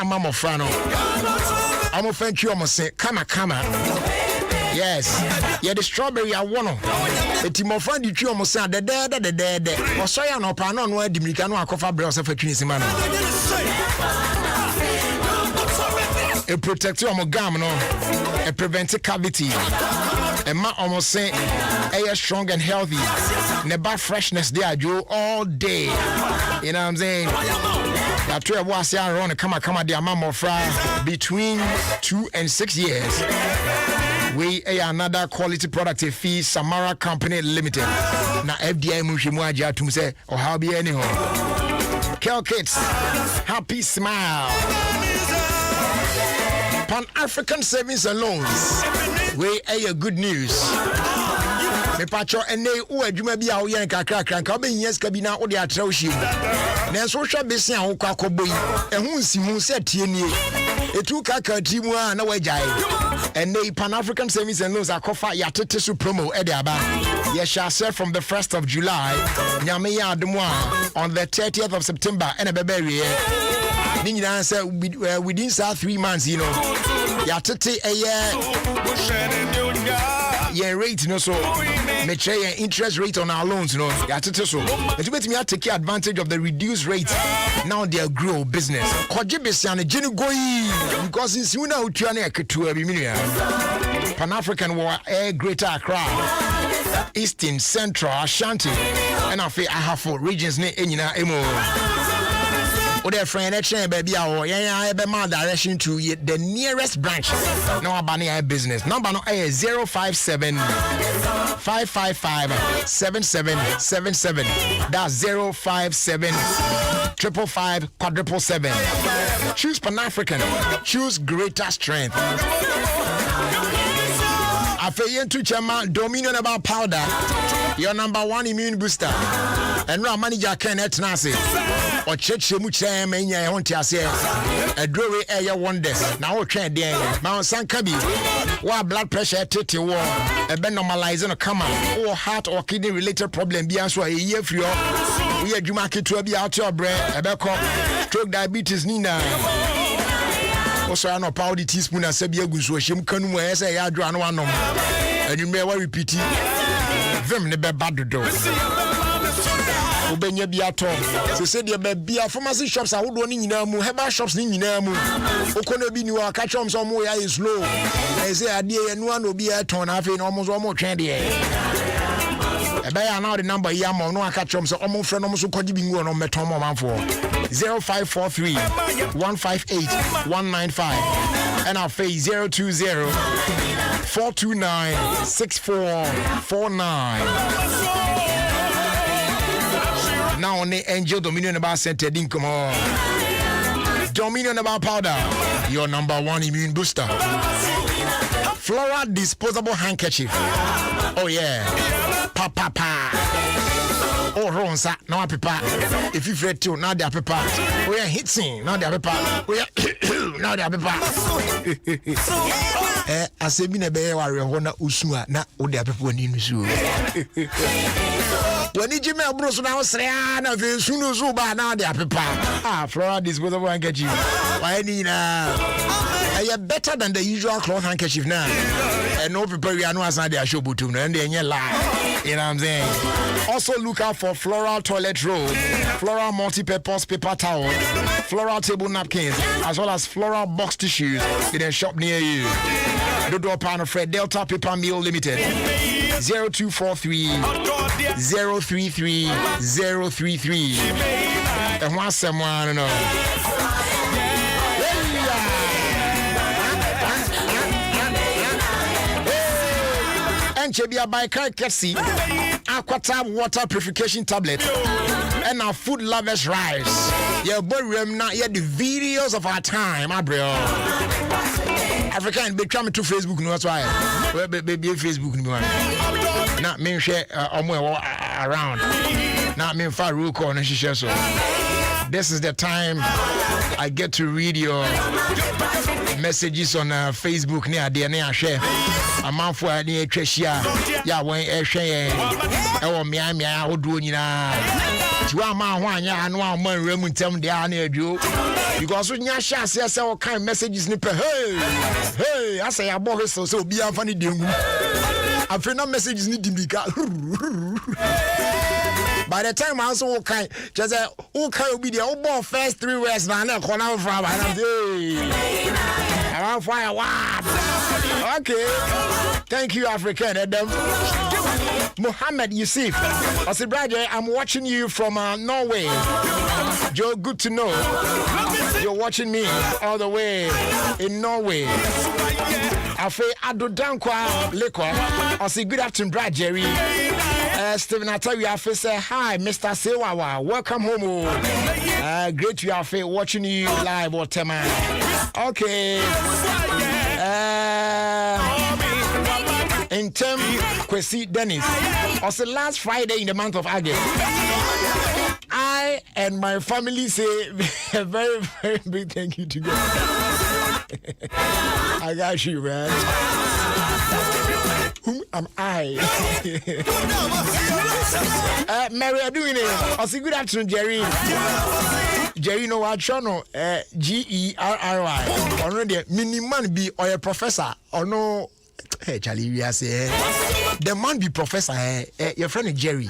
Mama Frano. I'm thank you, I'm say, kama. Yes, yeah, the strawberry I want. The team of friend you almost said the dead. Or so I know, Panon, where the Micano Cofa Bros of a Trinity. A protector of Gamno, a preventive cavity. A man almost say air strong and healthy. Never freshness there, Joe, all day. You know what I'm saying? That 12 was around a come the amount of fry between 2 and 6 years. We another quality product fee Samara Company Limited. Na FDA Mushimuaja to say or how be anyhow. Kel Kids, happy smile. Pan-African Savings and Loans. We a good news. Me pacho ene u adwuma bia wo yen kakra kranka be yes kabina wo de atrawhye na so hwa besi a wo kwakoboyi ehun si hu se tie nie etu kaka timu a na wajai ene Pan-African Savings and Loans akofa yatete so promo e de aba ye shall serve from the 1st of July nyame ya adom a on the 30th of September ene beberie ni nyina say within 3 months you know yatete yeah rate no so me try interest rate on our loans no yatete so it bet me take advantage of the reduced rate now they grow business kwaje besia na gene goyi because since you know tuane aketua bi minua Pan-African war air Greater Accra Eastern Central Ashanti and I have 4 regions ne enyina emo. Oda friend chain baby awo yen be my direction to the nearest branch no abani business number no 057 555 7777 that's 057 555 777. Choose Pan-African, choose greater strength. Afayen to chama dominion about powder, your number 1 immune booster. And now manager can etnase or church mucha menya won't say a drawing air wonders. Now train there. Mount San Kabi. What blood pressure tete war a ben normalizing a come or heart or kidney related problem be answer a year for you. We are Jumaki to be out your bread, a beco, stroke diabetes nina. Also, I know powder teaspoon and Sabia Guswashim Kanu as a yard run one and you may well repeat it. Vim the bad door. Obenya biato so said your baby pharmacy shops are would running in herbal shops in Namu. Okono bi ni wa catch on some way is slow. I say a dear and one will be a ton of almost trendy. A buyer now the number yam no catch on so almost friend almost could be on Metomo man for 0543 158 195 and our face 020 429 6449. Now on the Angel Dominion about Center Dinkum. Dominion about powder, your number 1 immune booster. Flora disposable handkerchief. Oh yeah. Pa. Oh Ronsa, now papa. If you fret too, now they're papa. We are hitting, now they're papa. We are now they're papa. I say me na be worry hona usua na wo de papa ni nusu. When you Jimmy Bruce now say, na ve sunu zo ba na de apepa. Flora disposable handkerchief. Why ni na? Are better than the usual cloth handkerchief now. And no people we are no as they show butum and they lie. You know what I'm saying? Also look out for floral toilet roll, floral multi-purpose paper towel, floral table napkins, as well as floral box tissues in a shop near you. Dodo Pan Fred Delta Paper Mill Limited. 0243 033 033. And once someone know. And Chebia by Kaikesi, Aquatab water purification tablet, and our food lovers rice. Your boy not yet the videos of our time, bro. African be coming to Facebook, no, that's why. Baby, Facebook, no. Not me share around. Not me Farouk or Neshisha. This is the time I get to read your messages on Facebook near the share. A month for near Tresia. Yeah, when I share, I want me, I would do Tiwama Wanya and one man remuntem de Anedu. Because when your shall say all kind messages nipper, hey, I say I bought his so be a funny ding. I feel no messages need to be got. By the time I also all kind, just all kind will be the old first 3 words now. I'm corner from I'm fire. Okay. Thank you, African Adom. Mohammed Yusuf. I said, brother, I'm watching you from Norway. Joe, good to know. You're watching me all the way in Norway. I say, Adom Lekwa. I say, good afternoon, brother Jerry. Stephen, I tell you, I say, hi, Mr. Sewawa. Welcome home. Great to have watching you live or Tema. Okay. In terms Kwesi Dennis, also last Friday in the month of August, I and my family say a very, very big thank you to God. I got you, man. Whom am I? Mary, are doing it? Also, good afternoon, Jerry. Jerry, no, what channel? Gerry. Or no, the miniman be or a professor or no. Hey, Charlie, we are saying the man be professor. Your friend is Jerry.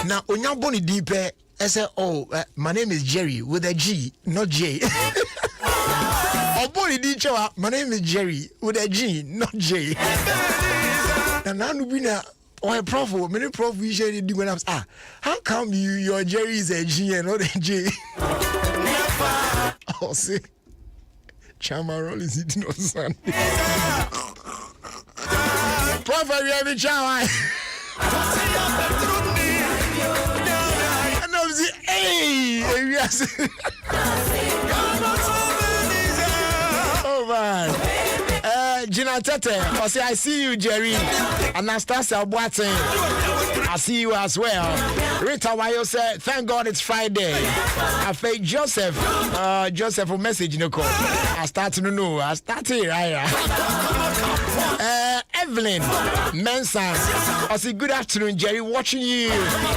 Now, on your bony deep, I say, oh, my name is Jerry with a G, not J. Oh, bony deep, my name is Jerry with a G, not J. And now, or a prof, many prof usually do when I'm how come your Jerry is a G and not a J? Oh, see, Chamarol is eating on Sunday. Prof, have you ever tried? And I was hey, oh man. Gina Tete, I say, I see you, Jerry. Anastasia Boateng, I see you as well. Rita Wayo said, thank God it's Friday. I fake Joseph will message in the call. I started, right? Evelyn Mensah, I say, good afternoon, Jerry. Watching you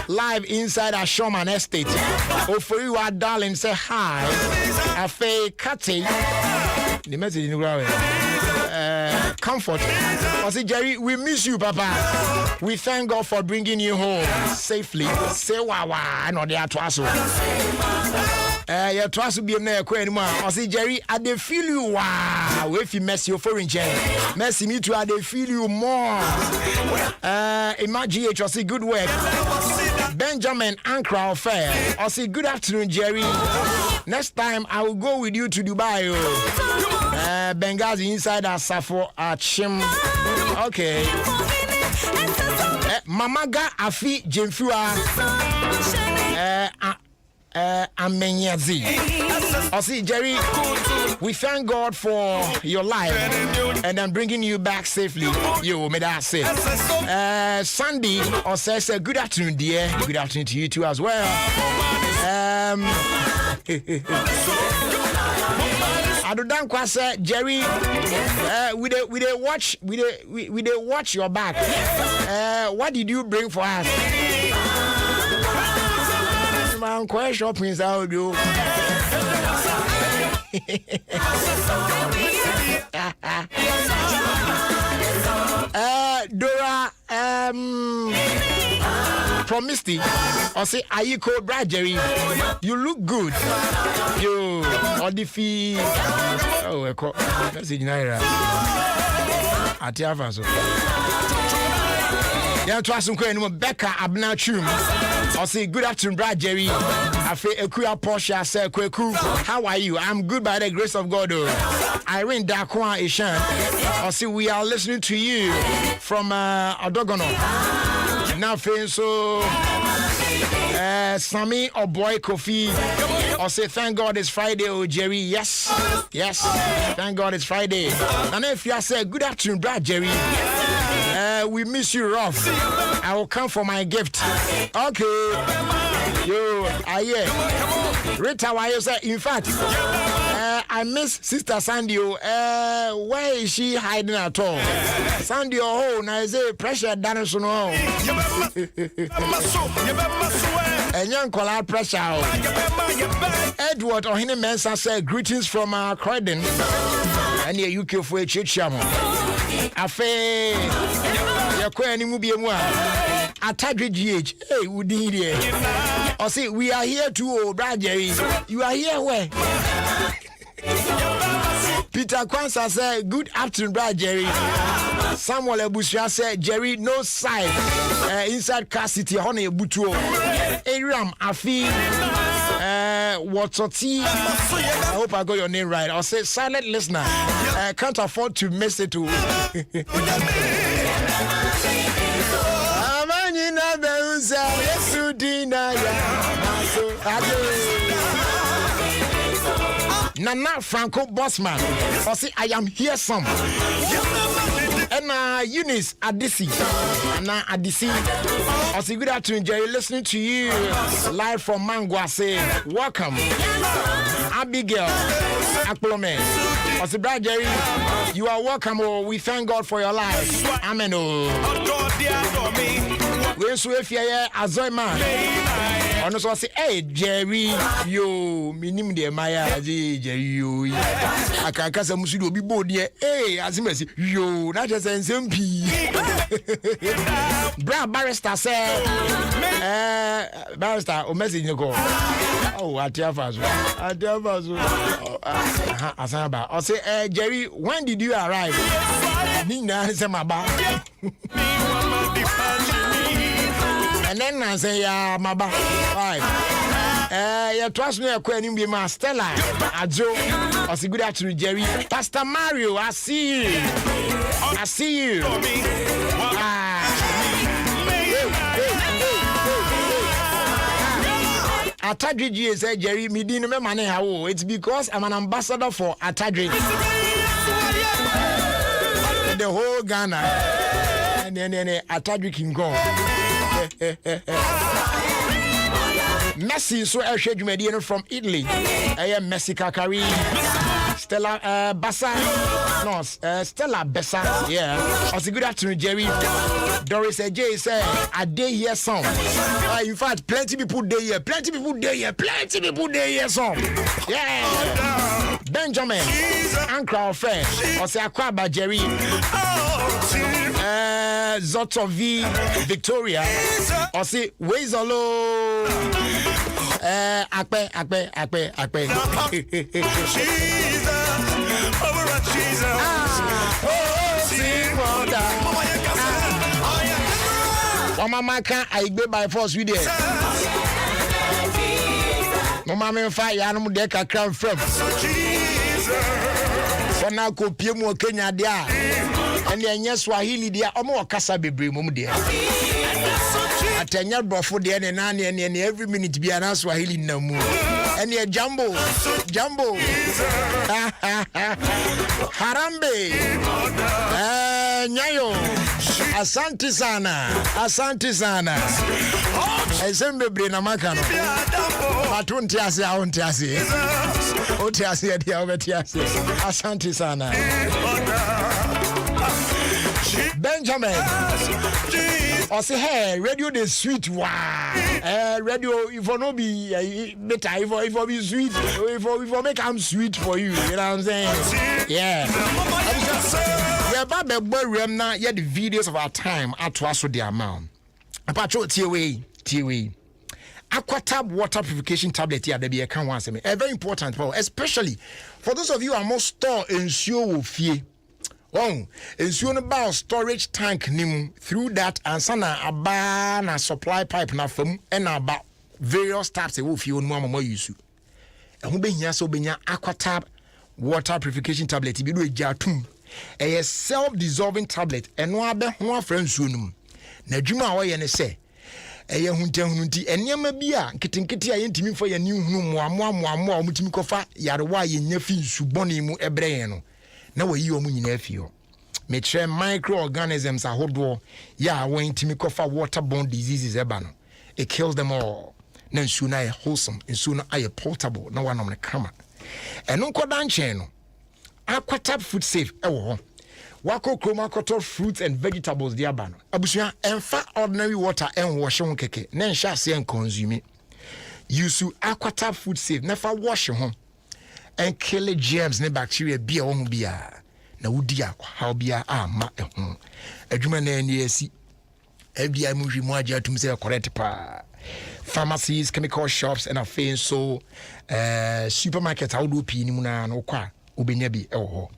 live inside our Showman Estate. Oh, for you, our darling, say hi. I fake Kati. The message in the ground. Comfort. I say, Jerry, we miss you, Papa. We thank God for bringing you home safely. Say, wow, I know they are twice. Your trust will be near anymore. I say, Jerry, I dey feel you. Wow, if you mess your foreign chair, messy me too. I dey feel you more. Imagine I say, good work. Benjamin Ankra Fair. I say, good afternoon, Jerry. Next time I will go with you to Dubai. Benghazi inside Asafo Achim. Okay. Mamaga Afi Jemfua. Amenyazi. I see, Jerry, we thank God for your life and I'm bringing you back safely. You may that say. Sandy says, good afternoon, dear. Good afternoon to you too as well. Adom Kwasa, Jerry, we watch your back. What did you bring for us? I'm quite shopping out you. Dora, from Misty, I say, Ayiko, Brad Jerry, you look good. You, or the fee. Oh, that's in Naira. Atiavanso. Yeah, to some question, Becca Abnachum. I say, good afternoon, Brad Jerry. I feel a queer Porsche. I say, Kweku, how are you? I'm good by the grace of God. Irene Dakwa Ishan. I say, we are listening to you from Odogono. Now, so Sammy or boy Kofi. I say, thank God it's Friday, oh Jerry. Yes, thank God it's Friday. And if you say, good afternoon, Brad Jerry. We miss you rough. I will come for my gift. Okay. Yo, yeah. Rita, why you say? In fact, I miss Sister Sandy. Where is she hiding at all? Sandy, oh, now is it pressure done so no. And young collar pressure. Edward Ohine Mensa said, greetings from Croydon. And your UK for a chichamo. Afe, your query will be a one. Atadri GH, hey, would he? Or say, we are here too, Brad Jerry. You are here where? Peter Kwansa said, good afternoon, Brad Jerry. Samuel Ebusha said, Jerry, no side. Inside car city, honey, Butuo. Aram, Afi, Watoti. I hope I got your name right. I'll say, silent listener. Can't afford to miss it too. Nana Franco Bossman. I say I am here some. And Eunice Adisi. Na Adisi. I say good afternoon, Jerry. Listening to you live from Mango. I say welcome. Abigail Aklome. I say Brad Jerry, you are welcome. Oh, we thank God for your life. Amen. Oh. We so if you are Azoima. Ono so say hey Jerry yo minim de maya Jerry yo akaka sa musu do bi bod ye hey azimasi yo na just nsem pi bra barrister say barrister o message ni ko oh atiafazo asaba o say Jerry, when did you arrive? Ni na say maba. And then I say, Maba, right. You trust me, I'm Stella, Adom. I say, good afternoon, Jerry. Pastor Mario, I see you. I see you. Atadri G said, Jerry, me didn't remember money. It's because I'm an ambassador for Atadri. The whole Ghana. And then Atadri can go. Messi so Medina from Italy. I am Messi Kakari. Stella Bassa. No, Stella Bessa. Yeah. I say good afternoon, Jerry. Doris J said a day here song. In fact, plenty people day here. Plenty people day here song. Yeah. Benjamin. Uncle friend. I say Akwaba Jerry. Zotovi Victoria. I say where's Olo? Akpe. Mama can't I be by force with it. Mama fire animal deck a crown from. For now, Kopiemo Kenya dia. And then yes, Swahili dia. Omo kasa bebre mum dia. Atenya brofo dia ne nani and every minute be an Swahili namu. And yeah, Jumbo. Harambe. Nyayo. Asante sana. Esembe bre na makano. Matunti ase aunti ase. Oti ase dia obeti ase. Asante sana. Benjamin. I say, hey, radio the sweet wow. Radio if no be better, if be sweet, if make am sweet for you, you know what I'm saying? Yeah. Yeah, but the boy remna yeah the videos of our time at also the amount. Apacho TWA. Aquatab water purification tablet here there be a can once me. Very important, especially for those of you who are more store ensure will fear. Oh, ensure about storage tank nim through that and sana aba na supply pipe na fam and about various types of fear no more use. And who be here so be Aquatab water purification tablet be do jatum. A self-dissolving tablet and no abe ho friend sunum. Na djuma wo ye ne se eye hunti enyama bia nkitinkiti a yentimi for ye new hunu moamoa omutimi kofa yarewa ye nya fi suboni mu ebreye no na wayi omu nyina afio me tre microorganisms ahodo ya wentimi kofa waterborne diseases eba no it kills them all na nsu na wholesome nsu no aye portable na wanom ne kama eno nkoda nche no Aquatab food safe ewo ho wako chroma koto fruits and vegetables dia ba no abusua enfa ordinary water en wash won keke na nsha se en consume use aquata food safe never wash home and kill germs and bacteria be on bia na wudia how bia ma adwuma na NEC FBI muhwi mu agya tum say correct pa pharmacies chemical shops and afin so supermarkets how do pi ni mu na no kwa obenya bi ho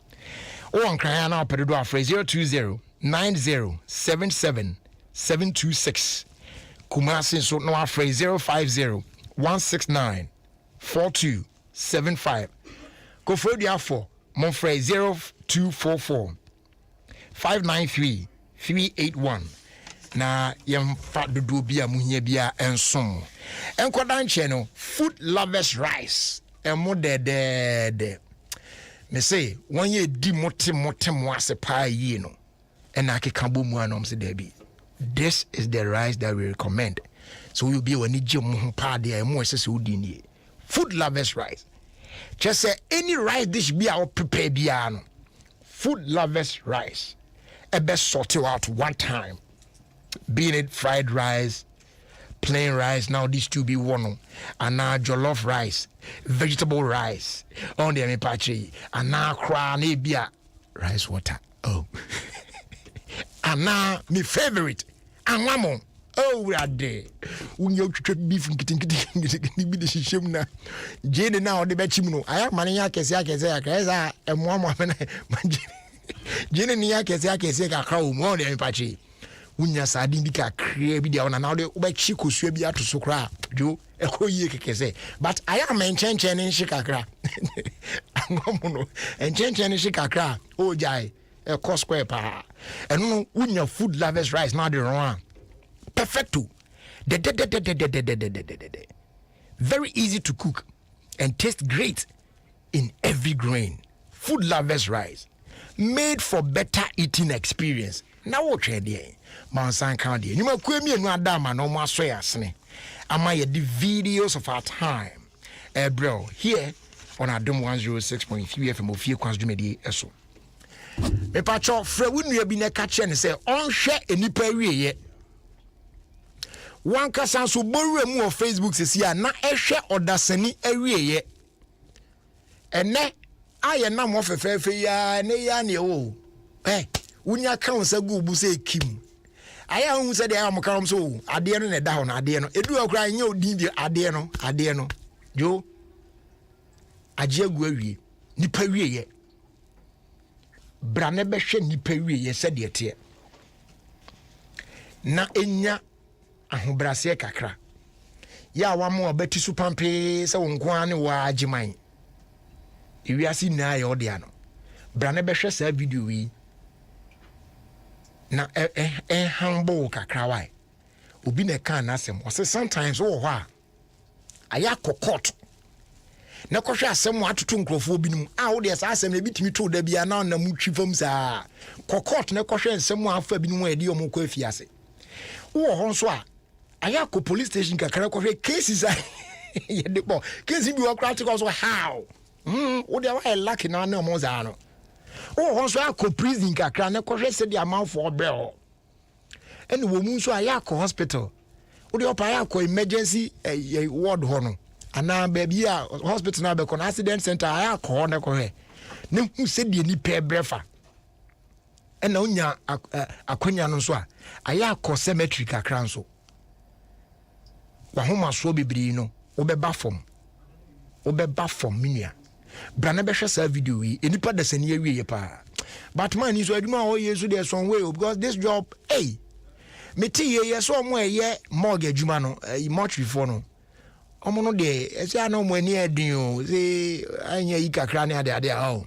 o ankran na opedo afre 020 9077 726 Kumasi so no afre 050 169 4275 go for the afọ monfrey 0244 593 381 na yemfa dodo bia muhia bia ensom enkodan che no food lovers rice emo de me say one ye di mote mo ase pa yi no ena akeka bomu anom se da bi this is the rice that we recommend so we will be when you mo pa de mo se se udi ni food lovers rice just say any rice dish be our prepare bia no food lovers rice a best sort it out one time being it fried rice plain rice now these two be one and now jollof rice vegetable rice on the mepachi and now crown bia rice water oh and now my favorite and one more oh we are there when you beef getting be the shim na jene now the bechim no aya mane ya kese akeza e mo jene ni ya kese ka krawo mo de mepachi unya sadin bi ka kre bi dia ona na de obachi kosua bi atoso kra jo ekoyie kekese but I am enchenchen in shikakra ngomuno enchenchen in shikakra o jai e cost square pa eno unya food lovers rice na de ron perfecto very easy to cook and taste great in every grain food lovers rice made for better eating experience na wo twa de mansan kan de nyuma kwemi enu adama no mo aso yasne ama ye the videos of our time bro here on Adom 106.3 FM OfieKwanso dwumedi eso me pacho fra wunu bi na ka che ne se onhwe enipa wieye wan kasa so borwe mu on Facebook sesi a na ehwe odasani awieye ene aye na mo fefefe ya ne ya ne o wunya kan sa gu bu se kim aya hu se de am karom so ade no ne da ho na ade no edu akura nya odin bi ade no jo aje agu awie nipa wieye bra ne be hwe nipa wieye se de te na enya ahobrase kakra ya wa mo obati su pampe se wonko ane wa agiman ewiase na ya ode ano bra ne be hwe sa video wi na humble kakra why obi na kan asem o say sometimes wo ho a aya kokot na kohwe asem atoto nkrofo obinum a wo de sa asem na bitimi to da bia na mu twifam sa kokot na kohwe asem afa binum a de omo kwa afiase wo ho nso a aya ko police station kakra kohwe cases a ye de bo case bi wo practical so how wo de wa lucky na na omo za no oh honso akọ prison kakra na kohwe se dia manfo obel ene wo mu nso ayakọ hospital wo de opa ayakọ emergency ward ho no ana baby a hospital na be ko accident center ayakọ na kohwe ne hu se die ni pe brefa ene onya akonya no nso a ayakọ cemetery kakra nso wa homa so bebiri no wo be ba fom minia brana be hwesa video wi enipa da sani awie pa but man is aduma o yesu there some way because this job me ti ye so mo eye mortgage aduma no mortgage for no omo no de ese ana mo ani adin o se anya yi kakra ne ade ha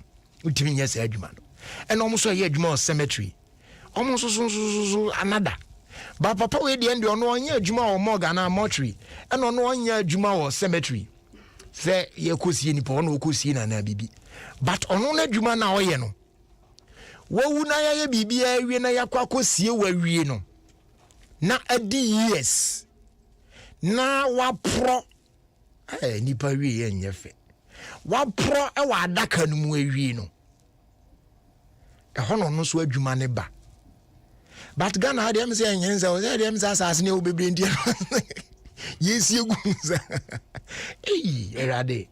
utimi nya se aduma no and omo so ye aduma cemetery omo so another but papa we de end ono anya aduma o mortgage na mortuary and ono anya aduma o cemetery se ye kosie ni po no kosie na bibi but ono na dwuma na oye no wowu na ya bibi awie na yakwa kosie wawie no na adi years na wapro nipa wie ye nyefe wapro e wa adaka no mu awie no hono no so adwuma ne ba but Ghana adem se enyenza o se adem se asase ne obebre ndi yesie gunza erade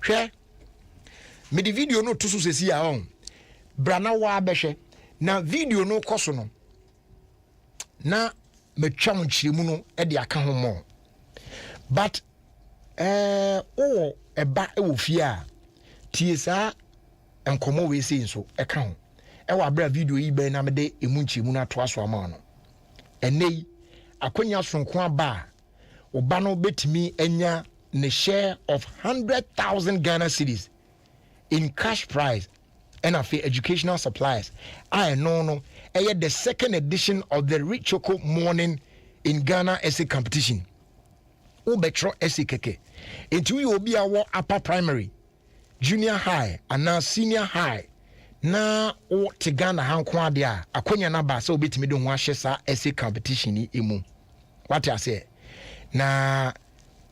hwe me the video no to so sesi a on brana wa behwe na video no koso no na metwa mo chiremu no e de aka ho mo but o eba e wo fie a tie sa enkomo we sei so e ka ho e wa bra video yi be na me de emu chiremu na to aso ama no enei akonya sonko aba oba no betimi enya ne share of 100,000 Ghana cedis in cash prize and educational supplies. I know the second edition of the Rich Choco Morning in Ghana essay competition. Ubetro essay keke. Into we will be our upper primary, junior high, and now senior high. Na o te Ghana hankwa dia akonya na ba so betimi do ho ahye sa essay competition ni emu. What I say? Na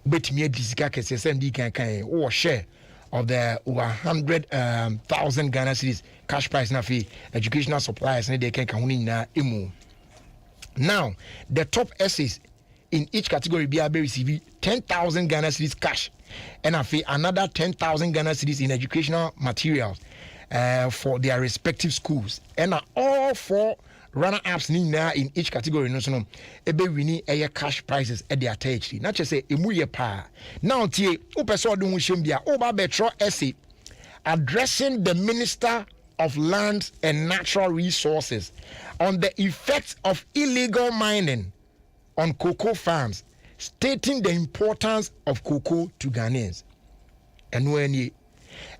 betimi adisika kese sendi kan o share of the 100,000 Ghana cedis cash prize na fee educational supplies na they can na emu. Now the top essays in each category be receive 10,000 Ghana cedis cash and another 10,000 Ghana cedis in educational materials for their respective schools and all four runner-ups in each category no so no ebe wini cash prizes at the attached not just say emu ye pa now tie o person do ho shem bia o ba betro essay addressing the Minister of Lands and Natural Resources on the effects of illegal mining on cocoa farms, stating the importance of cocoa to Ghanaians. And when you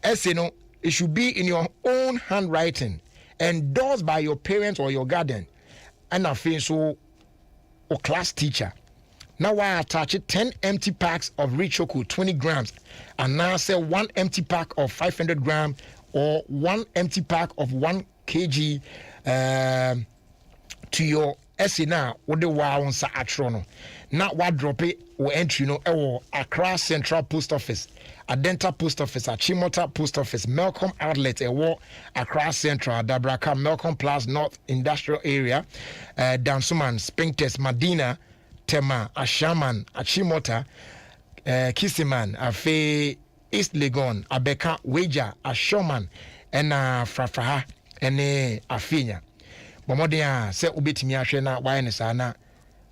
essay no, it should be in your own handwriting, endorsed by your parents or your guardian, and I feel so or class teacher. Now I attach it 10 empty packs of rich choco 20 grams, and now say 1 empty pack of 500 grams or 1 empty pack of 1 kg to your essay now. What the wow on sa atrono. Now what drop it or entry no Accra Central Post Office, Adenta Post Office, Achimota Post Office, Melcom Outlet, Accra Central, Dabraka, Melcom Plus North Industrial Area, Dansuman, Spinktest, Medina, Tema, Ashaman, Achimota, Kisiman, Afe, East Legon, Abeka, Weja, Ashoman, and Frafraha, and Afinya. Bomodia, se ubetimi ashena, wayanesana,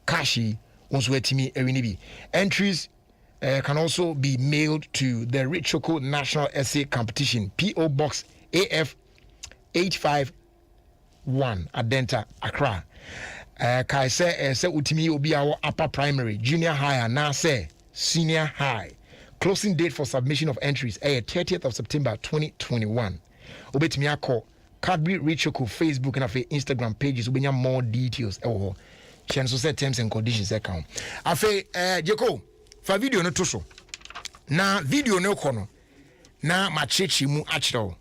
Kashi. Entries can also be mailed to the Rich Choco National Essay Competition, P.O. Box AF 851 Adenta, Accra. Kai se utimi obi our upper primary, junior high, and now say senior high. Closing date for submission of entries 30th of September 2021. Obetimi ako Cadbury Rich Choco Facebook and Instagram pages. Ubenya more details. Can so set terms and conditions account. Afe Jeko for video no to so. Na video no kono. Na machechi mu achiro.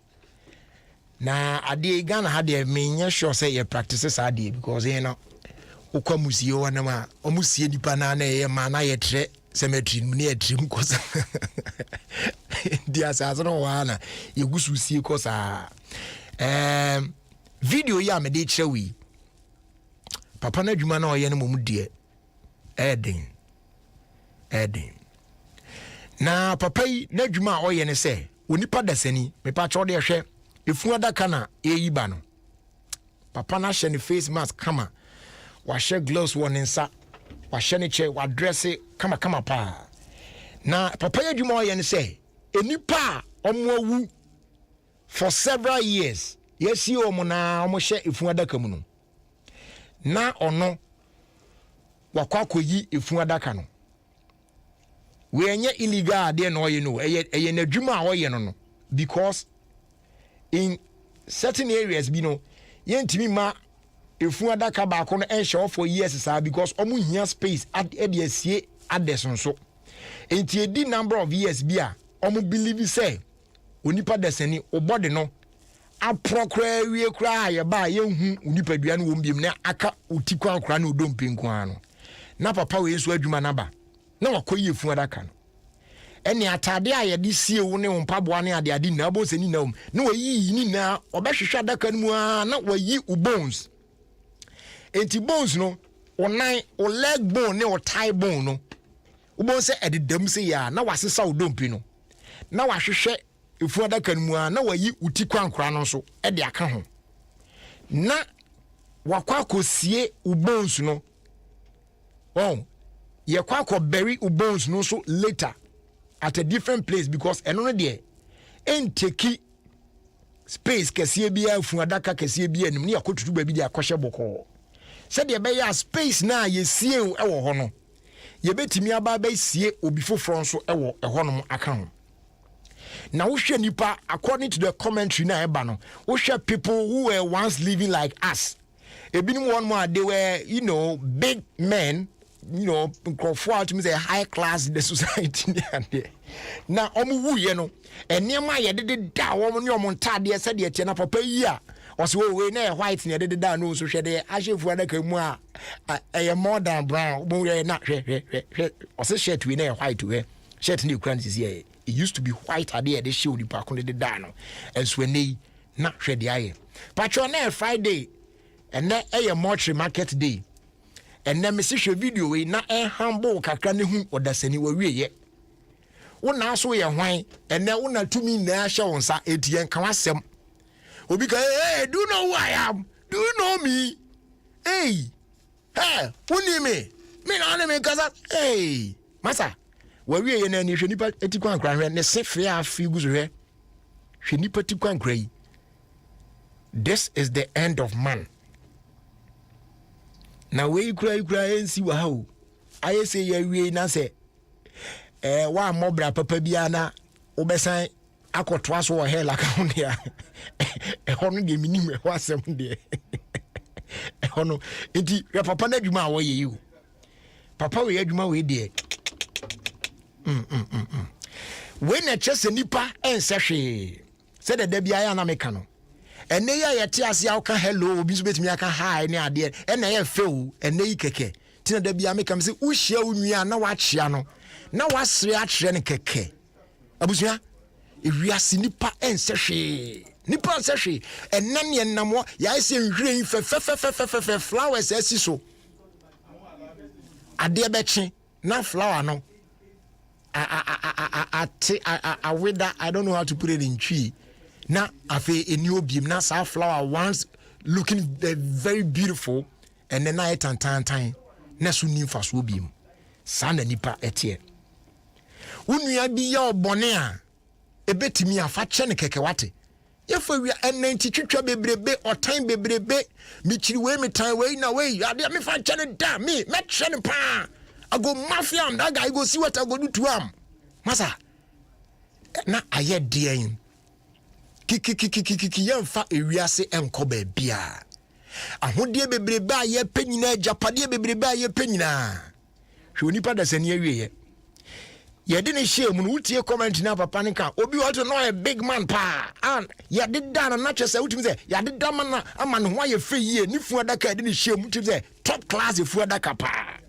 Na ade Ghana ha de menya sure say you practices ade because you know ukwa musio na ma omusie nipa na ye ma na ye tre cemetery mu ne adrim kosa. Dia sa no wana ye gusu sie kosa. Video ya me de chewi. Papa na dwuma na oye no mum die eden na papa yi na dwuma oye ne se onipa dasani me pa cho de hwe efu adaka na eyi ba no papa na hye ne face mask kama wa hye gloves won nsa wa hye ne che wa dress kama pa na papa ya dwuma oye ne se enipa omoawu for several years yesi omo na omo hye efu adaka mu no na ono wakwa koyi efu adaka no we enye illegal de no ye no eye na dwuma a oye no because in certain areas bi no yentimi ma efu adaka ba ko no ensure for years sa because omu hia space at de asie adesonso enti edi number of years bi a omu believe say onipa desani obode no aprokra wie kra ye ba ye hu unipadua no wombiem na aka utikwa kra na odompenku ano na papa we nso adwuma na ba na wakoyi efu adaka no ene atade a ye de sie wo ne mpaboa ne ade na bo se ni na na wayi ni na obehwehwe adaka no mu na wayi bones enti bones no onan o leg bone ne o thigh bone no Ubon say ededam say ya na wasesa odompi no. Na wahwehwe efu adaka mu a na wayi uti kwankora no so e de aka ho. Na wakwa kosie ubons no. Oh, ye kwa bury ubons no so later at a different place because eno no de enteki space kese bia efu adaka kese bia nim ne yakotutu ba bi de akohye boko. Said ye be ya space na ye sie e wo ho no. Ye betimi aba ba sie obi foforo nso e wo e ho no aka ho. Now we share nipa according to the commentary na eba no. We share people who were once living like us. Ebinim one more they were, you know, big men, you know, to me say high class in the society there. Now omu wu ye no. Enema ye de da omo ne omo ntade said ye tie na papa yi a ose we na white ne de da no so hwe de ahyefu adaka mu a more than brown mo ye na hwe ose shirt we na white we shirt ne kura nsi ye it used to be white ade de show di pa ko de da no enso nei na hwe de aye patro na Friday and na mortuary market day and na me see video we na humble kakra ne hu odasani wa wie ye wona so ye hwan ene wona tumi na hye wonsa etien kan asem obi ka hey do you know who I am, do you know me, hey woni me na me kaza hey masa wa wie ye na ni hwe nipa etikwan kran hwe ne se fe afi guzo hwe nipa tikwan kran. This is the end of man. Now we cry ensi wa ha o aye say ye wie na say wa mobra papa bia na obesan akoto aso wo hell account ya hono de minim e wasem de hono enti ya papa na adwuma wo ye yi papa we adwuma we de we na chese nipa ense hwe se de bia ya na meka no ene ya yete ase awka hello obi so betimi aka hi ne ade ene ya feu ene yi keke tina da bia meka me se uhia unua na wachia no na wasre akire ne keke abusua ewiase nipa ensehwe nipa ensehwe ennan ye namo ya ese nhwiren fe flowers asi so ade bechi na flower no a wither, I don't know how to put it in tree. Na afe eni obiem na sa flower once looking very beautiful and then na tan na so nimfa so obiem sa na nipa etie unua bi ya obone a ebetimi afa che ne keke wate ye fa wi enanti twetwa bebrebe otan bebrebe michiri we metan we na we ade me fa che ne da me che ne pa ago mafia am that guy go see what I go do to am masa na aye dean kiki yemfa ewiase enko ba bia ahode bebrebe aye panyina japade bebrebe aye panyina hwe onipa da sani awie ye de ne share mu no utie comment na papa ne ka obi want to know a big man pa and ye de da na chese utimi say ye de da man na ama ne ho aye fe yie ni fu adaka de ne share mu utimi say top class fu adaka pa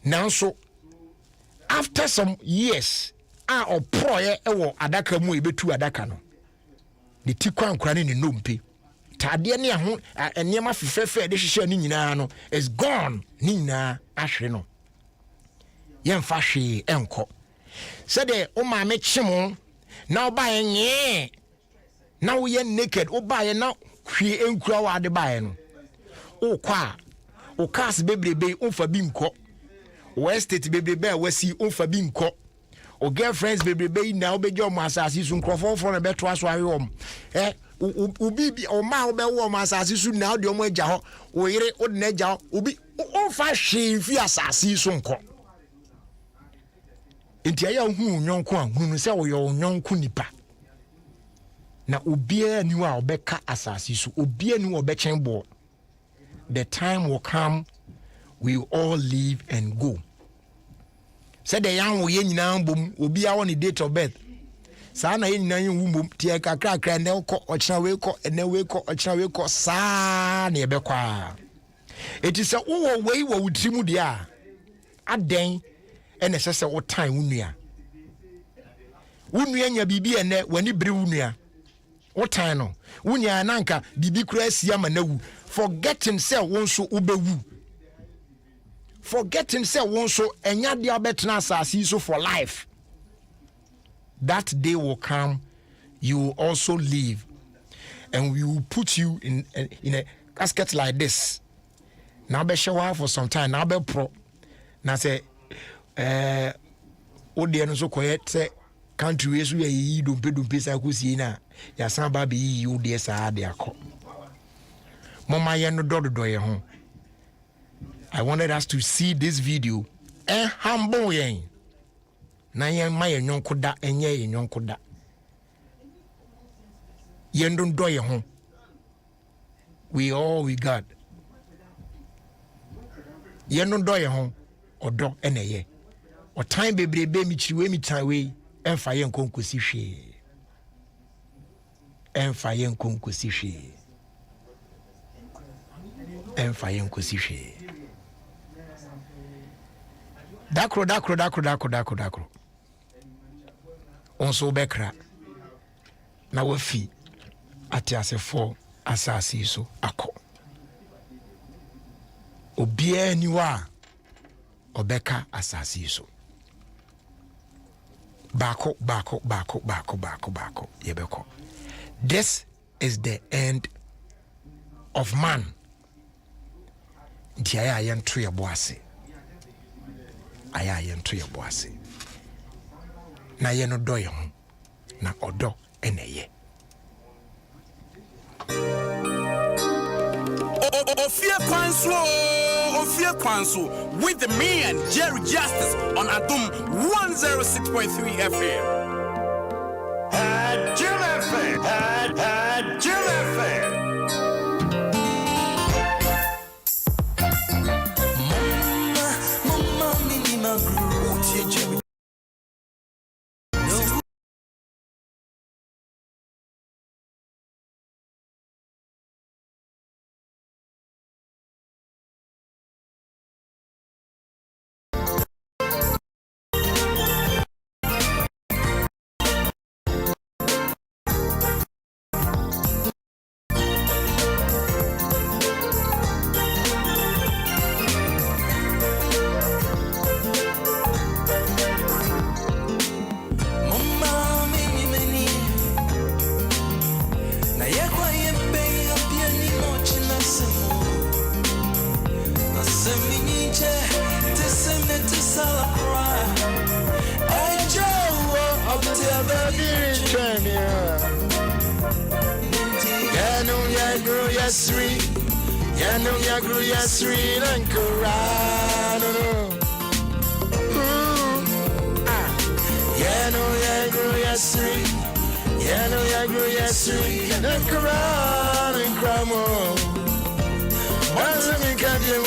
now so after some years oproye ewo adaka mu ebetu adaka no the tikwan krane ni nompe tade ne ho enema fefefe de hwehwe ni nyina no is gone ni nyina ahwe no yemfa hwe enko said o ma me chimo na oba enye na wo ye naked oba ye na hwe enkura wa de ba ye no o kwa o kas bebrebe o fa bi nko o estate bebrebe a wasi o fa bi nko o girlfriends bebrebe na obejo mo asase su nkrofo fo na beto aso ahwe ubi o ma obe wo mo asase su na de omo agya ho o yire o de na agya ho obi o fa hwe fi asase su nko enti aya hu nyonko a hunu se wo yo nyonko nipa na obia ni wa obeka asase su obia ni wo bechen bo the time will come we will all leave and go. Said the young we nyina mbom obi a won date of birth sa na ye nyina yin wumbom tie kakra kra na ko ochina we ko ene we ko ochina we ko sa na ye bekwa eti se wo we wo wutimu dia aden ene sese wo tan wunua nya bibi ene wani bere wunua wo tan no wunya nanka bibi kura asia ma na wu forgetting say won so ubewu forgetting say one so enya dia betna asase so for life. That day will come, you will also leave, and we will put you in a casket like this. Now be shower for some time. Now be pro. Now say, odi no so quiet say country we so ye dumpe sa kusi na ya san ba be yi odi sa ade akọ. Mama ye no dodo ye ho. I wanted us to see this video and humble yen. Na yen ma yen nyonko da enye yen nyonko da. Yen don do ye ho. We all we got. Yen don do ye ho odo eneye. O time bebrebe mi chiriwe mi tan we emfa yen konkosi hwe. Emfa yen konkosi hwe. Emfa yen konkosi hwe. Dakro. Onso bekra. Na wafi ati asefo asasi so akọ. Obia niwa obeka asasi so. Bako. Yebeko. This is the end of man. Ntia ya nto ye boase. Aya yento ye boase. Na ye no do ye ho. Na odo eneye. OfieKwanso with the man Jerry Justice on Adom 106.3 FM. Jim FM. Jim FM. Sri Lanka, Sri Lanka, and Cramo. Once we got you,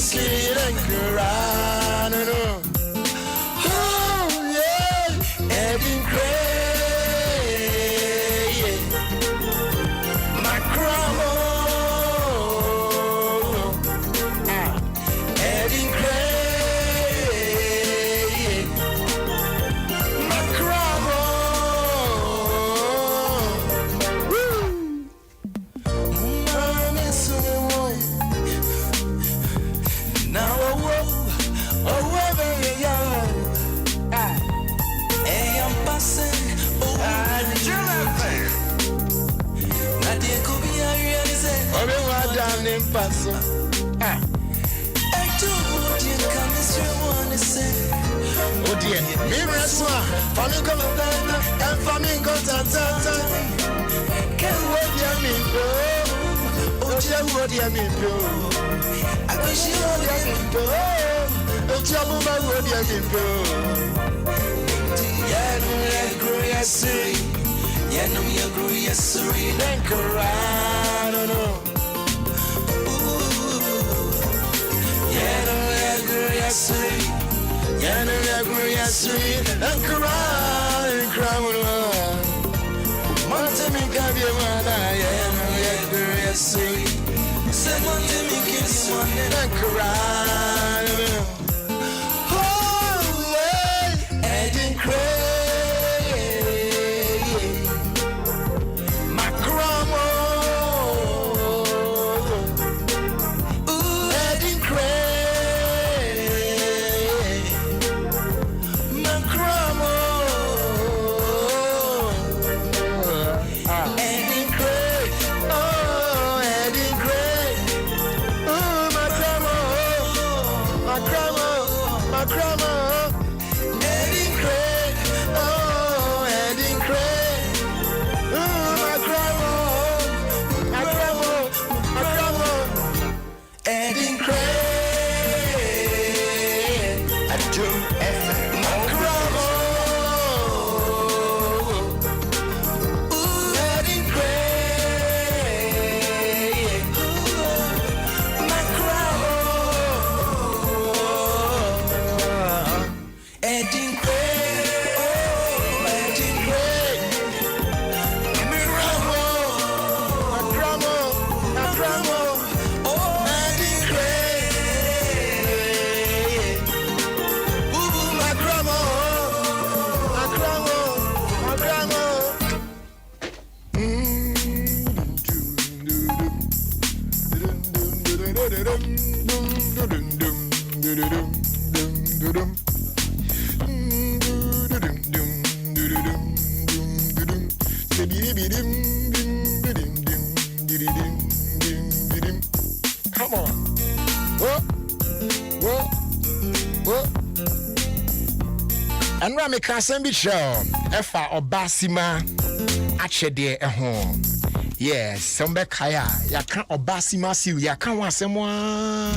Sri Lanka, oh, yeah, Evan Craig. Paso. Oh dear, me reswa, family come and family go tata. Can what you mean, bro? Oh dear, what you mean, bro? I wish you what you mean, bro. Oh trouble, what you mean, bro? Yeah, no, grow yes, sir. Yeah, no, you grow yes, sir. Then correct, no. Sweet and cry and cry. Montemi Gaviana, yes, sweet. Say Montemi kiss one and cry. Oh, Eddie Cray, Macromo. Come on. What? And Rami Kasembi show. Efa Obasima Achede home. Yes, somebody kaya. Ya kan Obasima si ya kan wasemwa.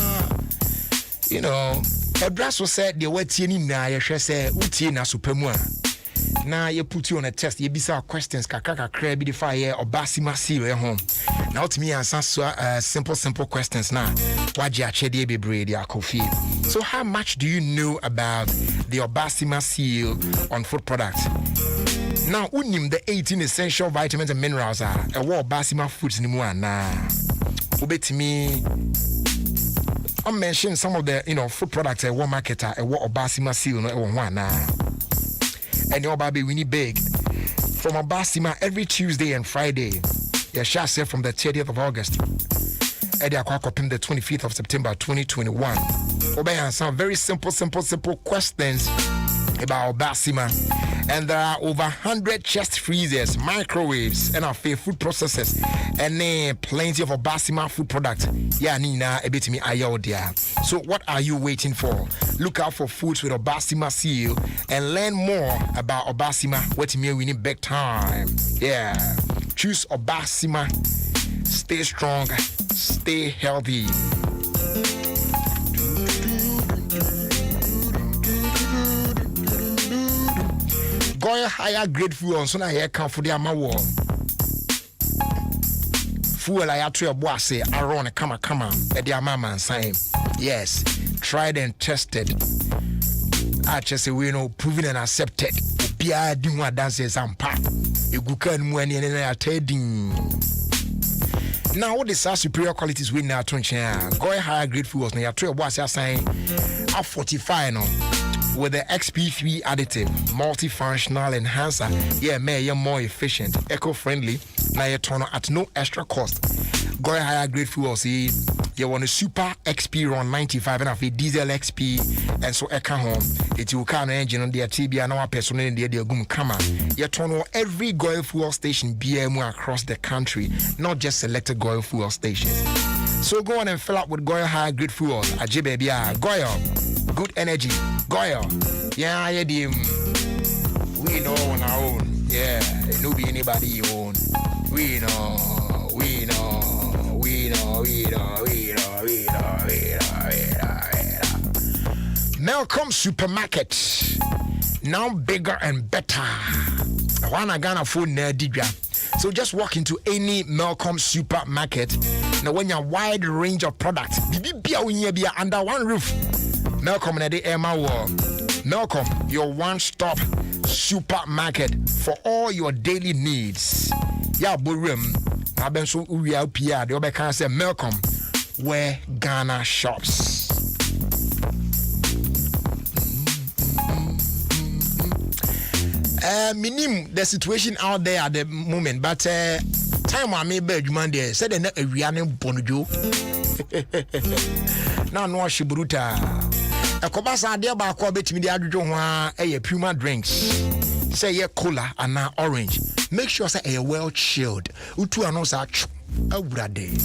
You know, Ebraso said the word tieni na ye hwe say utie na supemu a. Na ye put you on a test. Ye bisa questions kakaka bi the fire Obasima si home. Now to me answer simple questions now. Waji achede bebre dia coffee. So how much do you know about the Obasima seal on food products? Now unim the 18 essential vitamins and minerals are a Obasima foods ni mu na. Ubetimi I mentioned some of the food products a one marketer a Obasima seal no one na. And your baby we need big from Obasima every Tuesday and Friday. Yeah, shall say from the 30th of August. Eddie Akwakopim the 25th of September 2021. Obey some very simple questions about Obasima. And there are over 100 chest freezers, microwaves, and our food processors, and plenty of Obasima food products. Yeah, Nina, a bit to me, Ayodia. So, what are you waiting for? Look out for foods with Obasima seal and learn more about Obasima. What me we need big time. Yeah, choose Obasima. Stay strong, stay healthy. Going higher grade fuel on so na here come for the amawo. Fuel I to your boss say aron come e the amama sign. Yes, tried and tested. I just say we know proven and accepted. Bia di one dances and pap. You go can mu any na trading. Now what is our superior qualities we now to going higher grade fuels na to your boss saying a 45 no. With the XP3 additive, multifunctional enhancer, you're more efficient, eco-friendly, now you turn at no extra cost. Going higher grade fuels, you want a super XP Run 95 and a diesel XP, and so Eka home. It will can engine on the TB and our person in the gum kama. You turn every Goil fuel station BMO across the country, not just selected Goil fuel stations. So go on and fill up with Goil higher grade fuels. Ajibe Goil. Good energy, Goyle. Yeah, we know on our own. Yeah, it no be anybody own. We know. Malcolm Supermarket, now bigger and better. One I gonna phone Digra. So just walk into any Malcolm Supermarket. Now when your wide range of products, be under one roof. Malcolm and the Emma Wall. Malcolm, your one-stop supermarket for all your daily needs. Yeah, Burim. I've been so real PR. The other can say Malcolm, where Ghana shops. Minim the situation out there at the moment, but time I made bed Monday said a Rihanna Bonojo. Now no Shiburuta. A Kobasa dear Bako bet me the Adjo a Puma drinks. Say ye cola and now orange. Make sure say a well chilled. Utu anosa a brade.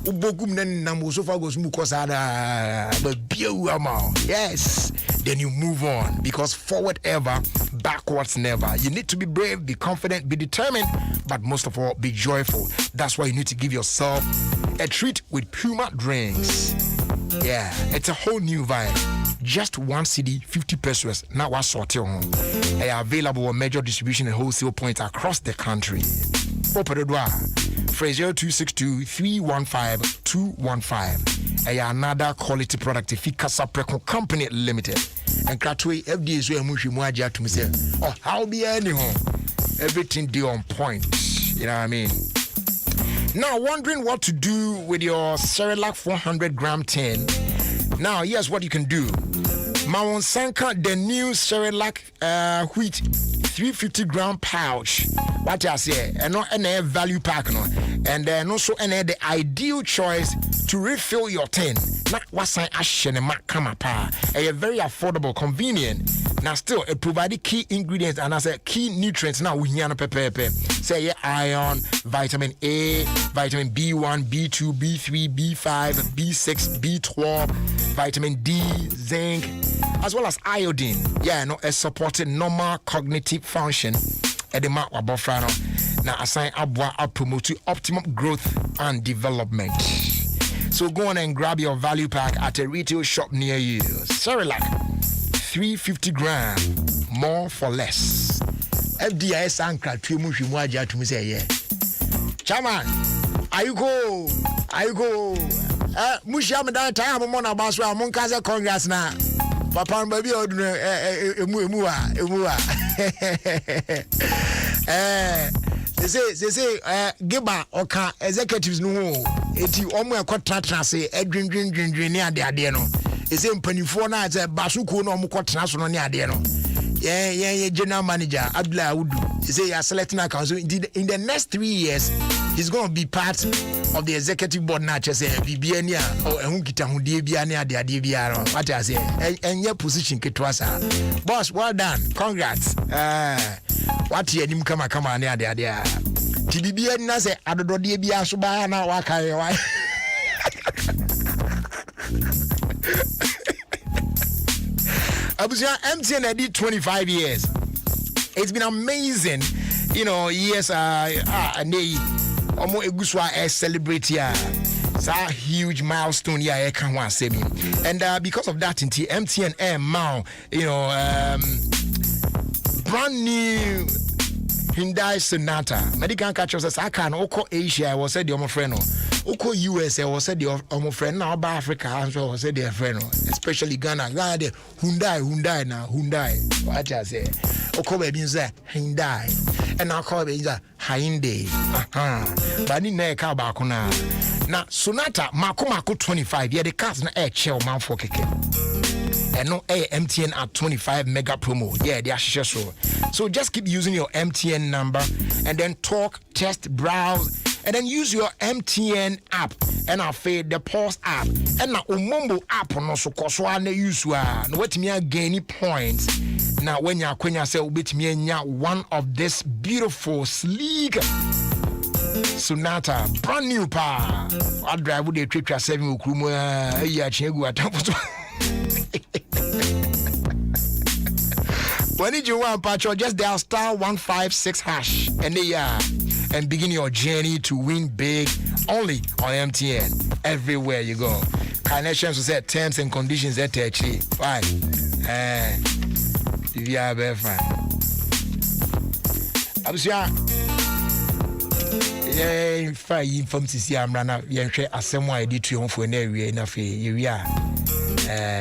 Ubogum then Namusofa goes Mukosada but Biuama. Yes. Then you move on because forward ever, backwards never. You need to be brave, be confident, be determined, but most of all, be joyful. That's why you need to give yourself a treat with Puma drinks. Yeah, it's a whole new vibe. Just one CD, 50 pesos. Now what's sorted home? They are available on major distribution and wholesale points across the country. Open the door. Phrase 0262 315 215. another quality product if Kasa Preko Company Limited. And Kratwe FDA is where Mushi Mwaja to me say, oh, how be anyhow? Everything do on point. You know what I mean? Now, wondering what to do with your Cerelac 400 gram tin. Now, here's what you can do. Mawon Sanka, the new Cerelac wheat 350 gram pouch. What I say, and not any value pack, no, and then also any the ideal choice to refill your tin. Not what's I ashen and makama pa. A very affordable, convenient. Now still it provided key ingredients and as a key nutrients. Now we hear no pepe. Say iron, vitamin A, vitamin B1, B2, B3, B5, B6, B12, vitamin D, zinc, as well as iodine. Yeah, no, it supported normal cognitive function. Edema Wabofrano. Now assign Abwa promote optimum growth and development. So go on and grab your value pack at a retail shop near you. Cerelac 350 gram, more for less. FDIS Ankra Tumushi Mwaja to me say, yeah. Chairman, I go. Mushamadan time Mona Baswa, Monkaza Congress now. Papa baby emua. They say Giba Oka executives no eti omo ekotra say dream ne ade no. They say mpanifo na say basuko no omo kotra so no ne ade no. Yeah, general manager Abdullah Udu. He say you are selecting a council. In the next 3 years, he's going to be part of the executive board. Now, just say Bibiania or Hunkita Hundibiania, the Adibiano. What I say, and your position, Ketwasa. Boss, well done. Congrats. What you didn't come on near the idea. Tibiana say, I don't know, Dibia Subana, Waka. MTN I did 25 years. It's been amazing, you know. Yes, and they almost a good celebrate here. It's a huge milestone here. I can't want to say me. And because of that, in MTN now, you know, brand new Hyundai Sonata. Medical catchers says I can Oko Asia. I was said the friend. Oko US. I was said the friend. Now about Africa. I was said their friend. Especially Ghana. Ghana Hyundai now. Hyundai. What I say? Oko baby say Hyundai. And now call baby Hyundai. But in there car back now. Now Sonata Mako 25. Yeah, the cars na air chill man for keke. And no MTN at 25 mega promo. Yeah, they are so. So just keep using your MTN number and then talk, test, browse, and then use your MTN app and I'll fade the Pulse app and now Umombo app no so koswa na use wa no wet me gain points. Now when you say ubit me one of this beautiful sleek Sonata brand new pa. I drive with the trip 7 ukrumo ya chegu atapoto. When did you want patrol? Just dial *156# and and begin your journey to win big only on MTN. Everywhere you go. Connections will set terms and conditions at actually. Why? If you are very fine. I'm sure. Yeah, fine. From CC, I'm running. You're assemble ID to your phone area enough. You are.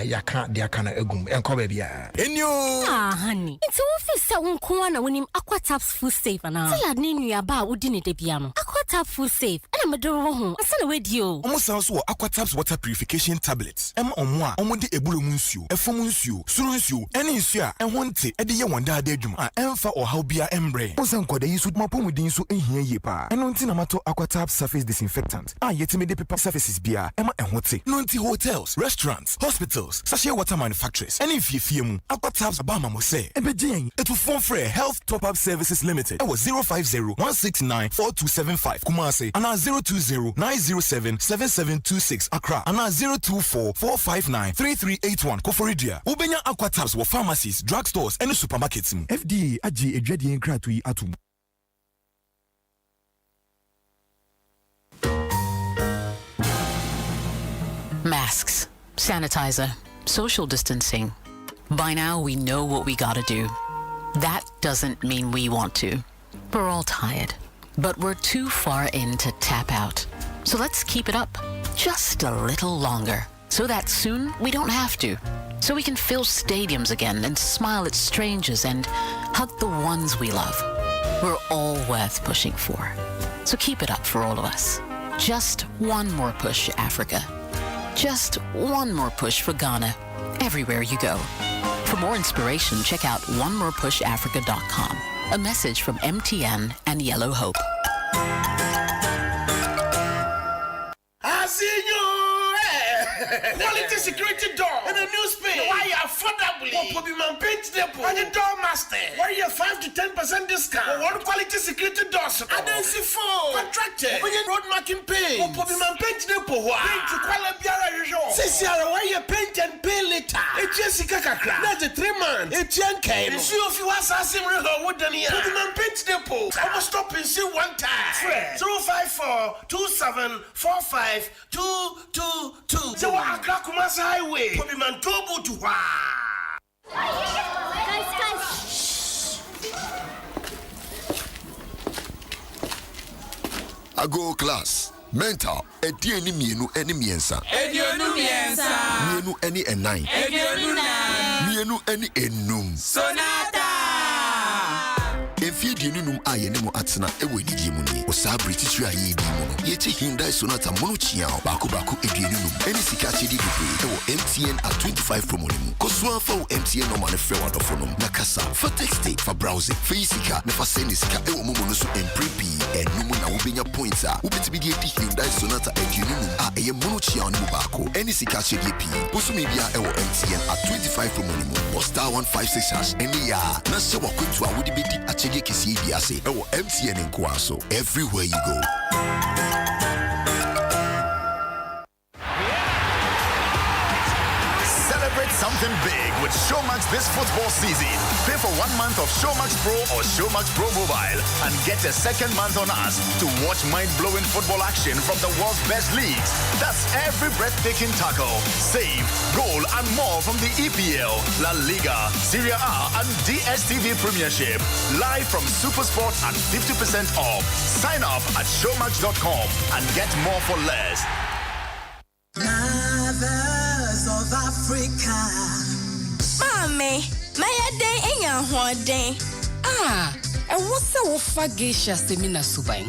Ya can't dia kana egum enko ba bia enyo honey it's office sa wonko na wonim aquataps full safe na salad ni nua ba wodi ne da bia no aquatap full safe ana medoro ho asa na wedi o omo san so aquataps water purification tablets em omo a omo de ebulu mu nsuo efom nsuo suru nsuo ene nsuo a ehwo nte e de ye wonda da adwuma a emfa ohaw bia embre osan koda yi so mapomudin so ehia ye pa eno nti na mato aquataps surface disinfectant a yetime de paper surfaces bia ema ehwo te no nti hotels restaurants hospitals, sachet water manufacturers, and if you mu, Aquatabs Abama Mose, Ebejing, it will phone for Health Top Up Services Limited. It was 050-169-4275 Kumasi, and 020-907-7726 Accra, and 024-459-3381 Koforidia. Ubenya Aquatabs were pharmacies, drugstores, and supermarkets. FDA Aji Ejedi Nkratui Atum. Masks, sanitizer, social distancing. By now we know what we gotta do. That doesn't mean we want to. We're all tired, but we're too far in to tap out. So let's keep it up. just a little longer, so that soon we don't have to. So we can fill stadiums again and smile at strangers and hug the ones we love. We're all worth pushing for. So keep it up for all of us. Just one more push, Africa. Just one more push for Ghana, everywhere you go. For more inspiration, check out onemorepushafrica.com. A message from MTN and Yellow Hope. I see you. Quality security door and a new space. Why you affordably? For Pobiman Paint Depot and the door master. Why you 5 to 10% discount? For one quality security doors. And then see four contracted. When you road marking paint. For Pobiman Paint Depot. Paint to quality usual. Since why you paint and pay later. It's Jessica Kakra. That's a 3 months. It's Yankee. See if you want something real wooden here. Pobiman Paint Depot. I must stop and see one time. 054 2745 222. So Accra Kumasi Highway. Pobiman Tobu to Guys. I go class. Mental. Edieni mienu eni miensa. Edionu miensa. Mienu eni enai. Edionu nai. Mienu eni enum. Sonata. Efie dienu num aye ne mo atena ewe didi mu ni. Osa British ya ye bi mu no. Ye che Hyundai Sonata mono chiao. Baku edienu num. Eni sika chedi bebre. Ewo MTN at 25 promo ni mu. Kosua fa wo MTN no mane fe wadofo no. Na kasa fa text fa browsing. Fa sika ne fa send sika ewo momo no so emprepi. Enum na wo benya points a. Wo beti bi di Hyundai Sonata edienu num a eye mono chiao no bako. Eni sika chedi pi. Bosu me bia ewo MTN at 25 promo ni mu. Or star 156#. Eni ya. Na se wa kwentu a wo di bedi a Kisi Biase, MTN in OfieKwanso, everywhere you go. Celebrate something big with Showmax this football season. Pay for 1 month of Showmax Pro or Showmax Pro Mobile and get a second month on us to watch mind-blowing football action from the world's best leagues. That's every breathtaking tackle, save, goal, and more from the EPL, La Liga, Serie A, and DStv Premiership. Live from Supersport at 50% off. Sign up at showmax.com and get more for less. Mothers of Africa. Mommy, my day in your hoarding. And what's the Wofa Geisha Semina Subain?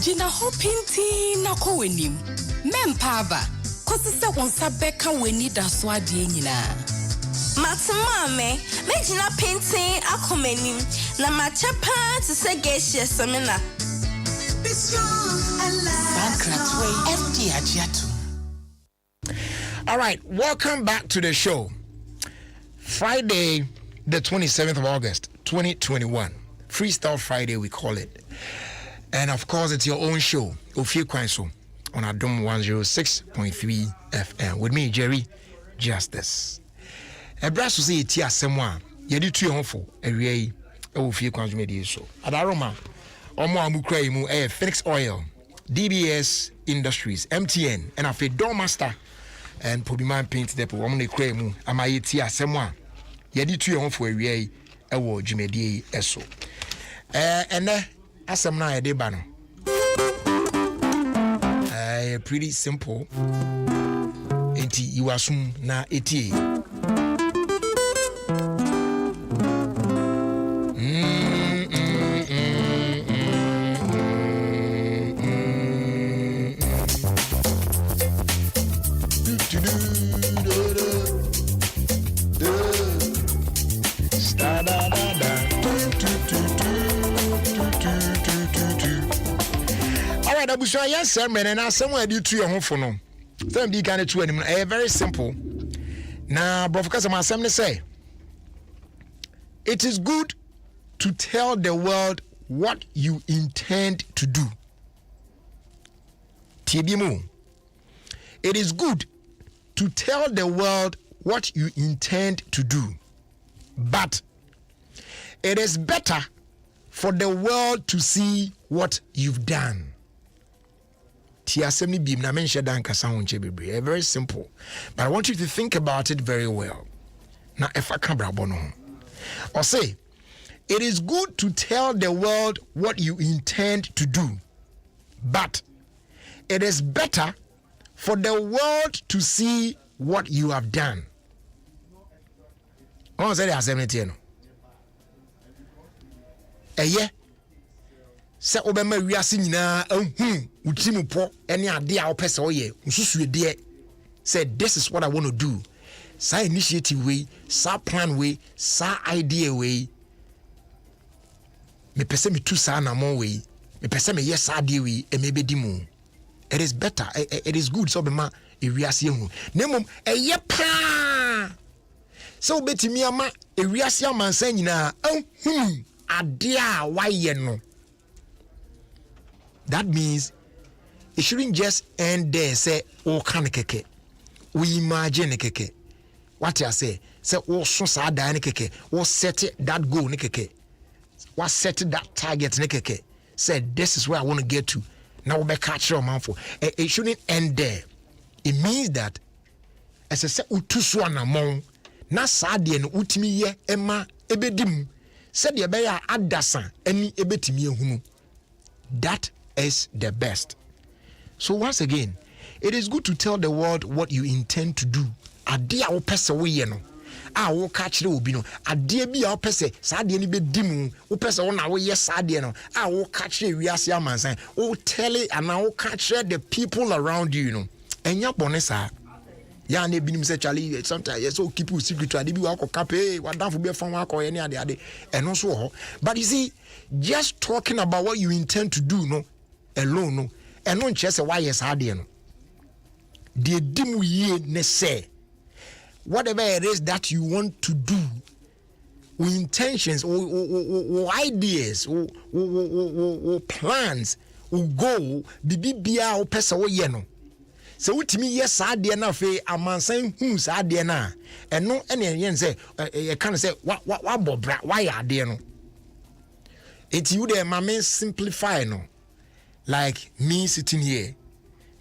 Gina Hopinti Nakowenim. Mempaba, cause it's the one Sabeka we need a swadi. Mommy, make na painting a comenim. Na machapa to say Geisha Semina. Be strong and Sankratway, empty Ajiatu. All right, welcome back to the show. Friday, the 27th of August, 2021. Freestyle Friday, we call it. And of course, it's your own show, OfieKwanso, on Adom 106.3 FM. With me, Jerry Justice. A brass to say, Tia Semwa, Yedi Tui Honfo, a Ray, OfieKwanso Media Show. Adaroma, Omo Amukreimu, Phoenix Oil, DBS Industries, MTN, and a Door Master. And Pobiman Paint Depot, Wamune Kremu, Amayetia Semwa, Yedi Tui Honfo, a Ray, Ewo Jimedi Eso. And Asamna a debano. Pretty simple. Enti you assume na eti. So yes, sir, man, and I somewhere do to your home for no. Some be kind of two anymore. Very simple. Now, because I'm assembly say it is good to tell the world what you intend to do. Tibimu. It is good to tell the world what you intend to do, but it is better for the world to see what you've done. Very simple, but I want you to think about it very well. Now, if I can or say, it is good to tell the world what you intend to do, but it is better for the world to see what you have done. On say the assembly no. Eye se obema wiase nyina ahu utimu po ene ade a opese oye nsusu de say this is what I want to do. Sa initiative way, sa plan way, sa idea way. Me pese me tu sa na mo way. Me pese me yes idea way e me be di mu. It is better. It is good so be ma e wiase hu. Nemom eye pa. So betimi ama e wiase amansan nyina ahu ade a waye no. That means it shouldn't just end there. Say, oh, can keke. We imagine keke. What I say? Say, oh, so sad keke. Oh, set that goal keke. What set that target keke. Say, this is where I want to get to. Now we catch your man for. It shouldn't end there. It means that as I say, utuswana mon. Na sadie no utimi ye ema ebedim. Said the beya adasa any ebetimi ehunu. That is the best. So once again, it is good to tell the world what you intend to do. Ade a wo pese wo ye no. A wo ka kire obi no. Ade bi a wo pese saade ni be dimu. Wo pese wo na wo ye saade no. A wo ka kire wiase amansan. Wo tell it and wo ka kire the people around you no. Enya bone sa. Ya na ebinim say Charlie sometimes yes so keep you secret to ade bi wa ko kape wa danfo be fam wa ko ye ne ade eno so ho. But you see, just talking about what you intend to do no alone no eno nche say why yes ade no. The dimu ye ne say whatever it is that you want to do, or intentions, or ideas, or plans, or goal, bibia or pesa wo ye no. So utimi yes ade na fe amansan hu sa ade na eno ene yen say e kan say wa bobra why ade no. It you there mama simplify no. Like me sitting here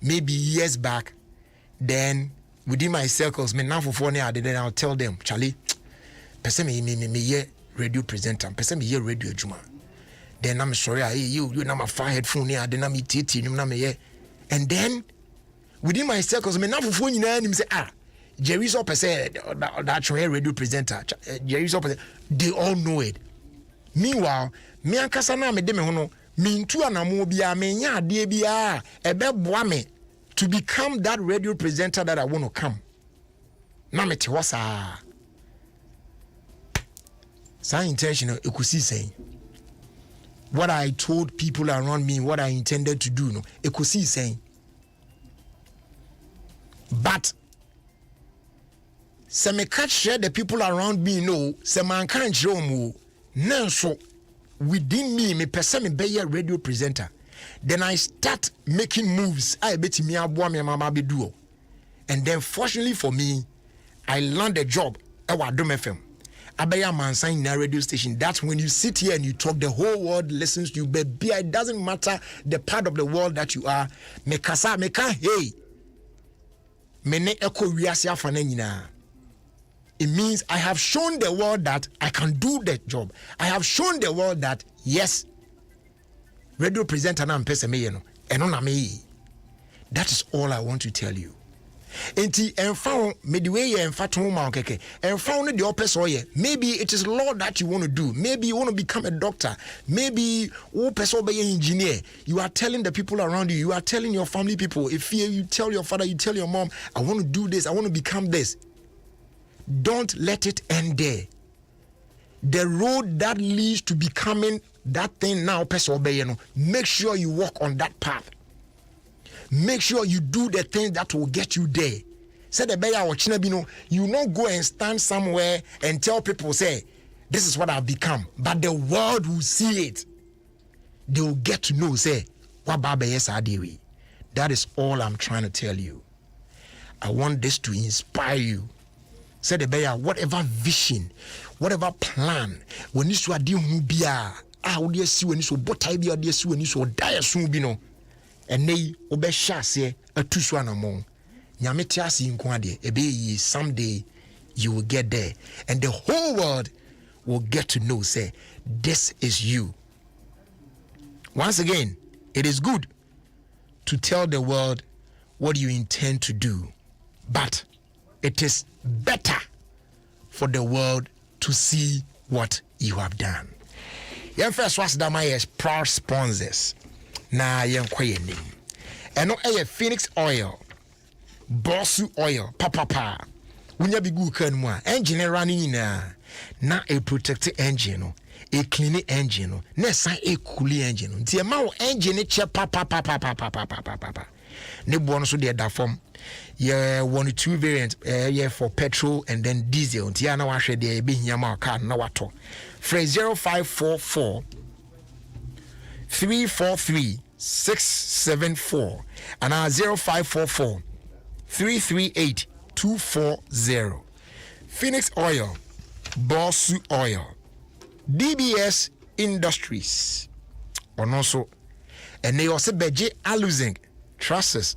maybe years back, then within my circles, me now for 4 years, then I'll tell them, Charlie, person me ye radio presenter, person me ye radio juma. Then I'm sorry, you na my fire headphone here, then I'm titi, you na me ye. And then within my circles, me now for 4 years, him say Jerry's up say that radio presenter, Jerry's up. They all know it. Meanwhile, me ankasa na me de me hono, me ntu anamo bia me nya ade bia ebe boa me to become that radio presenter that I want to come. Na me te wasa. Sa intentional ekusi saying. What I told people around me, what I intended to do, no, ekusi saying. But se me catch share the people around me know, se man can't show me. Nanso within me person me be a radio presenter. Then I start making moves. I bet me aboa me mama be do. And then fortunately for me, I land a job at Adom FM. Abaya Mansan in a radio station. That's when you sit here and you talk, the whole world listens to you. Baby, it doesn't matter the part of the world that you are. Mekasa meka hey. Mene eko wiase afane nyina. It means I have shown the world that I can do that job. I have shown the world that yes, radio presenter na mpese me no eno na me. That is all I want to tell you. Enti enfa me the way enfa to ma okeke enfa no the opese oye. Maybe it is law that you want to do. Maybe you want to become a doctor. Maybe o person be an engineer. You are telling the people around you, you are telling your family people, if you tell your father, you tell your mom, I want to do this, I want to become this. Don't let it end there. The road that leads to becoming that thing now, make sure you walk on that path. Make sure you do the things that will get you there. Say the bear or chinabino, you not go and stand somewhere and tell people, say, this is what I've become. But the world will see it. They will get to know, say, what Baba yes I do. That is all I'm trying to tell you. I want this to inspire you. Say the bear, whatever vision, whatever plan, when you saw the hubia, would you see when you saw botai be or dear see when you saw dire soon be no, and nay, obesha say a two swan among Yametiasi in Quadi, a be someday you will get there, and the whole world will get to know, say, this is you. Once again, it is good to tell the world what you intend to do, but it is better for the world to see what you have done. Your first was Damaya's proud sponsors. Na yen kwayenim. Eno eye Phoenix Oil, Bossu Oil, papa. Unya bigu kan mu a engine running na a protect engine no, a clean engine no, na san a cool engine no. Nti e ma wo engine che papa. Ne bo no so de da form. Yeah, 1-2 variant for petrol and then diesel. Nti na wa hwe de e be hia ma car na wato. Phrase 0544 343 674 and 0544 338 240. Phoenix Oil, Bossu Oil, DBS Industries, and also, and they also beje alusing trusses,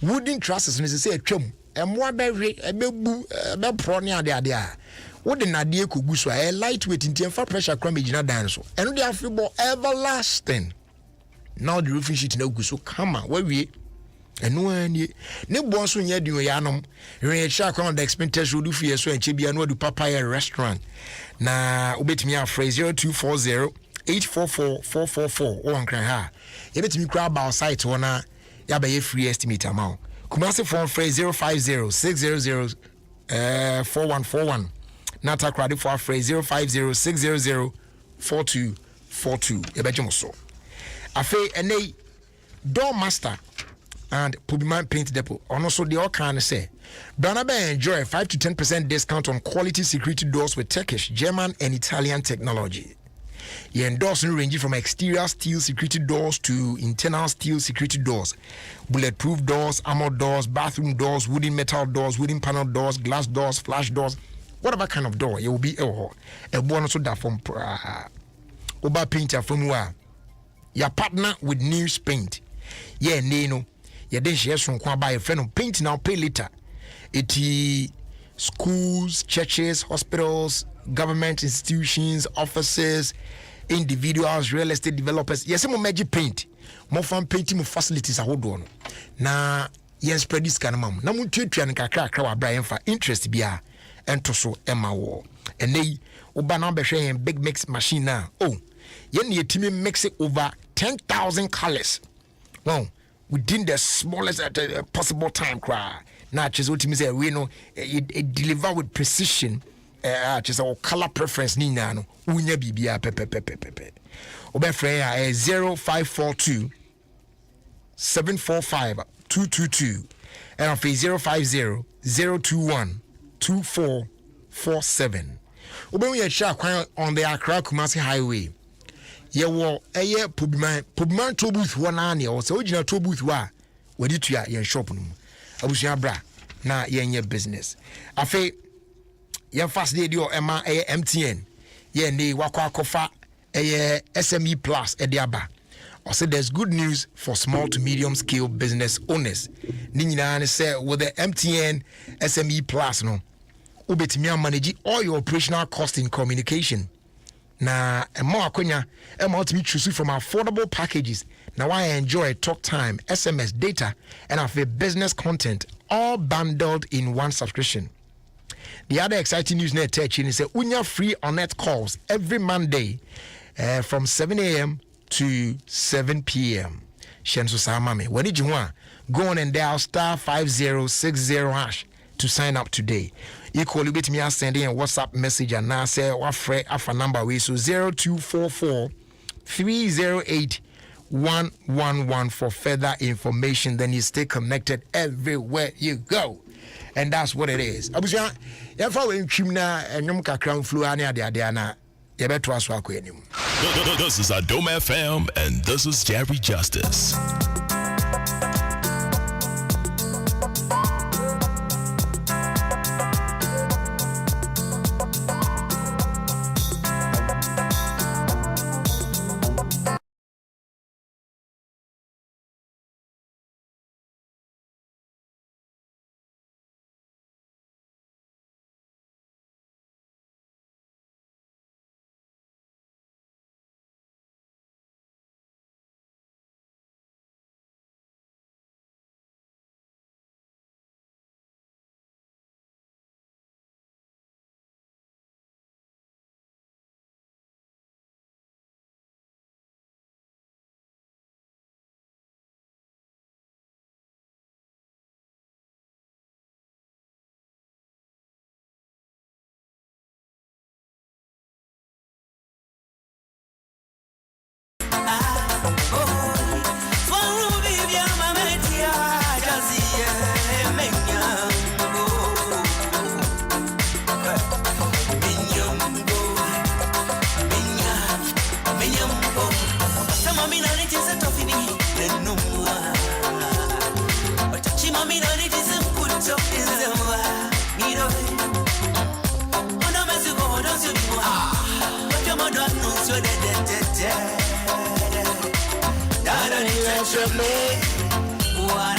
wooden trusses. And they say chum, and more berry, a bebu, a bepronia there. What the Nadia Kuguso, a lightweight in for pressure crumbage na dance, and they have football everlasting. Now the roofing sheet no go so come on, where we and no any ne bonso nya di yanom re sha kwa the expenses would do for so and chebia no do papaya restaurant na obetimi afra 0240 844 444 o ankran ha e betimi kra about site wona ya ba ye free estimate amount kumase phone phrase 050 600 4141 na takrade for phrase 050 600 4242 e bejimo so afe ene door master and Pubiman Paint Depot. And also they all can say Banaba enjoy 5 to 10% discount on quality security doors with Turkish, German and Italian technology. You endorse ranging from exterior steel security doors to internal steel security doors, bulletproof doors, armored doors, bathroom doors, wooden metal doors, wooden panel doors, glass doors, flash doors, whatever kind of door you will be a bonus that from Oba Painter from where your partner with News Paint. Yeah, Nino. Yeah, then she has some buy a friend of paint now, pay later. It schools, churches, hospitals, government institutions, offices, individuals, real estate developers. Yes, some magic paint. More fun painting more facilities a hold on. Na yes, spread this kind of mom. Na mun tutu and kakra Brian for interest bia and to so Emma war. And they Obana be big mix machine now. Oh, yen ye team mix it over 10,000 colors. Well, within the smallest possible time, cry. Now, just what you say, we know it deliver with precision. Just our color preference, Nina, no, unya bibia pepe. Obefreya 0542 745 222 and on 050 021 2447. Obe we shark on the Accra Kumasi Highway. Ye wo eye Pubiman tobooth one ani o se original tobooth wa wadi tua ye shop no abusua bra na ye business afi ye fast dey o ema eye MTN ye ni wakwa kofa eye SME plus e dey aba o say there's good news for small to medium scale business owners ni nyina ne say with the MTN SME plus no obetimi manage all your operational cost in communication. Na more akonya ultimately choose from affordable packages. Now I enjoy talk time, SMS data, and have a business content all bundled in one subscription. The other exciting news net touching is unya free on net calls every Monday from 7 a.m. to 7 p.m. Shensu Samame. When did you want? Go on and dial *5060# to sign up today. Equally with me sending a WhatsApp message and now say afa number we so 0244 308 111 for further information. Then you stay connected everywhere you go. And that's what it is. Abuja, if I went chimna and yumka crown flu ania diana, you better ask what This is Adom FM and this is Jerry Justice.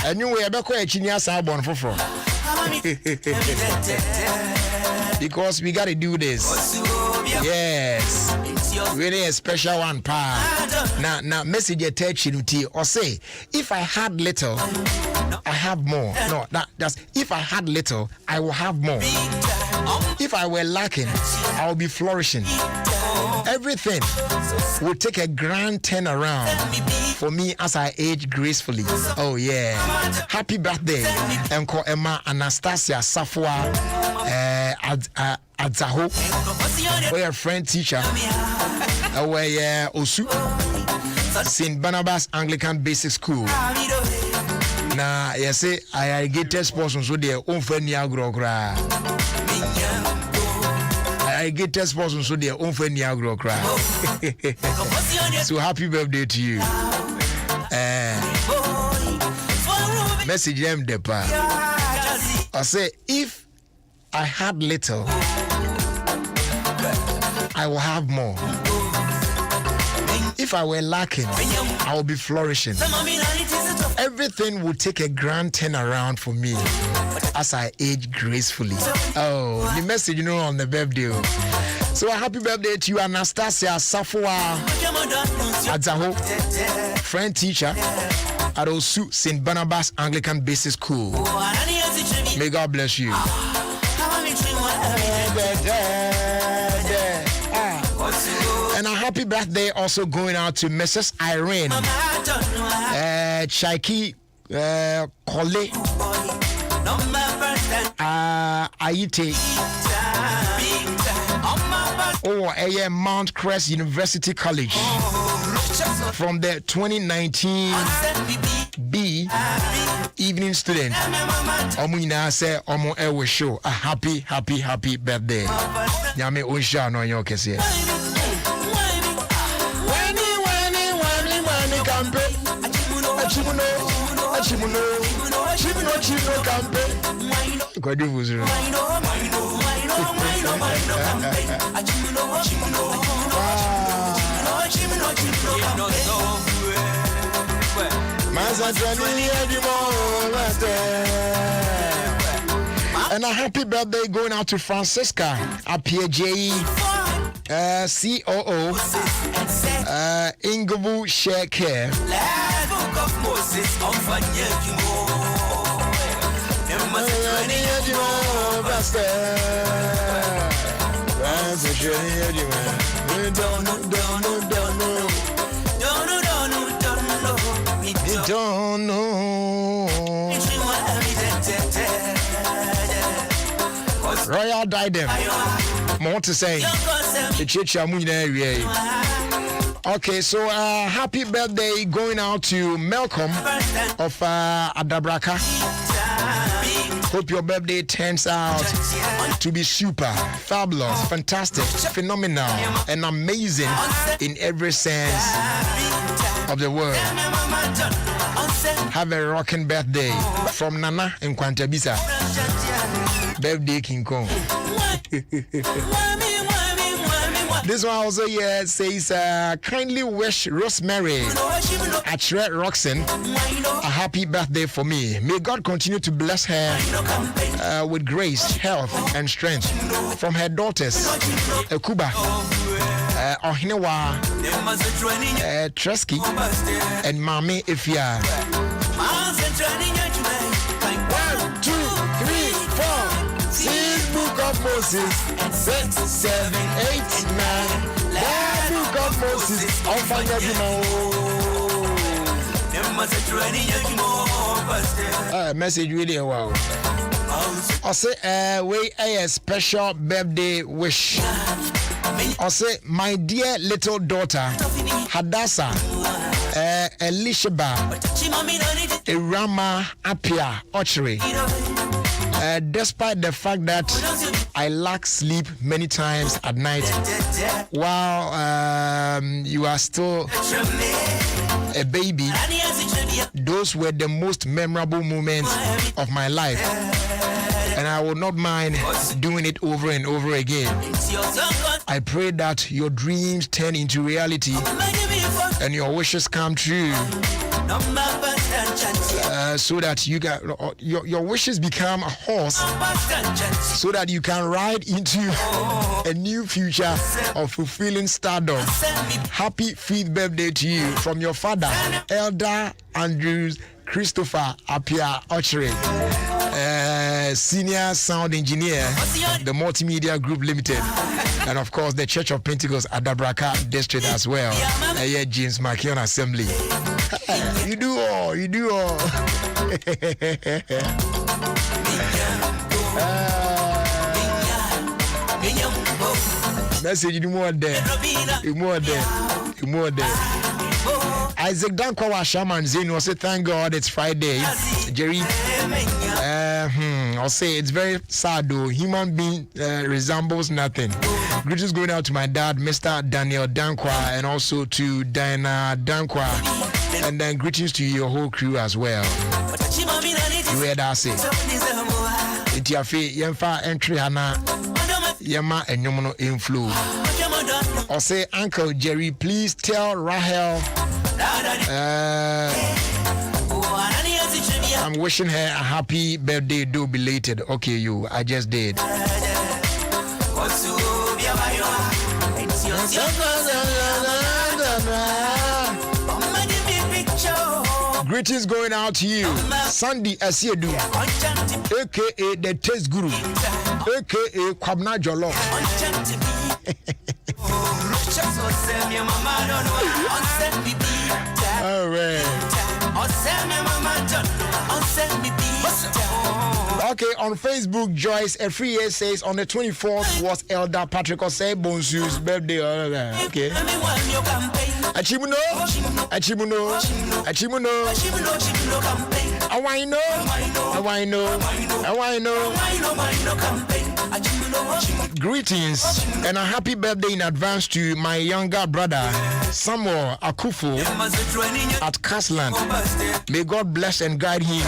Anyway, I be quite genius. I born for because we gotta do this. Yes, really a special one, pa. Now, message attaching to or say, if I had little, I have more. No, that's if I had little, I will have more. If I were lacking, I will be flourishing. Everything will take a grand turnaround for me as I age gracefully. Oh yeah! Happy birthday, Uncle Emma Anastasia Safwa Adzaho. We're a friend teacher. We're Osu St. Barnabas Anglican Basic School. Now, yes, I get test person so they own friend Niagro. I get test person so they own friend Niagro. So happy birthday to you. Message them depa. I say if I had little, I will have more. If I were lacking, I will be flourishing. Everything will take a grand turnaround for me as I age gracefully. Oh, the message you know on the birthday. So a happy birthday to you, Anastasia Safwa Adzaho, friend teacher at Osu St. Barnabas Anglican Basic School. May God bless you. And a happy birthday also going out to Mrs. Irene Chaiki Kole Ayite Mount Crest University College from the 2019 B evening student. Omuna say Omo Ewe show a happy birthday. Nyame Osha no yo kese. Achimuno campe. Kwadi vuzuru. And a happy birthday going out to Francisca Apieje, COO, Ingobu Share. Don't know. Royal Diadem. More to say. Okay, so happy birthday going out to Malcolm of Adabraka. Hope your birthday turns out to be super, fabulous, fantastic, phenomenal, and amazing in every sense of the word. Have a rocking birthday from Nana in Kwantabisa. Birthday King Kong. This one also here says, kindly wish Rosemary Achre Roxon a happy birthday for me. May God continue to bless her with grace, health, and strength from her daughters, Kuba, Ohinewa, Tresky, and Mami Ifya. 1, 2, 3, 4. 6 Book of Moses, 6, 7, 8, 9. That Book of Moses, I'll find out message really wow. I say, wait a special birthday wish. I say, my dear little daughter, Hadassah, Elishaba, Irama Apia, Ochre. Despite the fact that I lack sleep many times at night, while you are still a baby, those were the most memorable moments of my life. And I will not mind doing it over and over again. I pray that your dreams turn into reality and your wishes come true. So that you get your wishes become a horse, so that you can ride into a new future of fulfilling stardom. Happy 5th birthday to you from your father, Elder Andrews Christopher Apia Ochre, Senior Sound Engineer, the Multimedia Group Limited, and of course the Church of Pentecost Adabraka District as well. James Makion Assembly. You do all. Message you more there. Isaac Dankwa Shaman Zin will say thank God it's Friday. Jerry, I'll say it's very sad though. Human being resembles nothing. Greetings going out to my dad, Mr. Daniel Dankwa, and also to Diana Dankwa, and then greetings to your whole crew as well. You hear that say? Itiafe yemfa entry hana yema enyomono inflow. Or say Uncle Jerry, please tell Rahel I'm wishing her a happy birthday, though belated. Okay, I just did. Greetings going out to you, Sandy Asiedu, aka the Taste Guru, aka Kwabna Jolo. All right. Okay, on Facebook, Joyce Efriye says on the 24th was Elder Patrick Osei Bonsu's birthday. Okay. Achimuno. Greetings and a happy birthday in advance to my younger brother Samuel Akufo at Casland. May God bless and guide him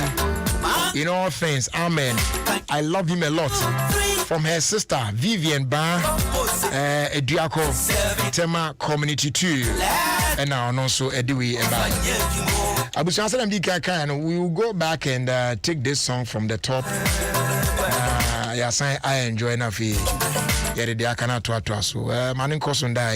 in all things. Amen. I love him a lot. From her sister Vivian Ba, Ediako, Tema Community 2, and now also Ediwi Eba. And we will go back and take this song from the top. I enjoy Nafi. Yeah, the Akana to so Manin Kosunda.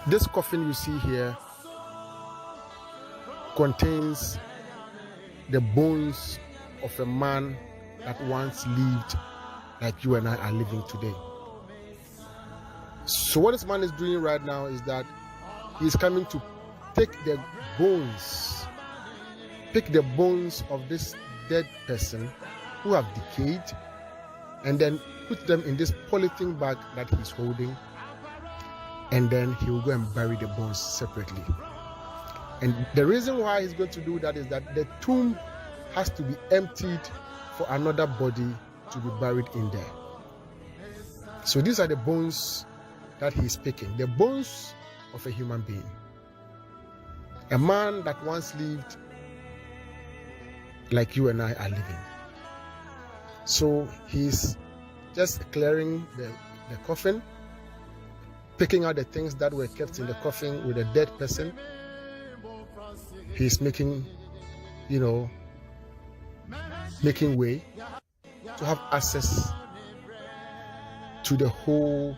This coffin you see here contains the bones of a man that once lived like you and I are living today. So what this man is doing right now is that he's coming to take the bones of this dead person who have decayed, and then put them in this polythene bag that he's holding, and then he will go and bury the bones separately. And the reason why he's going to do that is that the tomb has to be emptied for another body to be buried in there. So these are the bones that he's picking, the bones of a human being, a man that once lived like you and I are living. So he's just clearing the coffin, picking out the things that were kept in the coffin with a dead person. He's making way to have access to the whole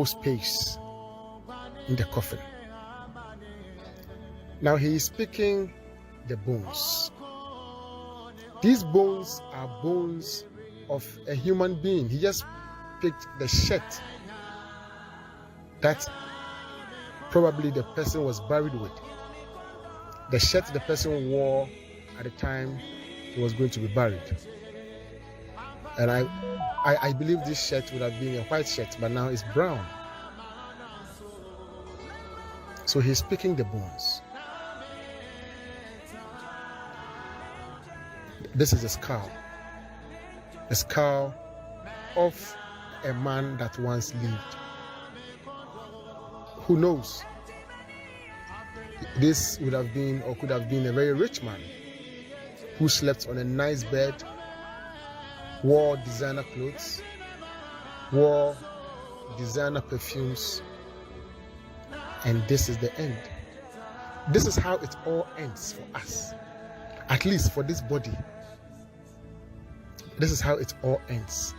space in the coffin. Now he is picking the bones. These bones are bones of a human being. He just picked the shirt that probably the person was buried with, the shirt the person wore at the time he was going to be buried. And I believe this shirt would have been a white shirt, but now it's brown. So he's picking the bones. This is a skull of a man that once lived. Who knows? This would have been or could have been a very rich man who slept on a nice bed, wore designer clothes, wore designer perfumes, and this is the end. This is how it all ends for us, at least for this body. This is how it all ends.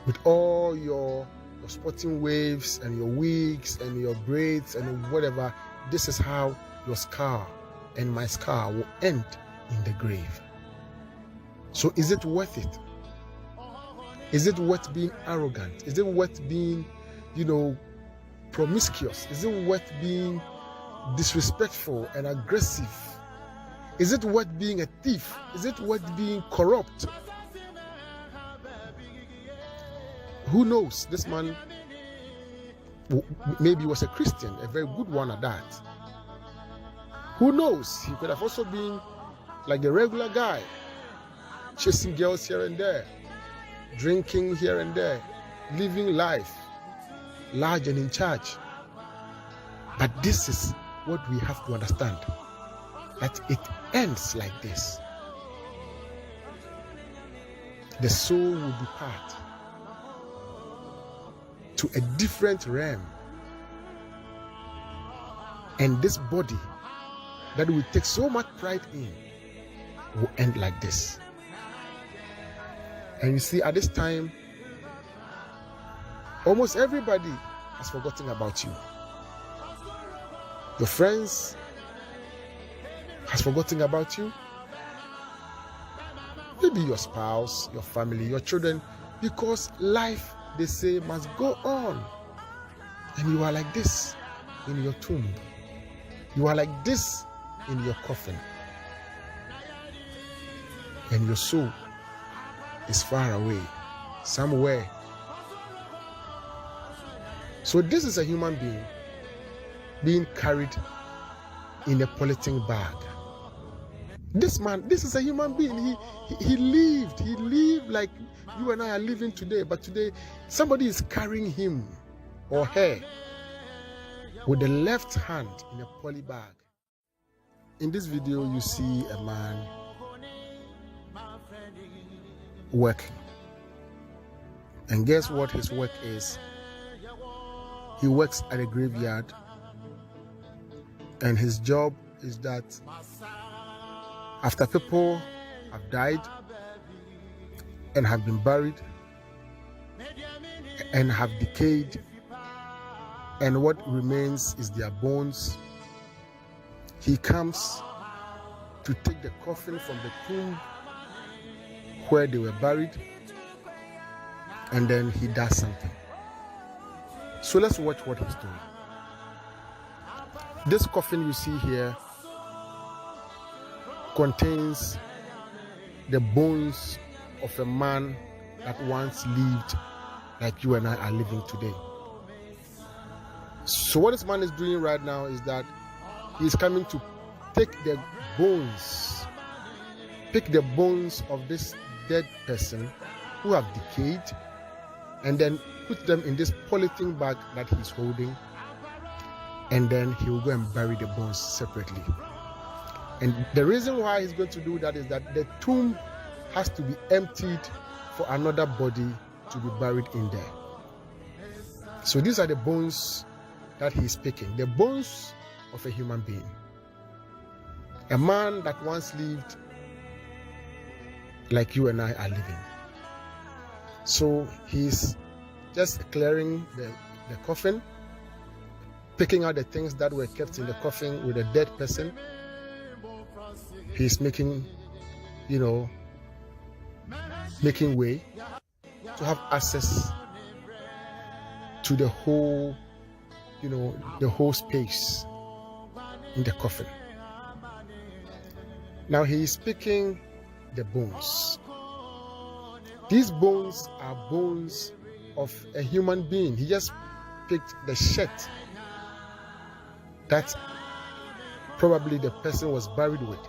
With all your sporting waves and your wigs and your braids and whatever, this is how your scar and my scar will end in the grave. So is it worth it? Is it worth being arrogant? Is it worth being, promiscuous? Is it worth being disrespectful and aggressive? Is it worth being a thief? Is it worth being corrupt? Who knows? This man maybe was a Christian, a very good one at that. Who knows? He could have also been like the regular guy, chasing girls here and there, drinking here and there, living life large and in charge. But this is what we have to understand, that it ends like this. The soul will depart to a different realm, and this body that we take so much pride in will end like this. And you see, at this time, almost everybody has forgotten about you. Your friends has forgotten about you. Maybe your spouse, your family, your children, because life, they say, must go on. And you are like this in your tomb. You are like this in your coffin. And your soul is far away, somewhere. So this is a human being being carried in a polythene bag. This man, this is a human being. He lived like you and I are living today. But today, somebody is carrying him or her with the left hand in a poly bag. In this video, you see a man working. And guess what his work is? He works at a graveyard. And his job is that after people have died and have been buried and have decayed, and what remains is their bones, he comes to take the coffin from the tomb where they were buried, and then he does something. So let's watch what he's doing. This coffin you see here contains the bones of a man that once lived like you and I are living today. So what this man is doing right now is that he's coming to pick the bones of this dead person who have decayed, and then put them in this polythene bag that he's holding, and then he will go and bury the bones separately. And the reason why he's going to do that is that the tomb has to be emptied for another body to be buried in there. So these are the bones that he's picking, the bones of a human being, a man that once lived like you and I are living. So he's just clearing the coffin, picking out the things that were kept in the coffin with a dead person. He's making way to have access to the whole space in the coffin. Now he is picking the bones. These bones are bones of a human being. He just picked the shirt that probably the person was buried with,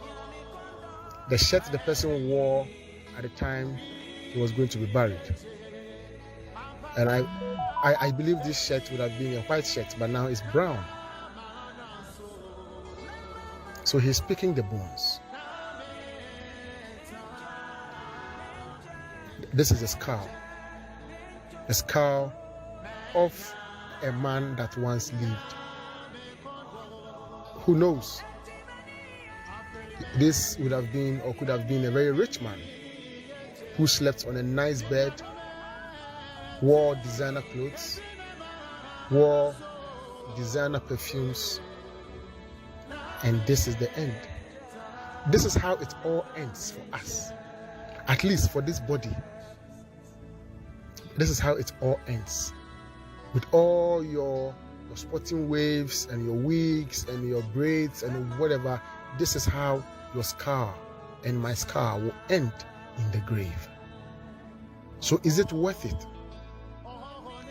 the shirt the person wore at the time he was going to be buried. And I believe this shirt would have been a white shirt, but now it's brown. So he's picking the bones. This is a skull of a man that once lived. Who knows? This would have been or could have been a very rich man who slept on a nice bed, wore designer clothes, wore designer perfumes, and this is the end. This is how it all ends for us, at least for this body. This is how it all ends. With all your sporting waves and your wigs and your braids and whatever, this is how your scar and my scar will end in the grave. So is it worth it?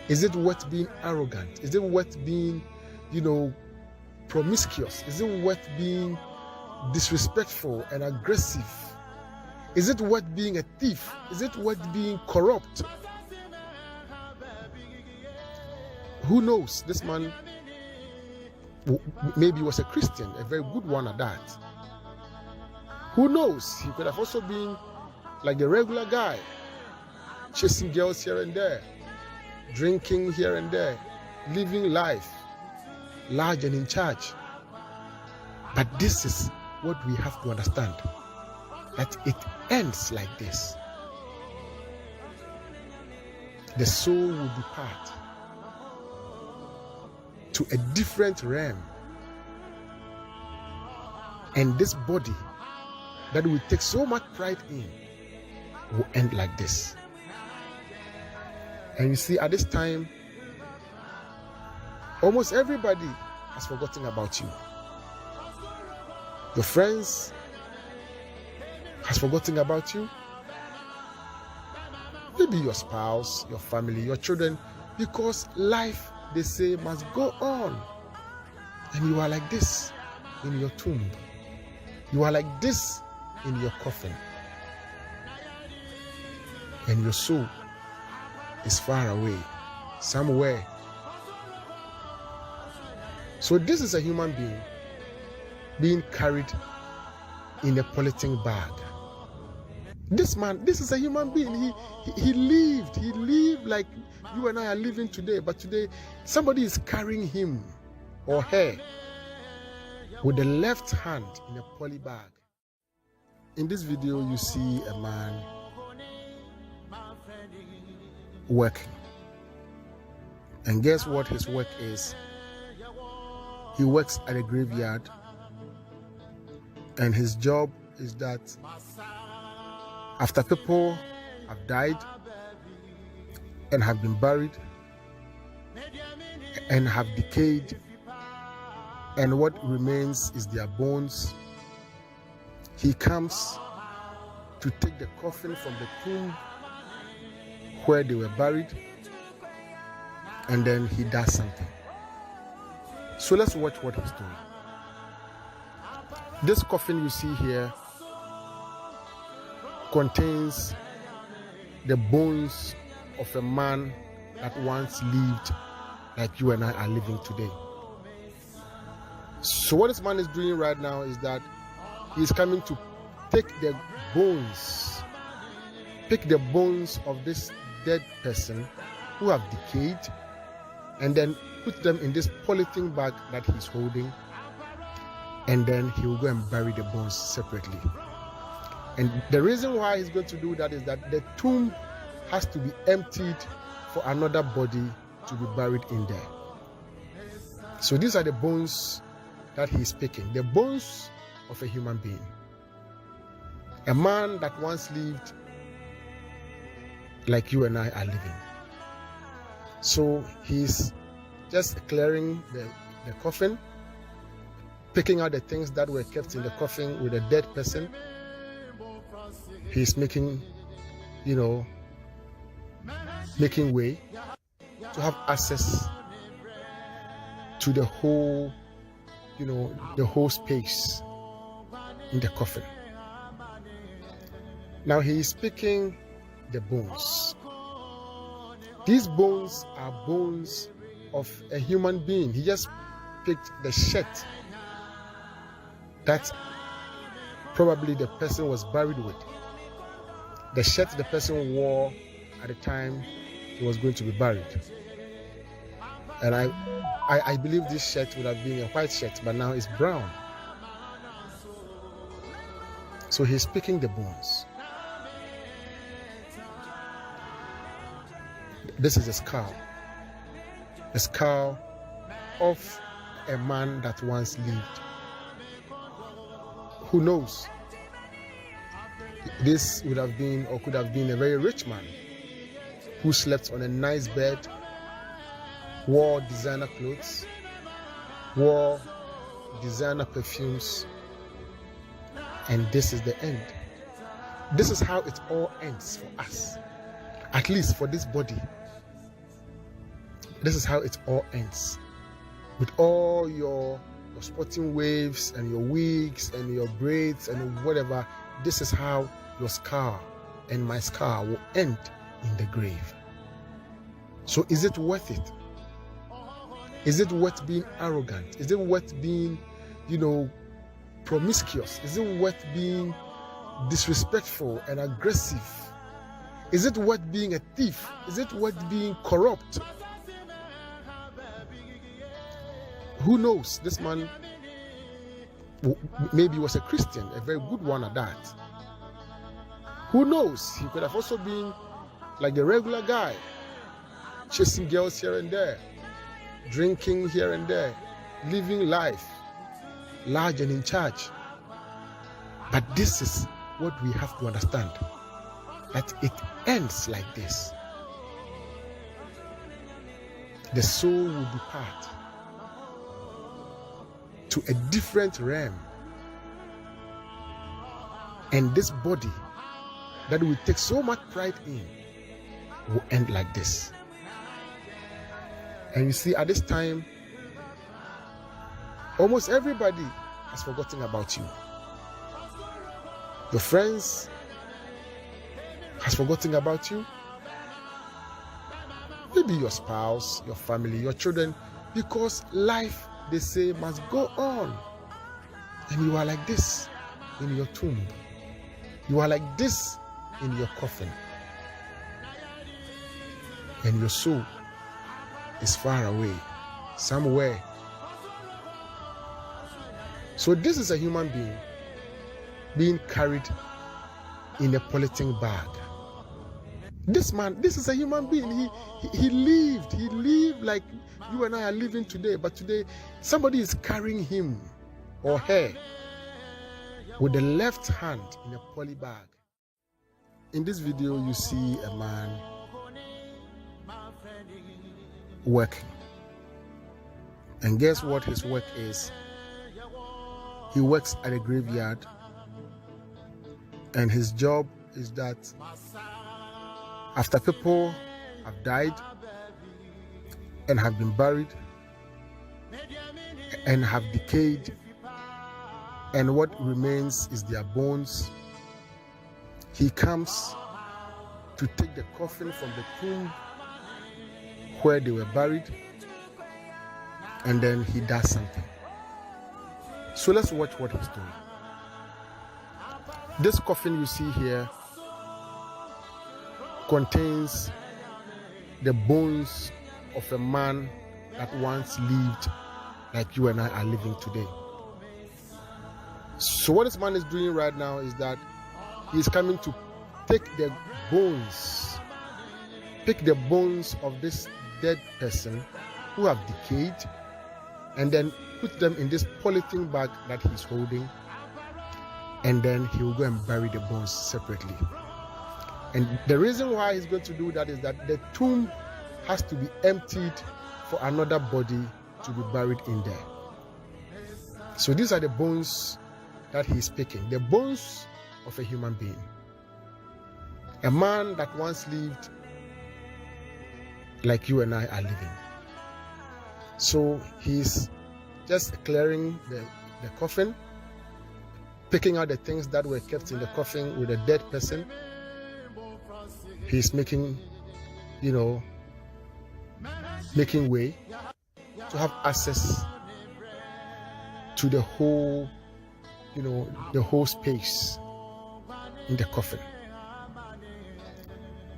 Is it worth being arrogant? Is it worth being, promiscuous? Is it worth being disrespectful and aggressive? Is it worth being a thief? Is it worth being corrupt? Who knows? This man maybe was a Christian, a very good one at that. Who knows? He could have also been like the regular guy, chasing girls here and there, drinking here and there, living life large and in charge. But this is what we have to understand, that it ends like this. The soul will depart to a different realm, and this body that we take so much pride in will end like this. And you see, at this time, almost everybody has forgotten about you. Your friends has forgotten about you. Maybe your spouse, your family, your children, because life, they say, must go on. And you are like this in your tomb. You are like this in your coffin. And your soul is far away, somewhere. So this is a human being being carried in a polythene bag. This man, this is a human being. He lived like you and I are living today. But today, somebody is carrying him or her with the left hand in a poly bag. In this video, you see a man working. And guess what his work is? He works at a graveyard. And his job is that after people have died and have been buried, and have decayed, and what remains is their bones. He comes to take the coffin from the tomb where they were buried, and then he does something. So let's watch what he's doing. This coffin you see here contains the bones of a man that once lived like you and I are living today. So what this man is doing right now is that he's coming to take the bones of this dead person who have decayed, and then put them in this polythene bag that he's holding, and then he will go and bury the bones separately. And the reason why he's going to do that is that the tomb has to be emptied for another body to be buried in there. So these are the bones that he's picking, the bones of a human being, a man that once lived like you and I are living. So he's just clearing the coffin, picking out the things that were kept in the coffin with a dead person. He's making way to have access to the whole space in the coffin. Now he is picking the bones. These bones are bones of a human being. He just picked the shirt that probably the person was buried with, the shirt the person wore at the time he was going to be buried. And I believe this shirt would have been a white shirt, but now it's brown. So he's picking the bones. This is a skull of a man that once lived. Who knows? This would have been or could have been a very rich man who slept on a nice bed, wore designer clothes, wore designer perfumes, and this is the end. This is how it all ends for us, at least for this body. This is how it all ends. With all your sporting waves and your wigs and your braids and whatever, this is how your scar and my scar will end in the grave. So is it worth it? Is it worth being arrogant? Is it worth being, promiscuous? Is it worth being disrespectful and aggressive? Is it worth being a thief? Is it worth being corrupt? Who knows? This man maybe was a Christian, a very good one at that. Who knows? He could have also been like the regular guy, chasing girls here and there, drinking here and there, living life large and in charge. But this is what we have to understand, that it ends like this. The soul will depart to a different realm, and this body that we take so much pride in will end like this. And you see, at this time, almost everybody has forgotten about you. Your friends has forgotten about you. Maybe your spouse, your family, your children, because life, they say, must go on. And you are like this in your tomb. You are like this in your coffin. And your soul is far away, somewhere. So this is a human being being carried in a polythene bag. This man, this is a human being. He lived like you and I are living today. But today, somebody is carrying him or her with the left hand in a poly bag. In this video, you see a man working. And guess what his work is? He works at a graveyard, and his job is that after people have died and have been buried and have decayed, and what remains is their bones, he comes to take the coffin from the tomb where they were buried, and then he does something. So let's watch what he's doing. This coffin you see here contains the bones of a man that once lived like you and I are living today. So what this man is doing right now is that he's coming to take the bones of this dead person who have decayed, and then put them in this polythene bag that he's holding, and then he will go and bury the bones separately. And the reason why he's going to do that is that the tomb has to be emptied for another body to be buried in there. So these are the bones that he's picking, the bones of a human being, a man that once lived like you and I are living. So he's just clearing the coffin, picking out the things that were kept in the coffin with a dead person. He's making way to have access to the whole, the whole space in the coffin.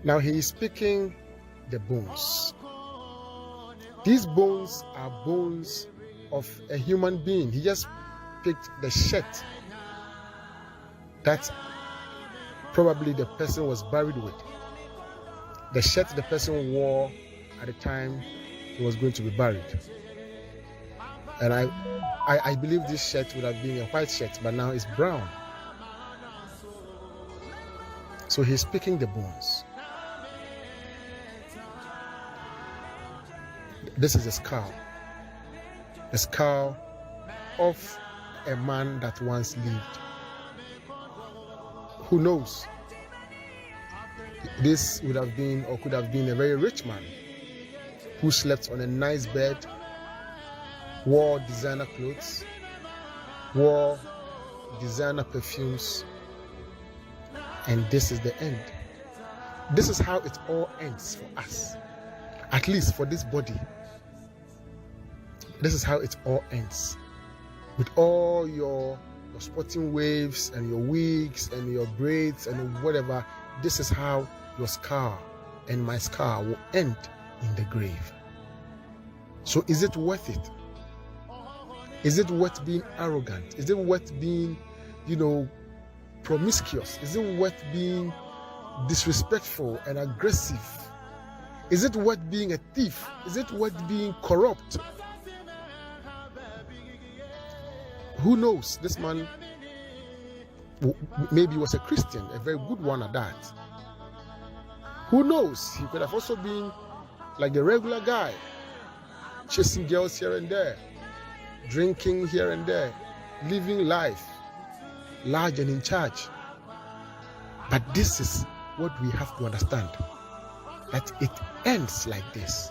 Now he is picking the bones. These bones are bones of a human being. He just picked the shirt that probably the person was buried with, the shirt the person wore at the time he was going to be buried. And I believe this shirt would have been a white shirt, but now it's brown. So he's picking the bones. This is a skull of a man that once lived. Who knows? This would have been or could have been a very rich man who slept on a nice bed, wore designer clothes, wore designer perfumes, and this is the end. This is how it all ends for us, at least for this body. This is how it all ends. With all your sporting waves and your wigs and your braids and whatever, this is how your scar and my scar will end in the grave. So is it worth it? Is it worth being arrogant? Is it worth being, promiscuous? Is it worth being disrespectful and aggressive? Is it worth being a thief? Is it worth being corrupt? Who knows? This man maybe was a Christian, a very good one at that. Who knows? He could have also been like the regular guy, chasing girls here and there, drinking here and there, living life large and in charge. But this is what we have to understand, that it ends like this.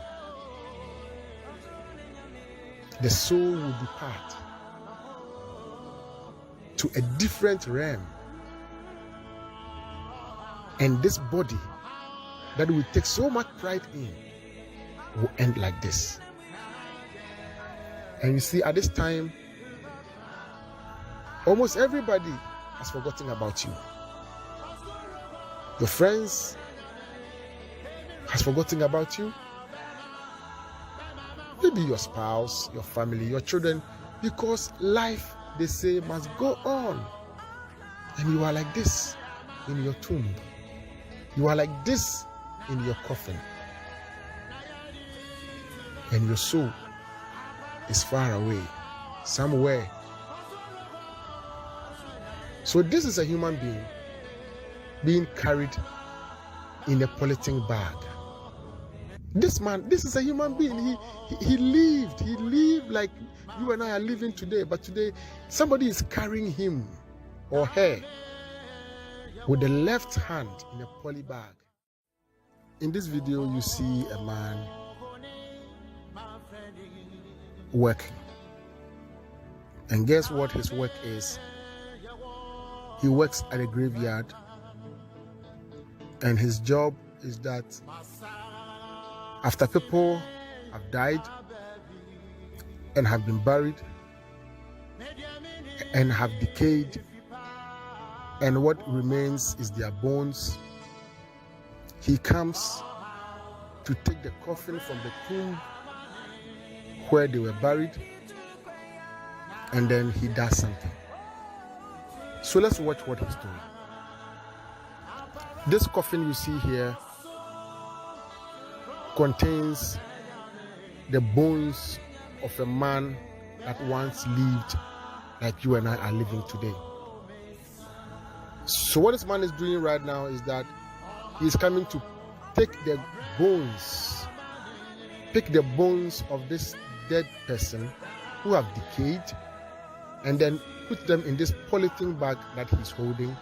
The soul will depart to a different realm, and this body that we take so much pride in will end like this. And you see, at this time, almost everybody has forgotten about you. Your friends has forgotten about you. Maybe your spouse, your family, your children, because life, they say, must go on. And you are like this in your tomb. You are like this in your coffin. And your soul is far away, somewhere. So this is a human being carried in a polythene bag. This man, this is a human being. He lived like you and I are living today. But today, somebody is carrying him or her with the left hand in a poly bag. In this video, you see a man working. And guess what his work is? He works at a graveyard. And his job is that after people have died and have been buried and have decayed, and what remains is their bones, he comes to take the coffin from the tomb where they were buried, and then he does something. So let's watch what he's doing. This coffin you see here contains the bones of a man that once lived like you and I are living today. So what this man is doing right now is that he's coming to take the bones of this dead person who have decayed, and then put them in this polythene bag that he's holding,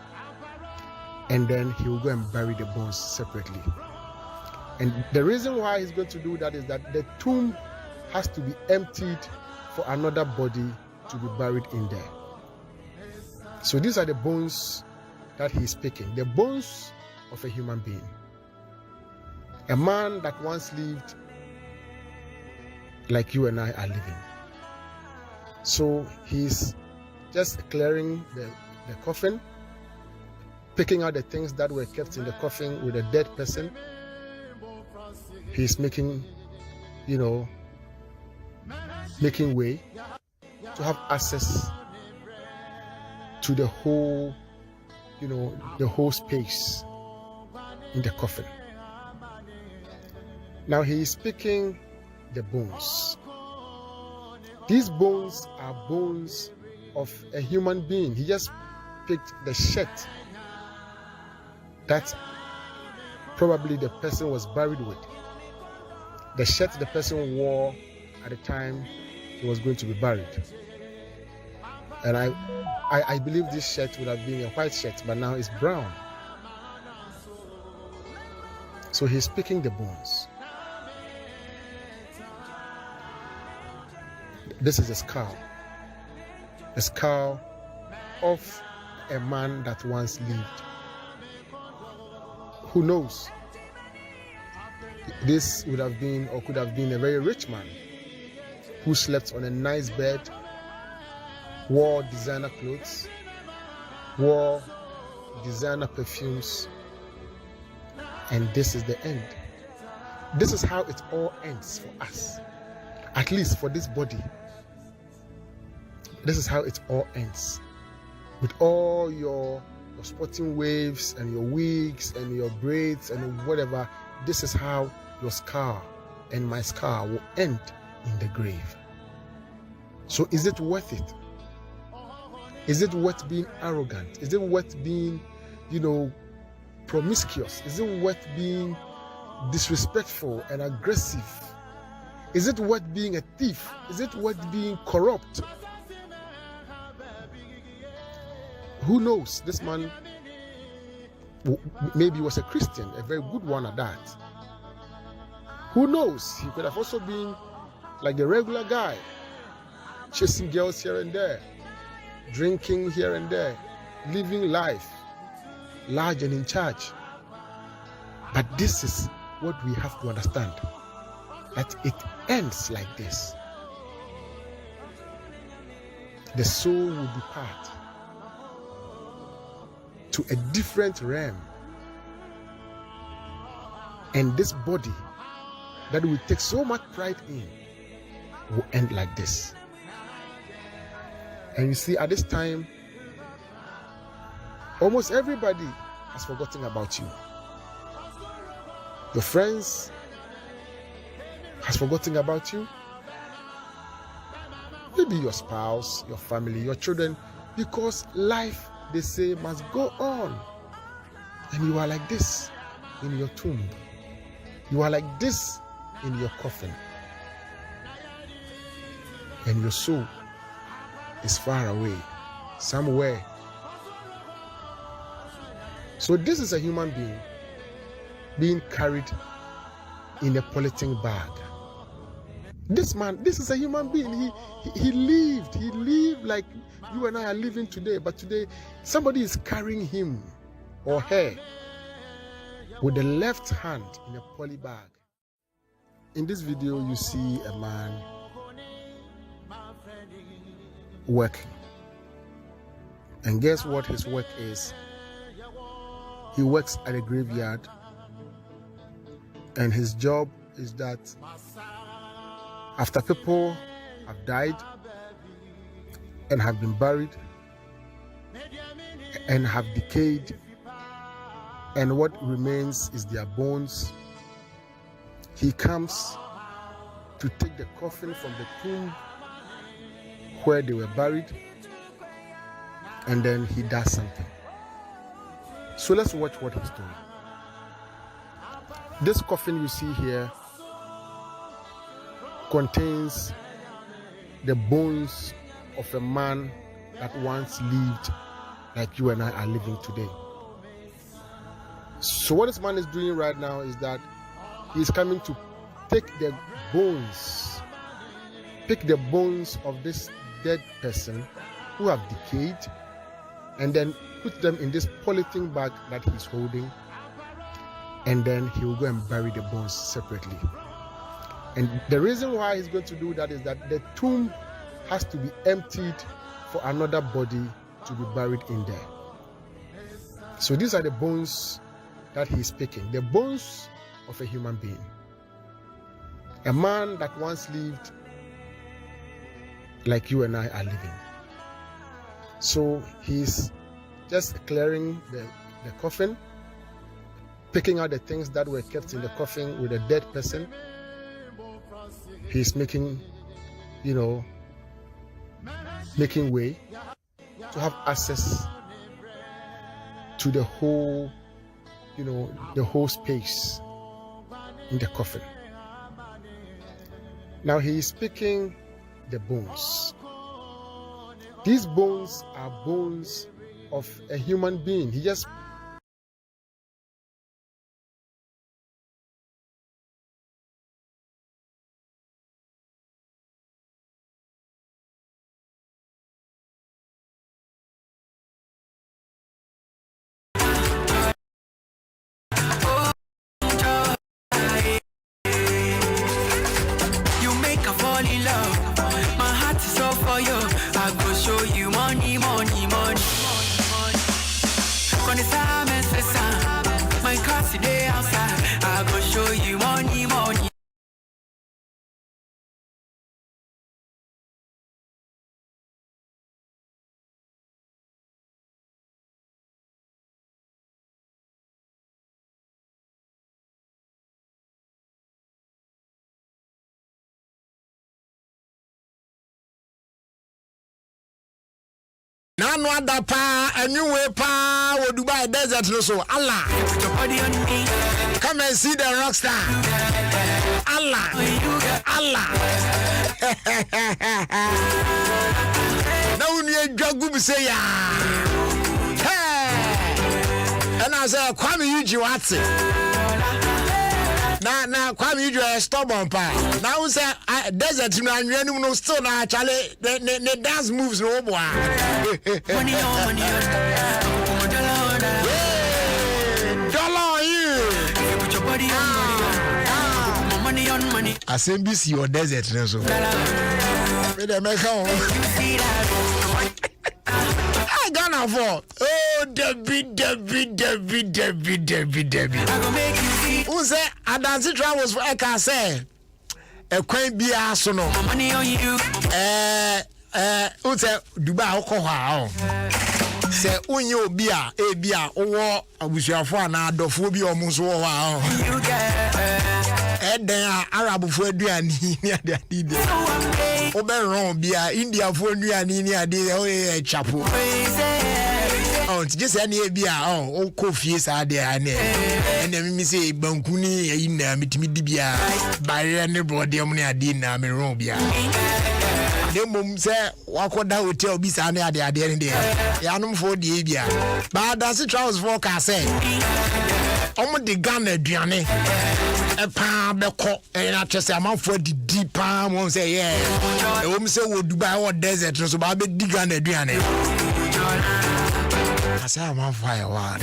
and then he will go and bury the bones separately. And the reason why he's going to do that is that the tomb has to be emptied for another body to be buried in there. So these are the bones that he's picking, the bones of a human being, a man that once lived like you and I are living. So he's just clearing the coffin, picking out the things that were kept in the coffin with a dead person. He's making way to have access to the whole space in the coffin. Now he is picking the bones. These bones are bones of a human being. He just picked the shirt that probably the person was buried with. The shirt the person wore at the time he was going to be buried. And I believe this shirt would have been a white shirt, but now it's brown. So he's picking the bones. This is a skull of a man that once lived. Who knows? This would have been or could have been a very rich man who slept on a nice bed, wore designer clothes, wore designer perfumes, and this is the end. This is how it all ends for us, at least for this body. This is how it all ends. With all your sporting waves and your wigs and your braids and whatever, this is how your scar and my scar will end in the grave. So is it worth it? Is it worth being arrogant? Is it worth being, promiscuous? Is it worth being disrespectful and aggressive? Is it worth being a thief? Is it worth being corrupt? Who knows? This man maybe was a Christian, a very good one at that. Who knows? He could have also been like the regular guy, chasing girls here and there, drinking here and there, living life large and in charge. But this is what we have to understand, that it ends like this. The soul will depart to a different realm, and this body that we take so much pride in will end like this. And you see, at this time, almost everybody has forgotten about you. Your friends has forgotten about you. Maybe your spouse, your family, your children, because life, they say, must go on. And you are like this in your tomb. You are like this in your coffin, and your soul is far away, somewhere. So this is a human being being carried in a polythene bag. This man, this is a human being. He lived like you and I are living today. But today, somebody is carrying him or her with the left hand in a poly bag. In this video, you see a man working. And guess what his work is? He works at a graveyard, and his job is that after people have died and have been buried and have decayed, and what remains is their bones, he comes to take the coffin from the tomb where they were buried, and then he does something. So let's watch what he's doing. This coffin you see here contains the bones of a man that once lived like you and I are living today. So what this man is doing right now is that he's coming to take the bones of this dead person who have decayed, and then put them in this polythene bag that he's holding, and then he will go and bury the bones separately. And the reason why he's going to do that is that the tomb has to be emptied for another body to be buried in there. So these are the bones that he's picking, the bones of a human being, a man that once lived like you and I are living. So he's just clearing the coffin, picking out the things that were kept in the coffin with a dead person. He's making way to have access to the whole, the whole space in the coffin. Now he is picking the bones. These bones are bones of a human being. He just Nano adapa anyway pa wo Dubai desert no so Allah. Come and see the rock star. Allah. Allah. Now you jagu bi say ya. Hey. And I say Kwame Yuji what's na Kwame Yuji stubborn pa. Now say desert no anwenu no still na chale ne dance moves no boy. Money on dollar you. Put your body on money. Assemblies your desert no so. Me dey make I gonna for. Oh, Debbie. I go make you see. Who say Adansi travels for Eka say? A queen be so no. Money on you. Who say Dubai alcohol? Say unye obi a ebia owo abusuafo na adofo bi omuso wo ha. You get eden Arabfo aduani ni ade ade. Oberon bia India fo aduani ni ade o chapo. just any be oh coffee sa de ane and me say bankuni ina mitimi dibia bare ne brode am ne ade na me ron bia de mum say wakoda hotel bi sa ne ade ne de ya no fo de bia ba da se Charles Walker say omo de Ghana aduane pa beko na chese amanfo di pa mo say yeah e wo me say wo Dubai wo desert so ba be di Ghana aduane asa amanfo ya wa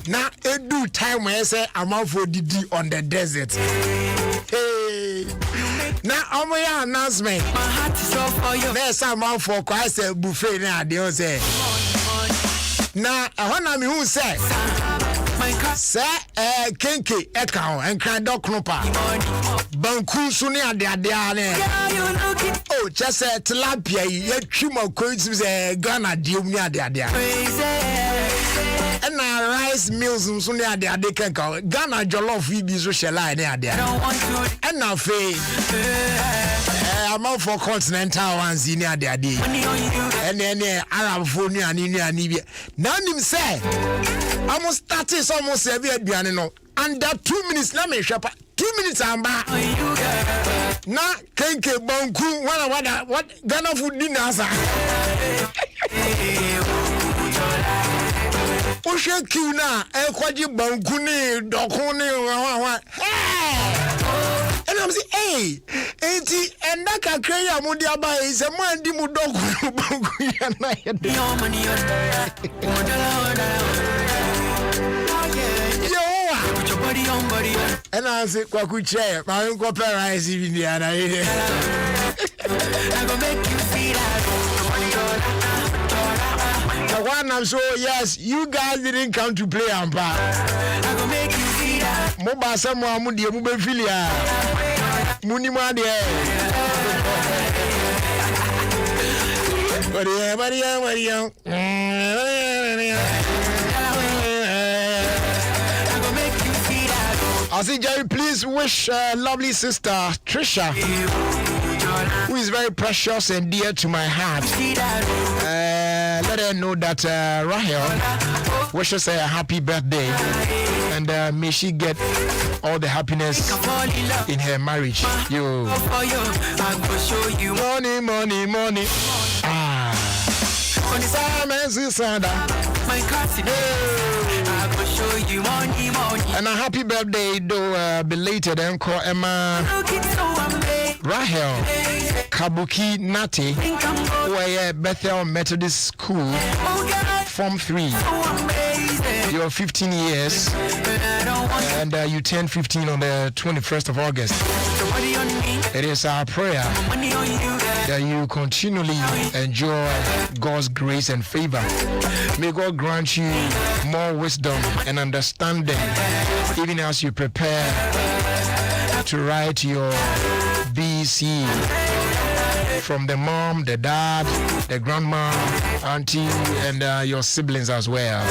na edu time we say amanfo didi on the desert hey na omo ya announcement my heart is all for you na say amanfo kwa say buffet na ade o say na ehona mi hu say kenke eka en kan doknopa banku su ne ade ne oh just tilapia yatwi makoitim say Ghana de mu ade na rice meals so ne ade kenka Ghana jollof bi so shela ne ade na fe amount for continental ones in ade and then Arab for nu ani bi na nim say almost started almost every aduane no under 2 minutes na me hwepa 2 minutes amba na kenke banku what Ghana food dinner sa o sheku na e kwaji banku ni dokun ni wa and I'm saying hey enti enda kakra ya mu dia ba e se mo andi mu dokun banku ya na ye and I say, Kwaku chair, my uncle Paris in the other. I go make you feel that. One, I'm so yes, you guys didn't come to play Ampa. I go make you feel that. Moba someone Mundi Mubefilia Munima de Maria. I say, Jerry, please wish lovely sister Trisha, who is very precious and dear to my heart. Let her know that Rahel wishes her a happy birthday, and may she get all the happiness in her marriage. Money. And a happy birthday, though belated, Uncle Emma Rahel Kabuki Nati, where Bethel Methodist School, Form 3. You're 15 years, and you turn 15 on the 21st of August. It is our prayer that you continually enjoy God's grace and favor. May God grant you more wisdom and understanding, even as you prepare to write your BC from the mom, the dad, the grandma, auntie, and your siblings as well.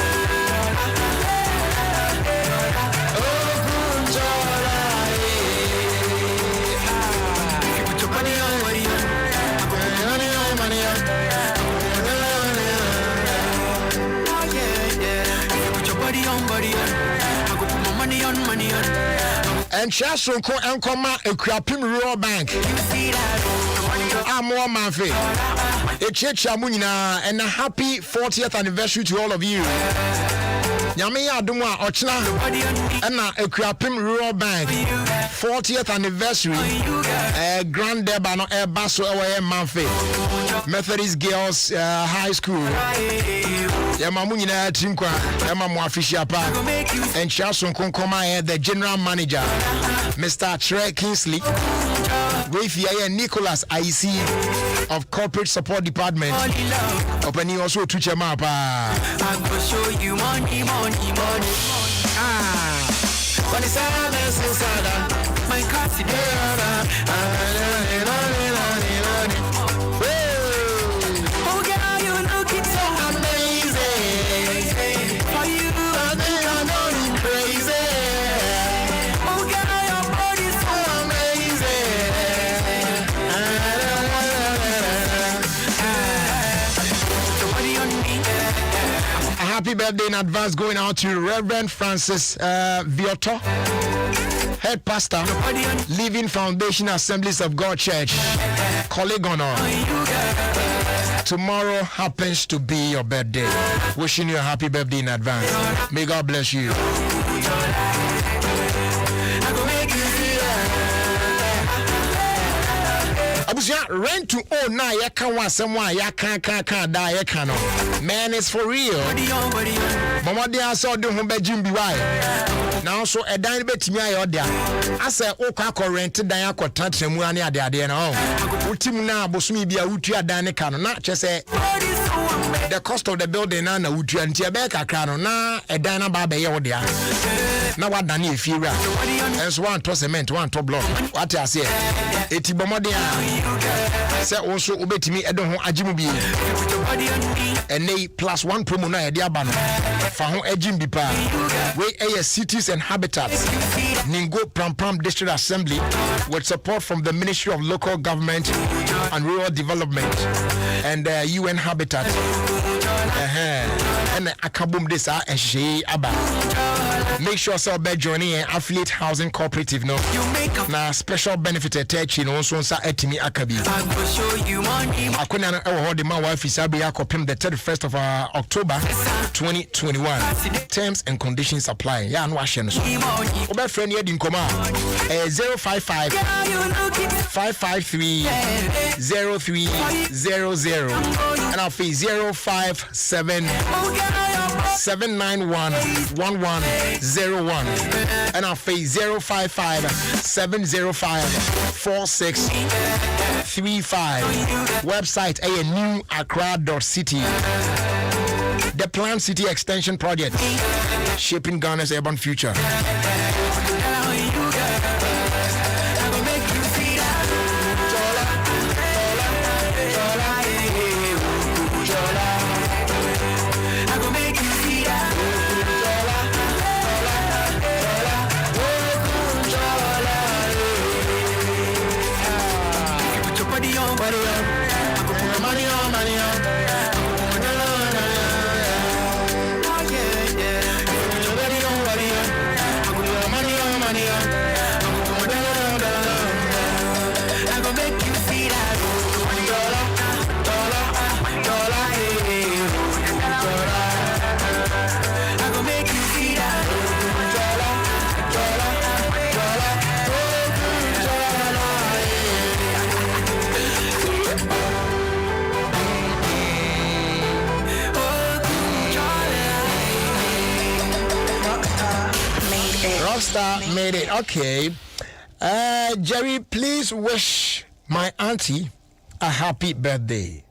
And Chasonko and Koma a Krapim Rural Bank. I'm more Manfe. A church Munina and a happy 40th anniversary to all of you. Yamiya Duma Ochna and a Krapim Rural Bank 40th anniversary. A grand debano air basso away Manfe. Methodist Girls High School. Yamamunina Tinkwa, Emma Mwafishiapa, and Chasonko Koma, the general manager, Mr. Trey Kingsley, Wafia Nicholas IC of Corporate Support Department. Opening also to Chamapa. I will show you money. But it's my happy birthday in advance going out to Reverend Francis Vioto, head pastor, Living Foundation Assemblies of God Church, Collegono. Tomorrow happens to be your birthday. Wishing you a happy birthday in advance. May God bless you. Abusia, rent to own na ya kan wa semwa ya kan da ya kan no. Man, is for real. Mama dey aso de ho bejim bi why. Now so a dan betimi ayo dia. Asa okwa rent dan akota mu ane ade na o. Utim na abosumi bia utu adan ne kan no na chese the cost of the building na utu anti e be kakra no na e dan na ba be ye wo dia. Na wadan e fiura. Enso one to cement, one to block. What I say? Eti bomode a say also obetimi edo ho agimu bi. Ene plus 1 promo na e dia ba no. Fa ho agim bi pa. We air cities and habitats. Ningo Pram District Assembly with support from the Ministry of Local Government and Rural Development and UN Habitat. And akabum this and she aba. Make sure so be joining affiliate housing cooperative no. Na special benefit attach no so nsa etimi akabi. Akuna no e hold my wife is abi akopem the 31st of October 2021. Terms and conditions apply. Ya no ahye no so. Oba friend here din koma 055 553 0300 and I'll fee 057 791 1101 and I'll fee 055 705 4635. Website a new accra.city. The Planned City Extension Project, shaping Ghana's urban future. Made it. Okay. Jerry, please wish my auntie a happy birthday.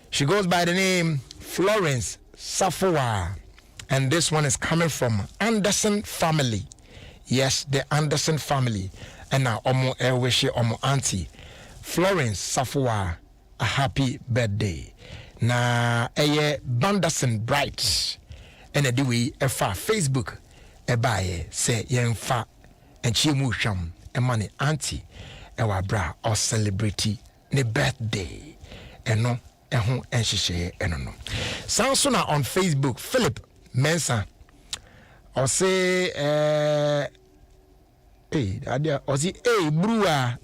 She goes by the name Florence Safua. And this one is coming from Anderson family. Yes, the Anderson family. And now Omo wish Omo auntie Florence Safua a happy birthday. Na Banderson Bright. And do we Facebook. Ebaye say yenfa enchimu hwam emane auntie ewa bra or celebrity ne birthday eno eho enhyehyeye eno no. Sanso na on Facebook Philip Mensa or say Brua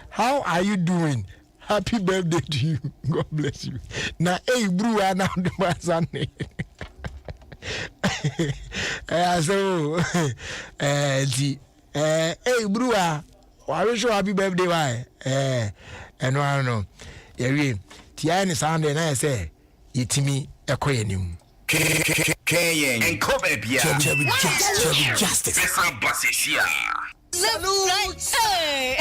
how are you doing? Happy birthday to you. God bless you. Na Brua now the wasane. So Brua, I wish you happy birthday. Why? And I know. Tiani sound and I say, it's me a queen. And Kobe Bia. Justice. Hey!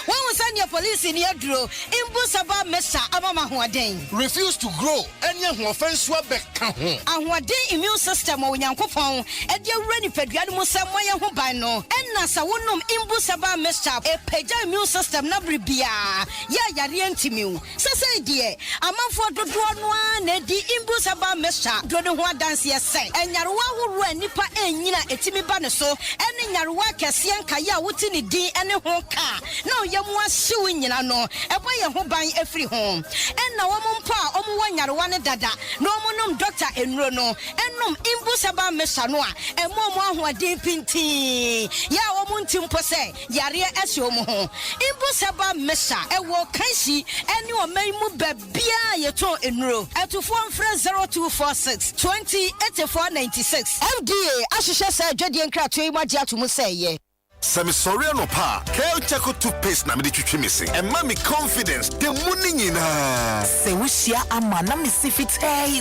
When we send your police in your draw, Imbusaba Mesa Abama Huaden. Refuse to grow, and your offense will be count. And what day immune system when Yankopon, and you're ready for Yamusa Moya Hubano, and Nasa Wunum Imbusaba Mesa, a Peja immune system Nabribia. Ya Yarientimu. Sasa dear, a man for the one, the Imbusaba Mesa, Dronua dance yes, and Yarua who ran Nipa and Yina Etimi Banaso. Any Yarua Cassian Kaya Wutini D and a whole car. No, Yamwa ahyew nyina no ebo ye ho ban afiri ho enna wo mpa omo wanyarewa ne dada no omo doctor enuro no ennom imbusaba mesa no a emo ahoɔden pinti ya wo muntimpo se yare ase omo ho imbusaba mesa ewo kansi ene o maimu babia yeto enuro atufo mfre 0246 208496 MDA ahyehyɛ sɛ adwadie nkrato yi magye atomu sɛ ye Semi sorry no pa. Kel Chaco toothpaste na me de twitwi me se. And me confidence. The money nyina. Se wushia ama na me sifit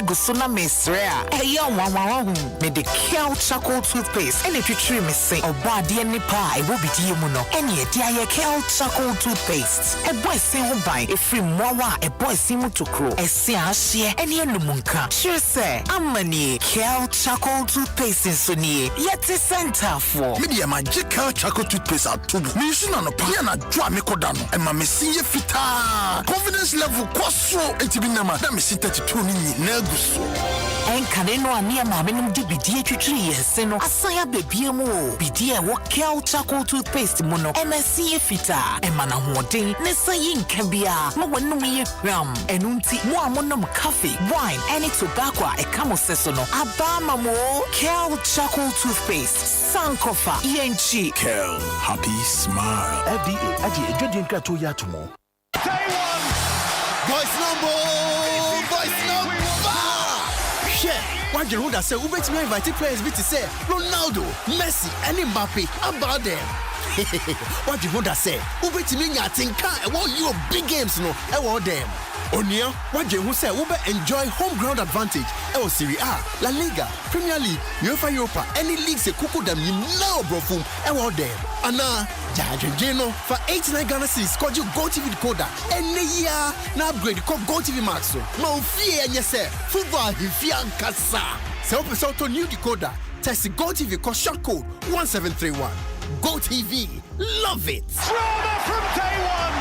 guso na me srea. Eya wawawa me de Kel Chaco toothpaste. Ene twitwi me se. Oba de ni pa e wo bidie mu no. Ene e dia ye Kel Chaco toothpaste. E boy se ho ban e free mwawa e boy se mu tokro. E se ahye ene enumunka. Sure se amani Kel Chaco toothpaste so nie. Yeti center for. Me de magic Kel Chaco toothpaste atubu. Me use na no pa na dwa me koda no. E ma me sinye fita. Confidence level kwaso etibi na ma. Na me sin 32 ni na guso. Enkane no ania ma me num di bidie twitwi yese no. Asaya bebie mu o. Bidie wo Kel Chaco toothpaste mu no. E ma sinye fita. E ma na hoden ne sayi nka bia. Mo wonum ye hwam. Enunti mo amonom coffee, wine, any tobacco e kamo seso no. Abama mo Kel Chaco toothpaste. Sankofa ENG. Kel, happy smile. FDA aji ejodi nkrato ya tumo. Voice number. Yeah, why you that say Ubet me invite players be to say Ronaldo, Messi, and Mbappe about them. What you that say Ubet me nyatinka e want you big games no e want them. Onia, what you say Ube enjoy home ground advantage. El Serie A, La Liga, Premier League, UEFA Europa, any leagues e kuku them you know bro fum e want them. Ana Jano for 89 Ghana cedis called you Go TV decoder. Any year na upgrade called Go TV Max. No fear and yes football hifian kasa. So episode to new decoder. Test Go TV call short code 1731. Go TV, love it. From day one.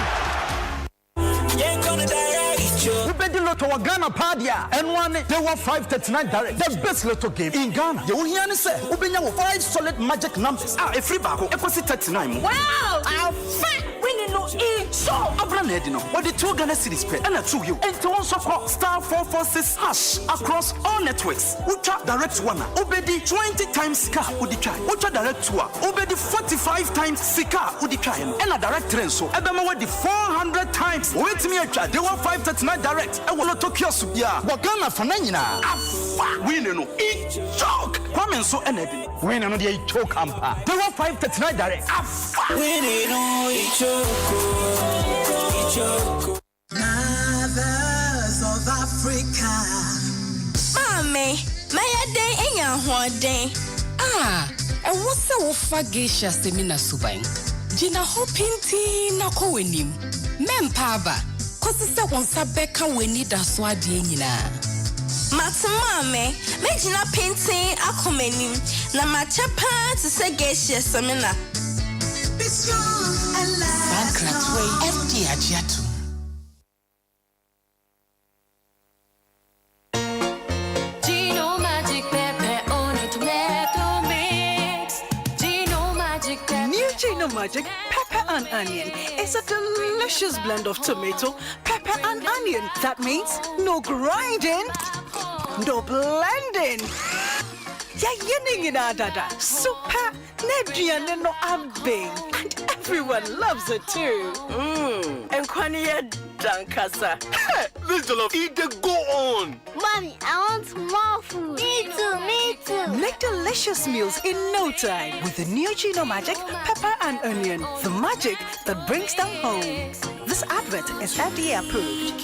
We bet the lotto wa Ghana Padia and one they were 539 direct. The best lotto game in Ghana. You hear me say Ubenya 5 solid magic numbers. A free bako equals 39. Wow! I'll fight winning no each so. Abra Nedino, what the 2 Ghana cities pay and a 2 you. And to also call star 446 hash across all networks. Ultra direct one. Ubedi 20 times Sika Udi try. Ultra direct 2. Ubedi 45 times Sika Udi try. And a direct train so. Ebema with the 400 times. Wait me a try. They were 539 direct. I will not talk your subia. Wagana Fanana. Afa. Winning no each joke. Kwame so energy. Winning no the choke ampa. They were 539 direct. Afa. Winning no each Mothers of Africa. Mame, my day in your hoarding. And what's the Ofa Geisha Semina Subain? Gina Hopinti Nako Wenim. Mempaba. Kosisa wonsa beka weni da swadi nyina. Matumame, mejina painting akomenim na machapa to say Geisha Semina. Be strong and last. Bankratway FD Ajiatu. Gino Magic Pepper on a tomato mix. Gino Magic Pepper. New Gino Magic Pepper and Onion is a delicious blend of tomato, pepper and onion. That means no grinding, no blending. Super Nedrian no abbing. And everyone loves it too. And Kwaniya Dankasa. This jollof eat the go on. Mommy, I want more food. Me too. Make delicious meals in no time with the new Gino Magic Pepper and Onion. The magic that brings them home. This advert is FDA approved.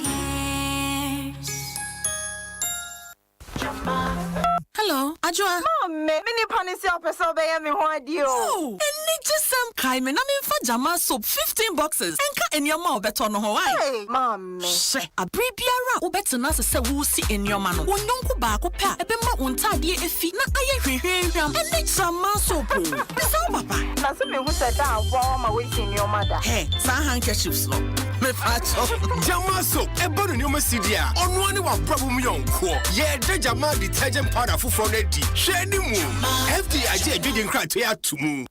Hello, Ajua. Mini panisi opesa obeye me ho adio. Oh, eni jesam kai me na me fa jama soap 15 boxes. Enka enyoma obeto no ho why? Hey, mom. She, abribiara obeto na se wo si enyoma no. Wonyonko baako pa ebema wontade efi na aye hwehwehwam. Eni jama soap. Bisa papa. Na se me hu se da awo ma we si enyoma da. Hey, sa handkerchiefs no. Me facho. Jama soap ebonu ni o masidi a. Onu ani wa problem yonko. Ye de jama detergent powder for ready. Share ni mu. FD aje edwin krato ya tumu.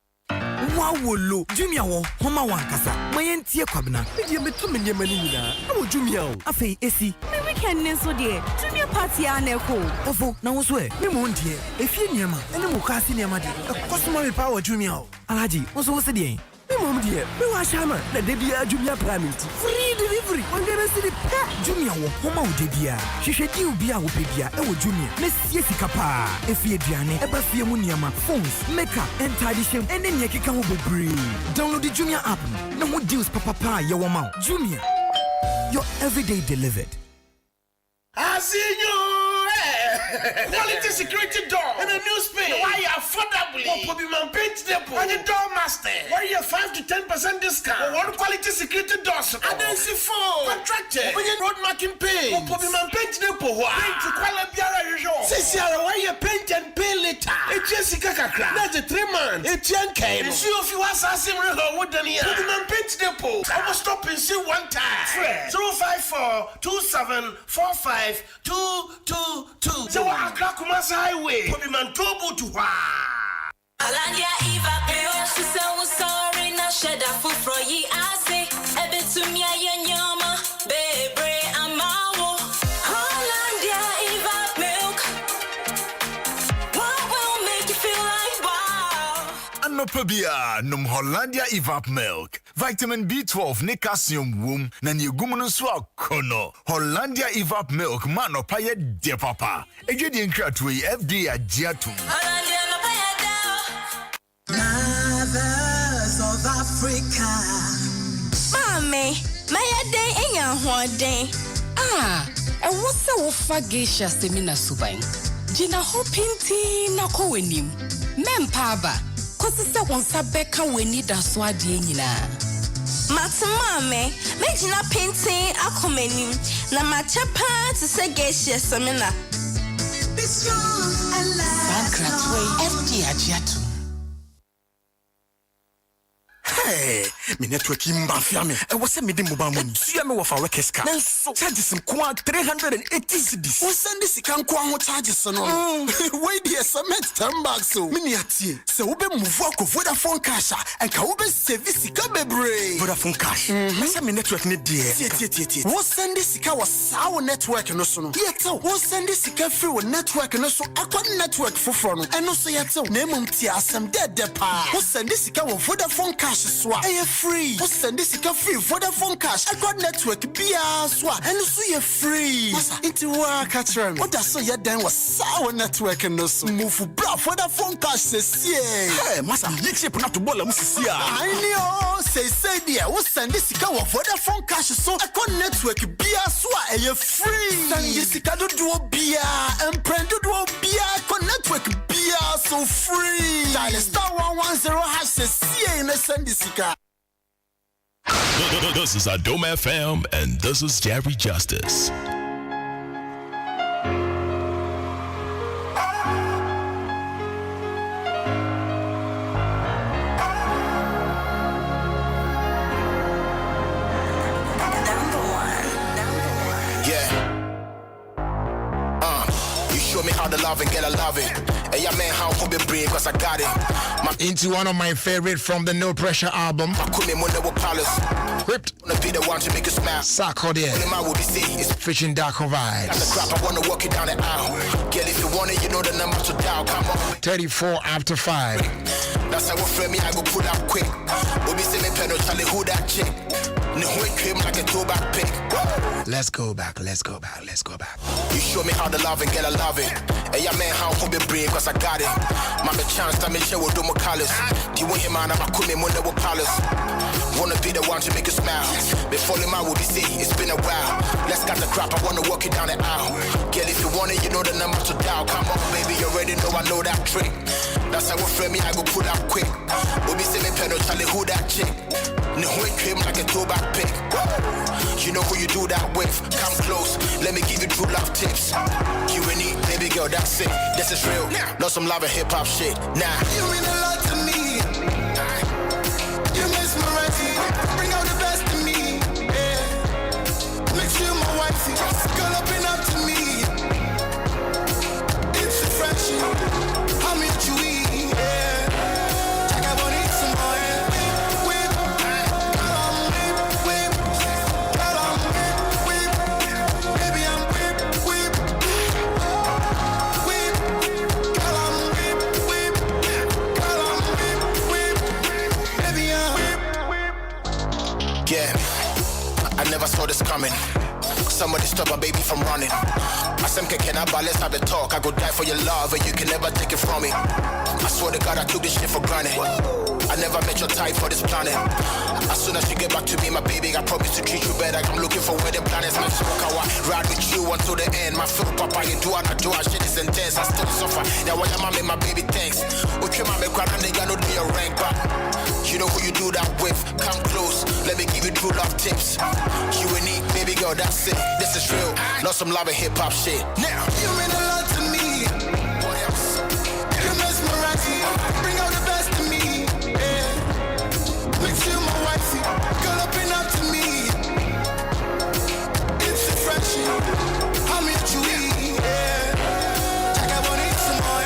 Wawolo, Jumia wo, Homa Wankasa, Mayentia Kwabna, Media Metumania Manina, no Jumia, Afe, Esi, my weekend Nenso dear, Jumia Party Aneko, Ofo, now swear, Mimondia, if you near ma, and the Mukasi near Madi, a customary power Jumia, Alaji, also was the day. Mom dear, we are Shama, the Debia Jumia Pramit. Free delivery, one day I see the pet Jumia wo, Homa Debia. She should you be our baby, our Jumia, Miss Jessica Pa, if you Diane, Eba Fiamuniama, phones, makeup, and tidy shame, and then Yakika will be download the Jumia app. No more deals, Papa, your mouth. Jumia, your everyday delivered. I see you. Quality security door and a new space. Why affordably? Obiman Paint Depot and the door master. Why you 5 to 10% discount? One quality security doors. And then C4 contracted. Road marking paint. Obiman Paint Depot. Paint to quality biara usual. CCR why you paint and pay later. It's Jessica Kakra. That's a 3 months. It's Yankee. And see if you are assassin wooden here. Obiman Paint Depot. I will stop and see one time. 054 2745 222. So I crack my highway. Put me man trouble to Alandia Eva Bill, she said was sorry, now shed a foot for ye. I say, a bit to me, a yama, baby, I'm out. Alandia Eva milk. What will make you feel like wow? Anopabia, num Hollandia Evap milk. Vitamin B12 ne calcium womb na ni gumunu so akono. Hollandia Evap milk man opaye de papa. Ejedi nkratwe FDA agiatum. Hollandia no paya down. Mothers of Africa. Mame, my day in your holiday. And what's the Ofa Geisha Semina Subain? Gina Hopinti na Kowenim. Mempaba. Kosisa wonsa beka weni da swadi nyina. Mame, Majina painting akomenim. Na machapa to say Geisha Semina. Be strong and laugh. Sankratwe FD agiatum. Hey, me network mafia me. I was me mobile money. See me with our keska. Nanso charges some 380 cedis. Who send this can kwa charges no. Why the cement 10 bucks so. Me niatie. Se wo be move ko Vodafone cash and ka wo be service ka bebre. Vodafone cash. Me me network ne die. Tie. Wo send this ka was saw network no so no. Yetso wo send this ka free wo network no so akwa network foforo no. Eno so yetso na emom tie asem de pa. Wo send this ka wo Vodafone cash swap. Are you free? Who send this free? Vodafone cash. I got network. Be a swap. And so you're free. Masa into work at them. What that's so you done was sour network and no so move for bra Vodafone cash says hey masa you chip not to ball musisi I know say dear. Who send this Vodafone cash so I got network. Be a swap. Are you free? Send this do be a and prend do be a con network. Be a so free. Dial star 110 hash says in the send this. This is Adom FM, and this is Jerry Justice. Show me how to love and get a love it. And yeah, man, how could be brave? Cause I got it. Into one of my favorite from the No Pressure album. Whipped. Wanna be the one to make you smile. Sarkodie. Fishing Darko Vibes. That's the crap, I wanna walk it down the aisle. Girl, if you want it, you know the number to dial. Come on. 34 after 5. That's how we frame me, I go pull up quick. Obi say me pen, Charlie, who that chick? No way came like a throwback pick. Let's go back. You show me how to love and get a love it. And yeah, man, how could be brave? Cause I got it. Mama chance to make sure we'll do my colors. Do you want him on? I'm a cool man, never palace. Wanna be the one to make you smile. Before him, I will be see. It's been a while. Let's got the crap. I wanna walk it down the aisle. Girl, if you want it, you know the number to dial. Come on, baby, you already know I know that trick. That's how we frame me, I go pull up quick. Obi say me pen, Charlie, who that chick? No way came like a throwback pick. You know who you do that with. Come close, let me give you true love tips. You and me, baby girl, that's it. This is real. Not some love and hip hop shit. Nah. You mean a lot to me. You mesmerize me. Bring out the best in me. Yeah. Makes you my wifey. Girl, open up to me. It's a friendship. How much you eat? Yeah. I got one eat some more. somebody stop a baby from running. I said, can I let's have a talk. I go die for your love and you can never take it from me. I swear to God, I took this shit for granted. I never met your type for this planet. As soon as you get back to me, my baby, I promise to treat you better. I'm looking for wedding planets. My smoke, I ride with you until the end. My feel, papa, you do, and I do. Shit is intense. I still suffer. Now, why your mommy, my baby, thanks. Okay, my make cry, nigga, no do your rank, but you know who you do that with. Come close, let me give you true love tips. You unique, baby girl, that's it. This is real, not some love and hip hop shit. Now, you mean a lot to me. What else? You mesmerize me. Bring out the best in me. Yeah. Makes you my wifey. Girl, open up to me. It's a friendship. How much you eat? Yeah. I got one eat some more.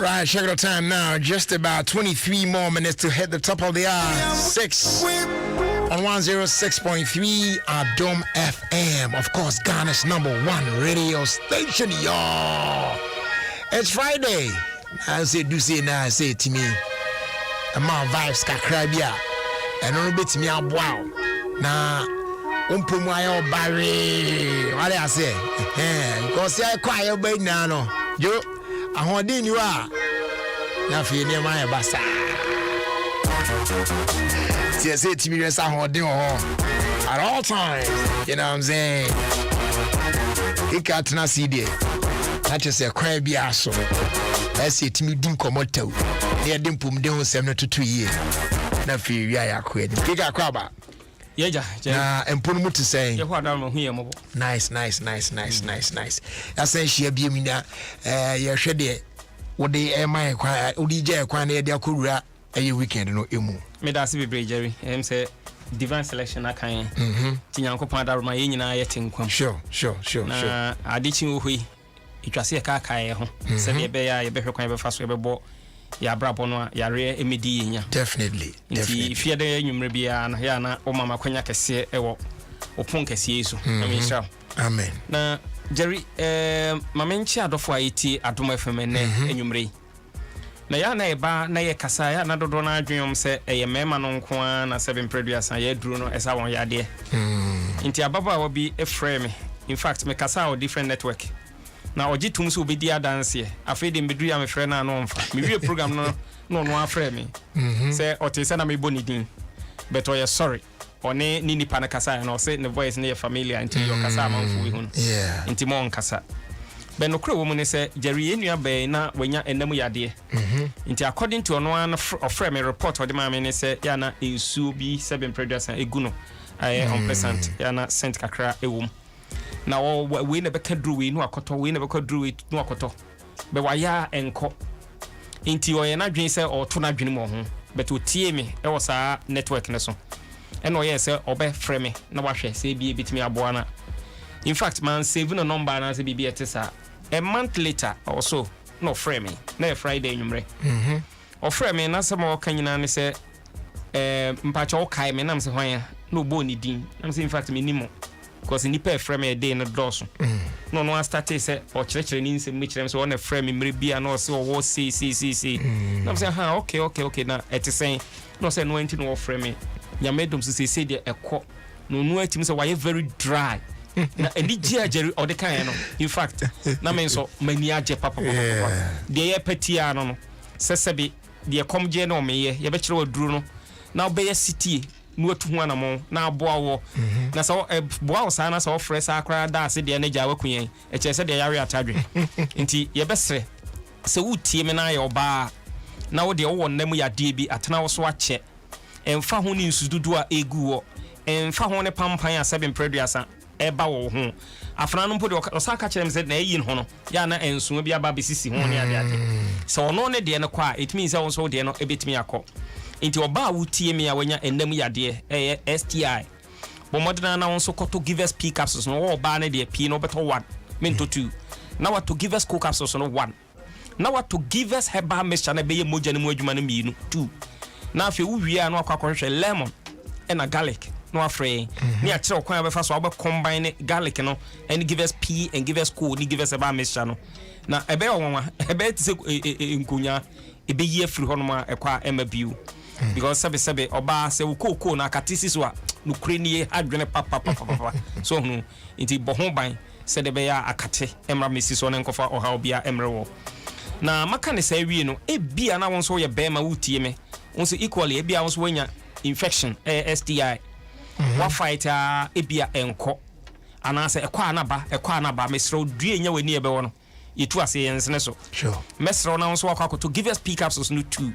Right, check out the time now. Just about 23 more minutes to hit the top of the hour. 6 on 106.3 Adom FM. Of course, Ghana's #1 radio station, y'all. It's Friday. I say, do say now, I say to me. My vibes kakrabia. And a bit me up wow. Now, Umpumayo Barry. What I say? Because I quiet by now. Yo. I want you are now for near my bassa. See, say to me, yes, I want you at all times. You know what I'm saying? He can't not see there. Not just a crab yasso. Let's say to me, dim comoto. Near dimpum down 7 to 2 years. Now for you, I quit. Pick a crabber. Yeah, and put him to say, nice. I say she be me now. You're shed what they am my ODJ Quania Diakura a weekend no emu. Made us be brave, Jerry. Say divine selection. I can. Tinyanko Pada, my yin and I yet. Sure. I did you we. It was a car. Said the bear, you better quite fast. We bought. Ya brabono ya re emedi nya definitely if you dey nyumrebia na ya na o mama kwanya kese ewo opon kese yesu amen na Jerry mamenchi adofo ayiti Adom FM ne enyumre na ya na eba na ye kasa ya na dodo na adwom se eye mema no nko na 7 produce ya duru no esa won ya de nti ababa wo bi eframe in fact me kasa o different network na oji tum so obedi adanse afi de medu ya me frɛ na no mfa me wie program no afrɛ me say otese na me boni din but oye sorry one ni nipa na kasa na say ne voice na your familiar until your kasa manfo we hu nti mo nkasa be no kro wo mu ne say Jerry enua be na wanya enam yade nti according to ono an ofrɛ me report ode ma me ne say ya na ensuo bi 7 producer egu no on percent ya na cent kakra ewum na we never can do we no akoto we never could do it no akoto be waya enko inti oye na dwen se o to na dwen mo ho but o tie me e wo sa network ne so e no ye se obe frɛ me na wahwɛ se bi bitimi aboa na in fact man save no number na se bi etesa a month later also no frɛ me na Friday nwumre o frɛ me na se mo kanyina ne se mpacha o kai me na se hwan ya no bo ni din na se in fact me nimo because nipa frame a day no doso no started say o chire ni nsem ni chire so on frame mre bia no say o wo see na say ha okay na etisen no say no enti no frame ya medom say de ekọ no atim say why very dry na eni gia Jerry o de kan no in fact na men so mani age papa de ye patia no sesebi de kom je no me ye be chire waduru no na obey city no atu ho anamo na aboa wo na so boa wo sana so fresh akra da ase de na gya wakuyen e che se de yare atadwe nti ye besre se wutie me na ye oba na wo de wo nam ya de bi atena wo so ache emfa ho ni nsududu a egu wo emfa ho ne pampan a 7 producer eba wo ho afra no mpo de osaka kire me say na eyi no ya na enso bi aba besisi ho ne ade so ono ne de no kwa it means say won de no ebetimi akọ nti oba wutie me a wanya enam yade STI bo modena na won so koto give us P capsules no oba ne de P no beto 1 minto 2 now what to give us co capsules no 1 now what to give us herbal mixture na be ye moja ne mu adwuma no mienu 2 na afi wo wi a no akwa lemon and a garlic no afraid ni a kire okwan abefa so aba combine garlic no and give us P and give us co ni give us herbal mixture no na ebe onwa ebe tise nkunya ebe yi afiri ho no ma ekwa emabiu because sebe oba se wo na katisi so a no krenie adwene papa so hu nti boho ban se de be ya akate emra mesi so ne nkofa oha obia emre wo na maka ne sa wie no ebia na won so ye bema wutie me won so equally ebia won so wanya infection STI wa fight ebia enko ana se ekwa anaba mesro due nya wani ebe wo no yitu ase yensene so sure mesro na won so akwa to give us P capsules no 2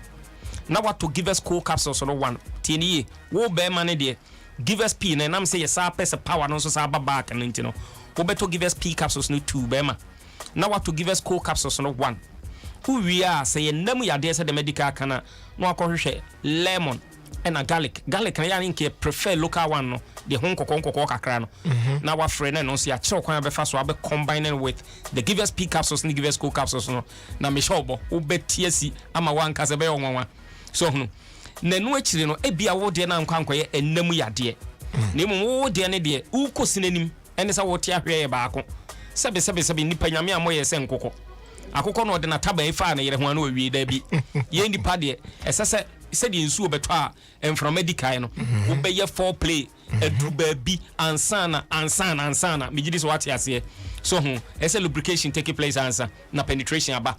now what to give us co capsules no 1 tini wo bema ne de give us P na nam say yes pesa power no so sa back and you know we better give us P capsules no 2 bema now what to give us co capsules no 1 who we are say nam ya dey say the medical kana no akohwehwe lemon and a garlic na ya nke prefer local one no the honkoko kakra no na wa frɛ na no so ya kire kwan be fa so abe combining with the give us P capsules and give us co capsules no na me sure bo wo betiasi ama wanka se be onwanwa so no na no akire no ebia wo de na nkwankoye enam yade na emu wo de ne de ukosi nanim ene sa wo te ahwe baako sebe nipa nyame amoye se nkoko akoko no de na taba ifa na yere ho na owie da bi ye nipa de esese sedi nsu obeto a from medical no wo be ye foreplay eduba bi ansana me gidi so what ase so ese lubrication take place answer na penetration aba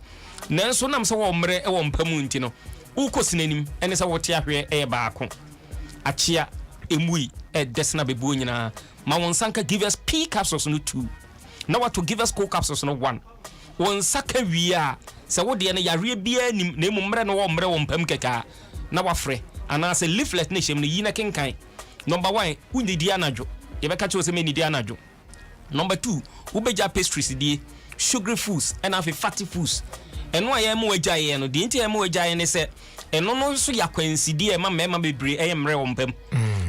nanso nam se wo mre e wo mpamu nti no ukosi nanim ene se wo te ahwe baako achia emui desna bebu nyina ma won sanka give us P capsules no 2 now what to give us co capsules no 1 won saka wia se wo de ne yare bia nim na emu mre no wo mre wo mpam keka na wafre ana se leaflet ne hjem ne yi na kenkan number 1 wuni di anajo ye beka che o se me ni di anajo number 2 ubeja pastries die sugary foods and afi fatty foods eno aye mo agya ye no di nti mo agya ye ne se eno no so yakwansidie ma mema bebre eye mre wo mpam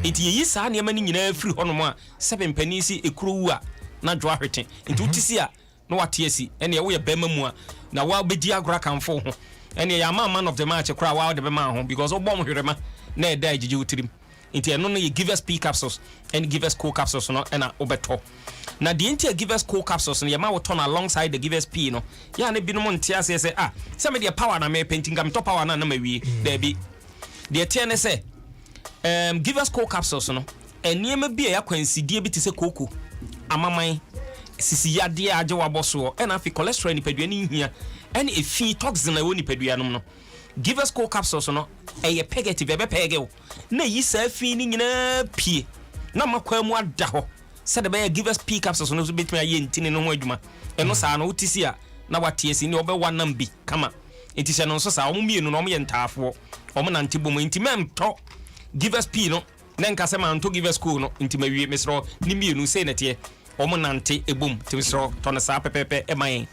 nti yi saa ne ma ni nyina afiri hono mo a seven panisi ekuru a na dwo ahwete nti utisi a no wate asi ene ye wo ye bema mu a na wa bedi agora kanfo ho ene ye man of the match kra wa de bema ho because obom hwerema na eda agije utirim nti eno no ye give us P capsules and give us co capsules no ena obeto na the nti give us co capsules no ye ma wo turn alongside the give us P no ya na bi no ntia ase se se me de power na me painting gam to power na ma wi da bi de tie ne se give us co capsules no eniema bi ya kwansidie bi te se koko amaman sisi yade age waboso ena fi cholesterol ni padua ni hia ena efi toxin na woni padua no no give us co capsules no eye pegative be pege na yi sa fi ni nyina pie na makwa mu ada ho se de be give us P capsules no so betumi aye ntini no ho adwuma eno sa no utisi a na watie si ni obe wanam bi kama enti no so sa o mienu no o ye ntaafo o mo nante bom enti memto give us P no na nka se man to give us co no enti mawie mesro ni mienu se na tie omo nante ebom timisro to na sa pepepe eman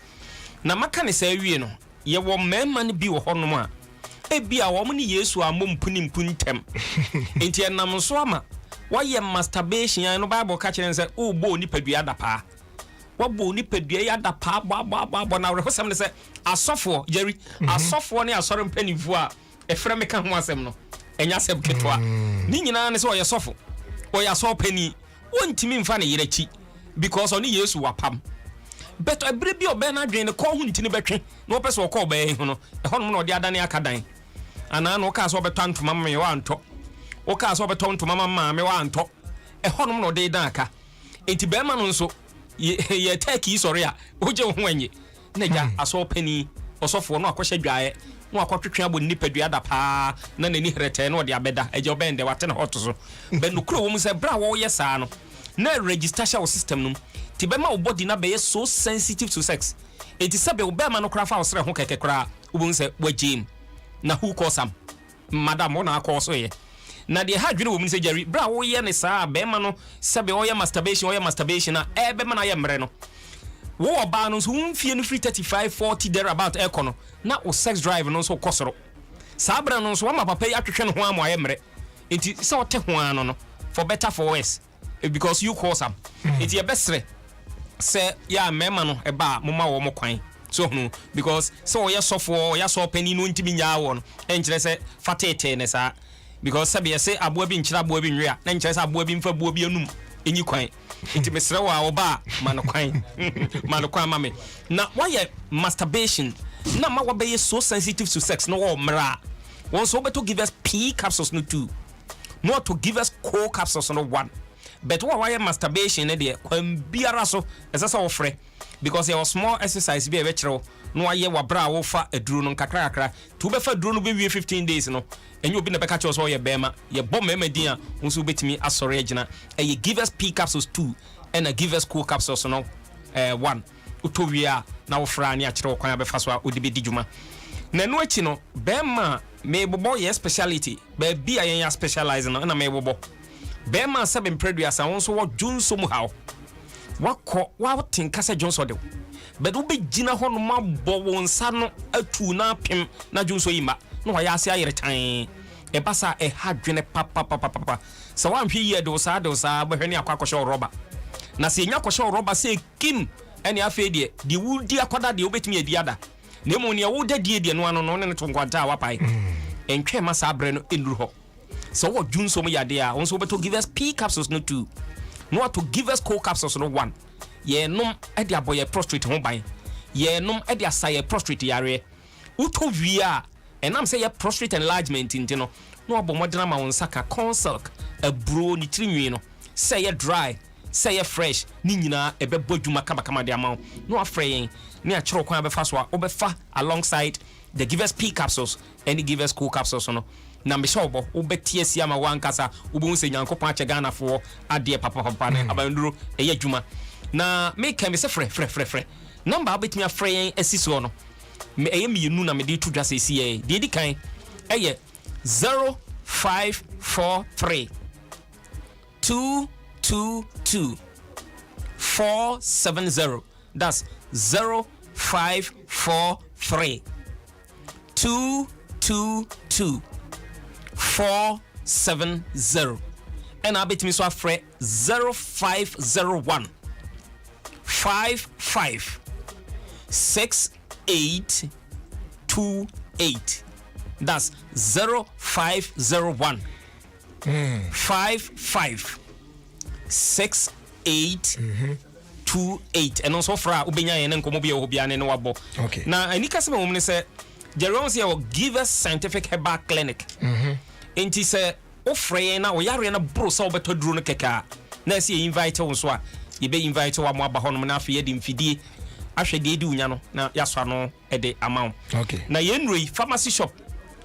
na maka ne sa wie no ye wo mema ne bi wo honom a ebia wo mo ne Yesu amom mpunintem enti enam so ama waye masturbation no Bible ka kire nse o bo ni padua da pa wa bo ni padua ya da pa ba na re hosam ne se asofo Jerry asofo ne asore mpanifu a efre me ka ho asem no enya seb ketwa ni nyina ne se o ye sofo o ya so pani wontimi mfa ne yere chi because oni Yesu wapam but every bi obe na dwen ne ko hu ntini betwe na opese okọ obe hu no e hono no de adane akadan ana no ka so obeto antoma me wa anto o ka so obeto antoma mama me wa anto e hono no de dan aka enti be ma no nso ye take sori a oje hu anyi na ja aso pani osofo no akohye dwae no akotwetwe abo nipadua da pa na nani herete no de abeda eje obende wate na hoto so be no kro wo mu se bra wo ye saa no na register your system num ti be ma body na be so sensitive to sex enti se be be ma no kra fa osre ho keke kra ubun se wagim na who cause am madam ona cause ye na de ha dwene wo mu se Jerry bra wo ye ne saa be ma no sebe wo ye masturbation na be ma na ye mre no wo oba no so mfie no free 35-40 there about econo na o sex drive no so kosoro sabra no so ma papa yi atwehwe no ho amoa ye mre enti se o te ho ano no for better for worse because you cause am enti ye besre se ya mema no eba moma wo mo kwan so no because so ye sofo ya so pani no ntimi nya wo no enkire se fatete ne sa because sabe ye se aboa bi nkira aboa bi nwea na nkire se aboa bi mfa aboa bi anum enyi kwan enti mesre wa oba manokwan manokwan mame na why masturbation na ma be so sensitive to sex no wo mra won so beto give us P capsules no 2 not to give us co capsules no 1 but why masturbation there kwan biara so esasa wo frɛ because your small exercise be a betro no aye wa bra wo fa aduru no kakra to be fa aduru no be 15 days no enye obi na beka cho so ye bema ye bom mema din a nso betimi asore agina e give us P capsules 2 and a give us co capsules no 1 utowia na wo fra ani akere kwan abefa so a odibe dijuma na no achi no bema me bobo ye speciality ba bia ye ya specialize no na me bobo bema 7 produce won so wo junso mu hawo wako wa tinka se junso de but wo be gina ho no mabɔ won sa no atu na pem na junso yima no wa ya ase ayere tan e basa e hadwene papa so wa nhwe ye de wo sa behwe ne akwakohye roba na se nya akwakohye roba se kim ene afa de wudi akoda de obetimi adiada na emu ne wo dadie de no ano no ne to nkwanta wa pai entwe ma sa bre no enduru ho so wo junso mu yade a won so beto give us P capsules no 2 no to give us co capsules no 1 ye nom e de aboye prostrate ho ban ye nom e de asaye prostrate yare uto wia enam say ye prostrate enlargement intino no obomodena ma won saka consulk a bro ni trinwi no say ye dry say ye fresh ni nyina e be bodwuma kama de amaw no afreyen ni a chiro kwan be fa so a obefa alongside the give us P capsules and the give us co capsules no na me shobo obetie sia ma wankasa obo nse nyankopon ache Ghana fo ade papa ne abanduro eye adwuma na me ka me se frɛ number obetimi afrɛ asiso no me eye mienu na me de to dwa se sie de di kan eye 0543 222 470 that's 0543 222 470 and I bet me so afre 0501 55 6828 that's 0501 55 6828 and also fra ubenya yen nkomo bia obia ne wabo okay na anika se mo ne se Jerome say will give us scientific herbal clinic enti se ofre na o yare na bro so beto duro no keka na se invite won so a ye be invite wa mo aba hono na afa ye de mfidie ahwe de edi unya no na yaso no e de amount okay na yenroi pharmacy shop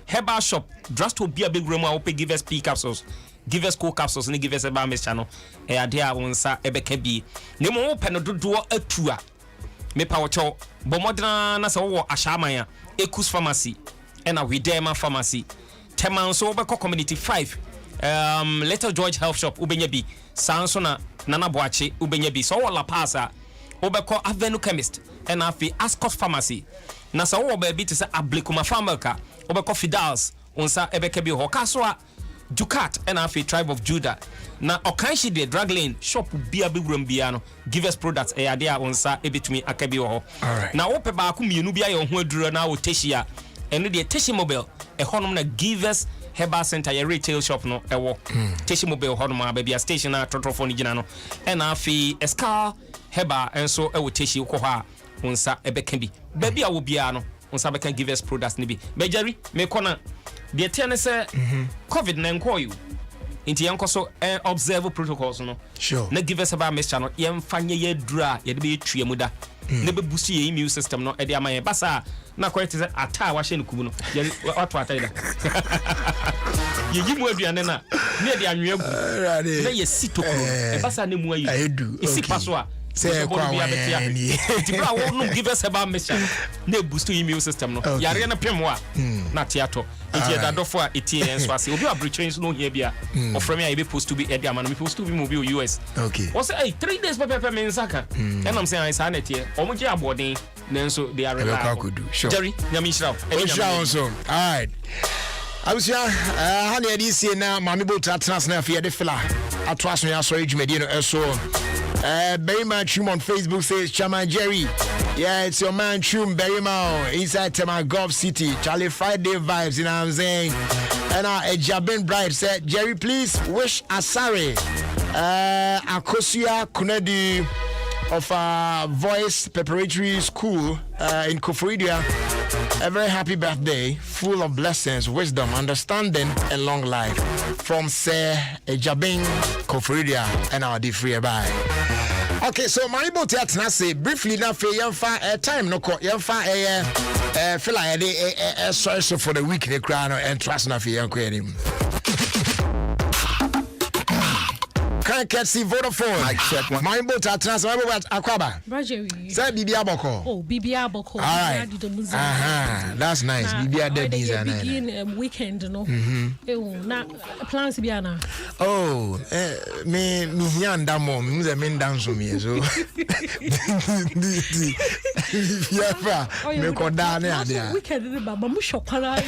herbal shop drugstore bia be gremu a wo give us P capsules give us co capsules ni give us herbal mixture no e ade a won sa e be ka bi ne mo wo pe no dodo atu a me pa wo cho bo modern na se wo ashaman a Ekus Pharmacy and a Widema Pharmacy. Temanso Obeko Community 5. Little George Health Shop Ubenyabi. Sansona Nana Boache Ubenyabi. So La Pasa Obeko Avenue Chemist and Afi Ascot Pharmacy. Nasa Obebi to say Ablikuma Farmerka Obeko Fidals Unsa Ebekebi Hokaswa Ducat and Afi Tribe of Judah. Na Okanshi de Drug Lane Shop Bia Bigrum Biano give us products e adea onsa ebetumi akabi ho na wo pe ba ku mienu bia ye ho aduro na wo teshia eno de teshi mobile e honom na give us herbal center ye retail shop no e wo teshi mobile honom a bia station na trotofo ni gina no e na afi escar herbal enso e wo teshi ko ho a onsa ebeka bi ba bia wo bia no onsa beka give us products ni bi bejari me kona de tiane se covid na nko you inti yankoso observe protocols no sure na give us about mixture no yemfanye ye dura ye de be tue mu da na be boost ye immune system no e de amaye basa na kwete se ata wa hye ne kumu no ye wato ata ida ye yimu aduane na na de anwe agu na ye sitokro e basa ne mu ayi isi paso a Say kwa Tibra won't give us about mission. Ne boost immune system no. Yariana Pemwa. Na tiato. Iti da dofo iti enswase. Obi abri change no here bia. Or from me I be supposed to be Edgar man. We supposed to be move US. Okay. Was hey 3 days papa me nsaka. And I'm saying I sanet here. Omo je abodin. Nenso they are reliable. Sure. Jerry, nyami shraw. All right. Abusia hani edisi na mami bo tatnas na afia de fila. Atwas no ya so edwumadi no eso. Berryman Chum on Facebook says, Chairman Jerry, yeah, it's your man Chum Berryman inside Temagov City. Charlie Friday vibes, you know what I'm saying? And Jabin Bride said, Jerry, please wish Asare, Akosia Kunedi of Voice Preparatory School in Koforidia a very happy birthday, full of blessings, wisdom, understanding, and long life. From Sir Jabin Koforidia and our free bye. Okay, so my able to say briefly now for time no call feel like a source for the week the crown and trust na for him. Can't catch the Vodafone. I check one. My boat at transfer about Aquaba. Roger. Say Bibi Aboko. Oh, Bibi Aboko. All right. That's nice. Bibi Adom begin weekend, no. Now plans Biana. Oh, me yanda mom. Me men dance with me so. Me ko down there. Weekend, Baba Musho Para.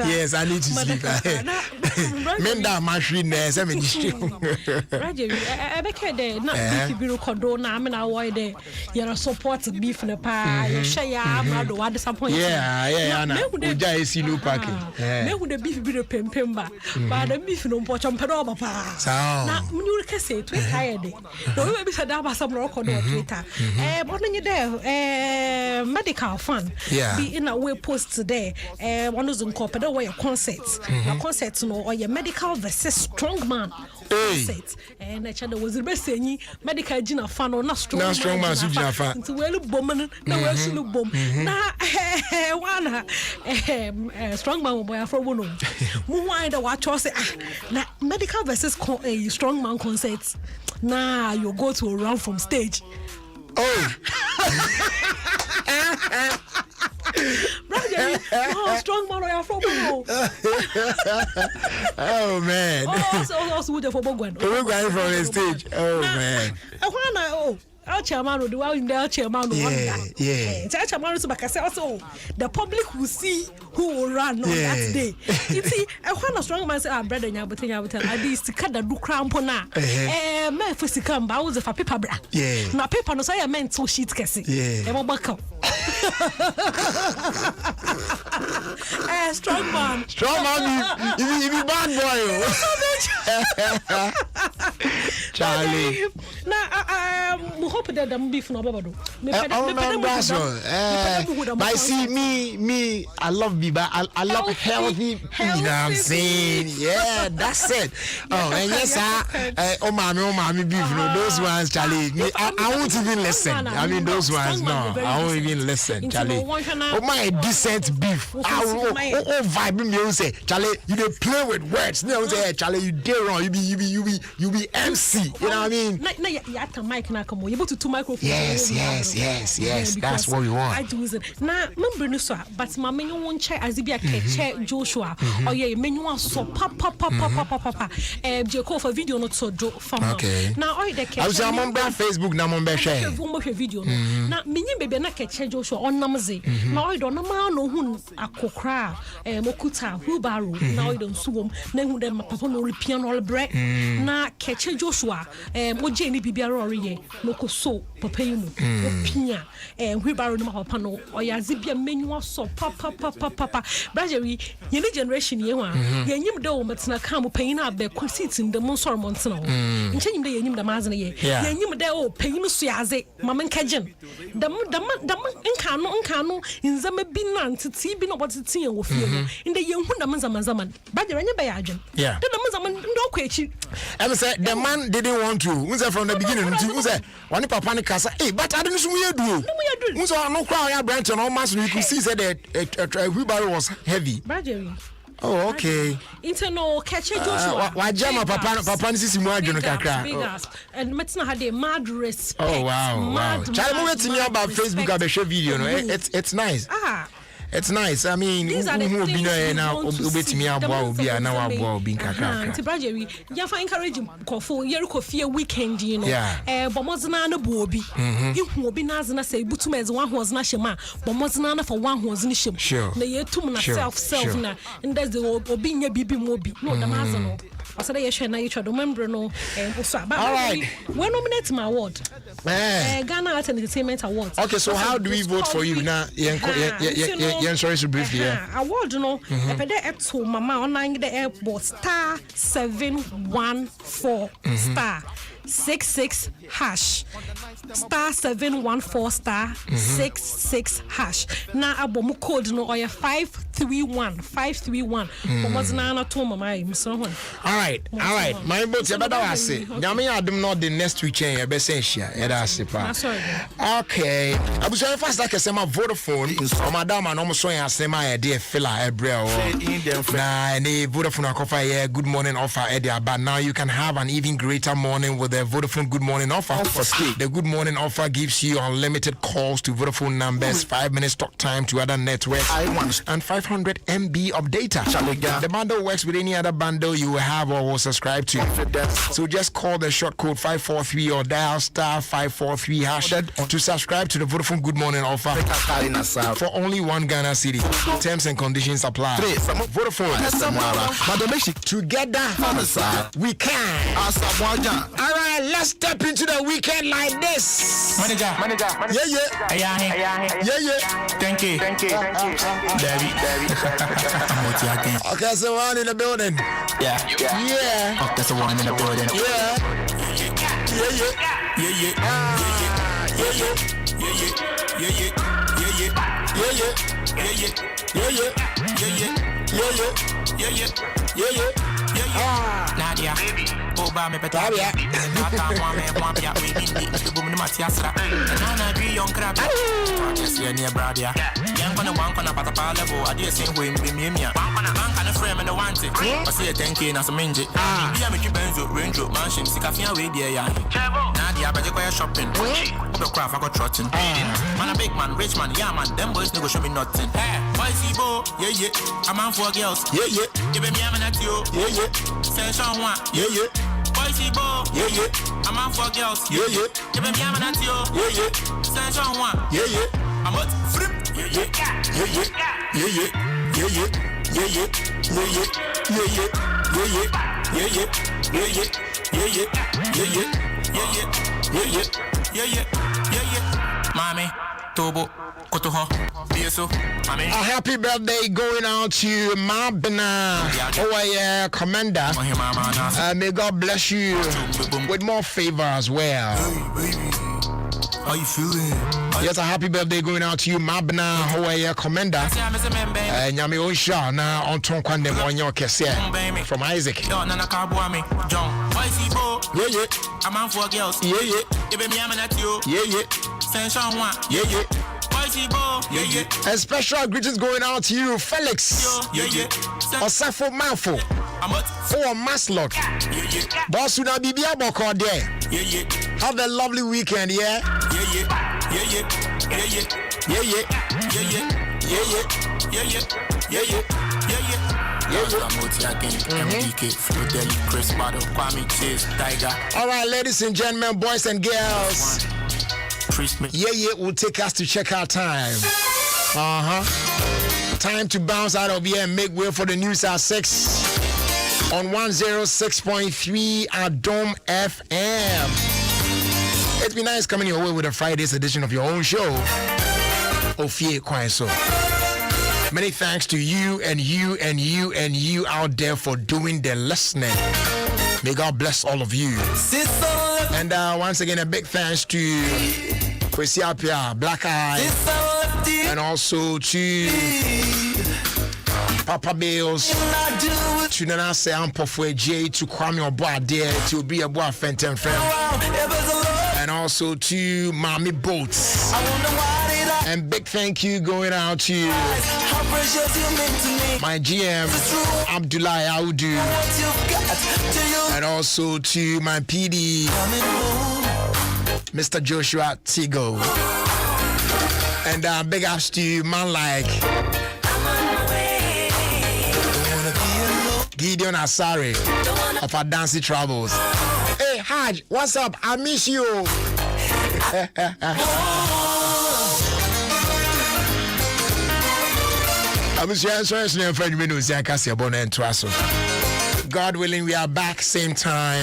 Yes, I need to sleep. Men down machine there. Roger, I make it not beef bureau condo. Now I'm in a way there. You're support beef in the pie. You share your mother. What disappointment? Yeah. Now, we see no packing. Me with the beef bureau pemba, but the beef no poach on peroba pa. Now, you can say to tired. No, we be said about some rock on Twitter. But when you're there, medical fund. Be in a way post today. One of them copy the way your concerts. Your concerts, no, or your medical versus strong man. And I was the best saying medical gina fan or not strong man. It's a well woman, no, well, she look bomb. Now, one strong man boy for one. Why the watch or say, medical versus a strong man concerts. Now you go to a round from stage. Oh. Strong man or from oh man. Also with the football going from the stage. Oh man. Our chairman will do out in their chairman. Yeah. Chairman is back. I say also the public will see who will run on that day. You see, I want a strong man say, "Ah, brother, I did to cut the do crown pona. Man, for come, but I was a paper bra. Yeah. Now paper no say I meant 2 sheets kesi. Yeah. I'm back up. Strong man. You be bad boy. Charlie. Now, hope that the beef no baba. But see me, I love beef, but I love healthy. You know what I'm saying? Yeah, that's it. Oh, and yes, oh mommy beef. No, those ones, Charlie. I won't even listen. I mean, those ones, no, I won't even listen, Charlie. Oh my decent beef. Oh, vibe music, Charlie. You dey play with words. You know what I'm saying, Charlie? You dey wrong. You be MC. You know what I mean? Yes. That's what we want. I do it. Now, remember no so, but my menu won't check as if you check Joshua. Oh yeah, menu so papa. Jacob for video not so do from. Okay. Now I the I was on Facebook now on share. Video. Now menu baby na catch Joshua on namaze. Now I don't know no hun akokra mokuta wheelbarrow. Now I don't sue na hu dem papa no piano all break. Na catch Joshua oje ni bibia rori no ko so papa yi mu opia wheelbarrow no papa no oyaze bia menu so papa brajeri ye ni generation ye ho a ye nyim de wo metena kam payin na be seat in the monsor montena ho nchenyim de ye nyim de mazene ye nyim de o payin so yaze mama nkagen dam nkano nzama bi na ntiti bi no botiti ye wo fie no inde ye hu dam zaman brajeri anya be ya adwen de dam zaman ndo kwa echi I say the man didn't want to. Who say from the beginning? Who say one papa ni kasa? Hey, but I didn't see you do. Who say no crowd ya branch on all mass. You could see that the wheelbarrow was heavy. Brajeri. Oh, okay. Internal catch Joshua. Why jama papa sisi mu adwo no kakra. And Metina had a mad respect. Oh wow. Charlie, mo wait me about Facebook abehwe video no. It's nice. It's nice. I mean, who be no now obetimi aboa obi a na wa aboa obi kakra. Tibraje ya fa encourage kofo yeriko fie weekend you know. Bomozina na bo obi. Ihu obi na azina say butum ez wan hoz na hyema. Bomozina na for wan hoz ni hyem. Na yetum na self na and that's the obi nya bibi mo obi. No da mazo I said, yes, and I try to remember no. All right. We nominate my award. Ghana Art and Entertainment Awards. Okay, so how do we vote for you now? Sorry to briefly. Award, you know. To Mama online the airport star 714 star 66 hash star 714 star 66 hash. Now abomu code no oya 531. Almost na to mama so one. All right. My boat you better was say. Nyame Adom not the next weekend you be say share. Okay. Abuso fast like say my Vodafone or madam and almost so ya say my dear fella ebrel. Na any Vodafone offer here good morning offer but now you can have an even greater morning with the Vodafone good morning offer. The good morning offer gives you unlimited calls to Vodafone numbers, 5 minutes talk time to other networks, and 500 MB of data. The bundle works with any other bundle you will have or will subscribe to. So just call the short code 543 or dial star 543 hash to subscribe to the Vodafone good morning offer for only 1 Ghana city. Terms and conditions apply. Vodafone. Together we can. All right, let's step into the weekend like this. Manager. Yeah. Thank you. Baby. Okay, so one in the building. Yeah. Okay, so one in the building. Yeah. Nadia, Boba me Petavia, Nata, we in the boom Matiasra, and I be young crab. Near Bradia, young on the one on a patapa level, I dare say we in Mimia, one on a frame and a want it. I see a 10K as a mingy. Yamaki Benzo, Ranger, Mansion, Sikafia, Wadia, Nadia, but you're shopping. The craft I got trotting. Man, a big man, rich man, yeah, man, them boys never show me nothing. Boys, Ebo, yeah, a man for girls, yeah, give me a minute, yeah. Sensation one, yeah. Boys, Ebo, yeah. A man for girls, yeah. Give me a minute, yeah. Sensation one, yeah. I'm not free, yeah. Mommy, Tobo, Kotoho, Bieso, Mommy. A happy birthday going out to Mabna, our commander. May God bless you with more favor as well. How you feeling? Yes, a happy birthday going out to you, Mabna, our commander. Nyame Osha na onton kwande monyo kese from Isaac. Yo, Nana Carboami, John. Boys, Ebo, yeah. A man for girls, yeah. Give me a minute, yeah. Sensation one, yeah. Boys, Ebo, yeah. A special greetings going out to you, Felix. Yeah. Osafo Mafo. For Maslok. Boss una bibia boko there. Yeah. Have a lovely weekend, yeah. Yeah. All right, ladies and gentlemen, boys and girls. Yeah, will take us to check our time. Time to bounce out of here and make way for the news at 6 on 106.3 Adom FM. It's been nice coming your way with a Friday's edition of your own show, OfieKwanso. Many thanks to you and you out there for doing the listening. May God bless all of you. And once again, a big thanks to Kwesiapia, Black Eye, and also to Papa Bills, to Nana Seampofwe J, to Kwame Oboade, to be a boy Fenton friend, and also to Mommy Boats And big thank you going out to my GM, Abdullah Audu, and also to my PD, Mr. Joshua Tigo. And big ups to man like Gideon Asari of our dancing travels. Hey Haj, what's up? I miss you. God willing, we are back same time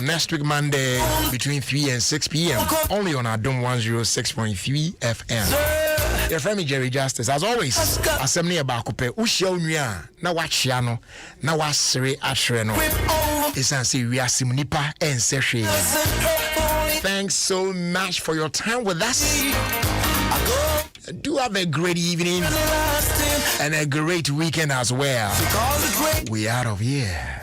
next week Monday between 3 and 6 p.m. only on Adom 106.3 FM. Your friend me Jerry Justice, as always. Assembly about Coupe, Usha Unia, na wachiano, na wasre ashreno. Esansi we are Simnipa and Seshi. Thanks so much for your time with us. Do have a great evening and a great weekend as well. We out of here.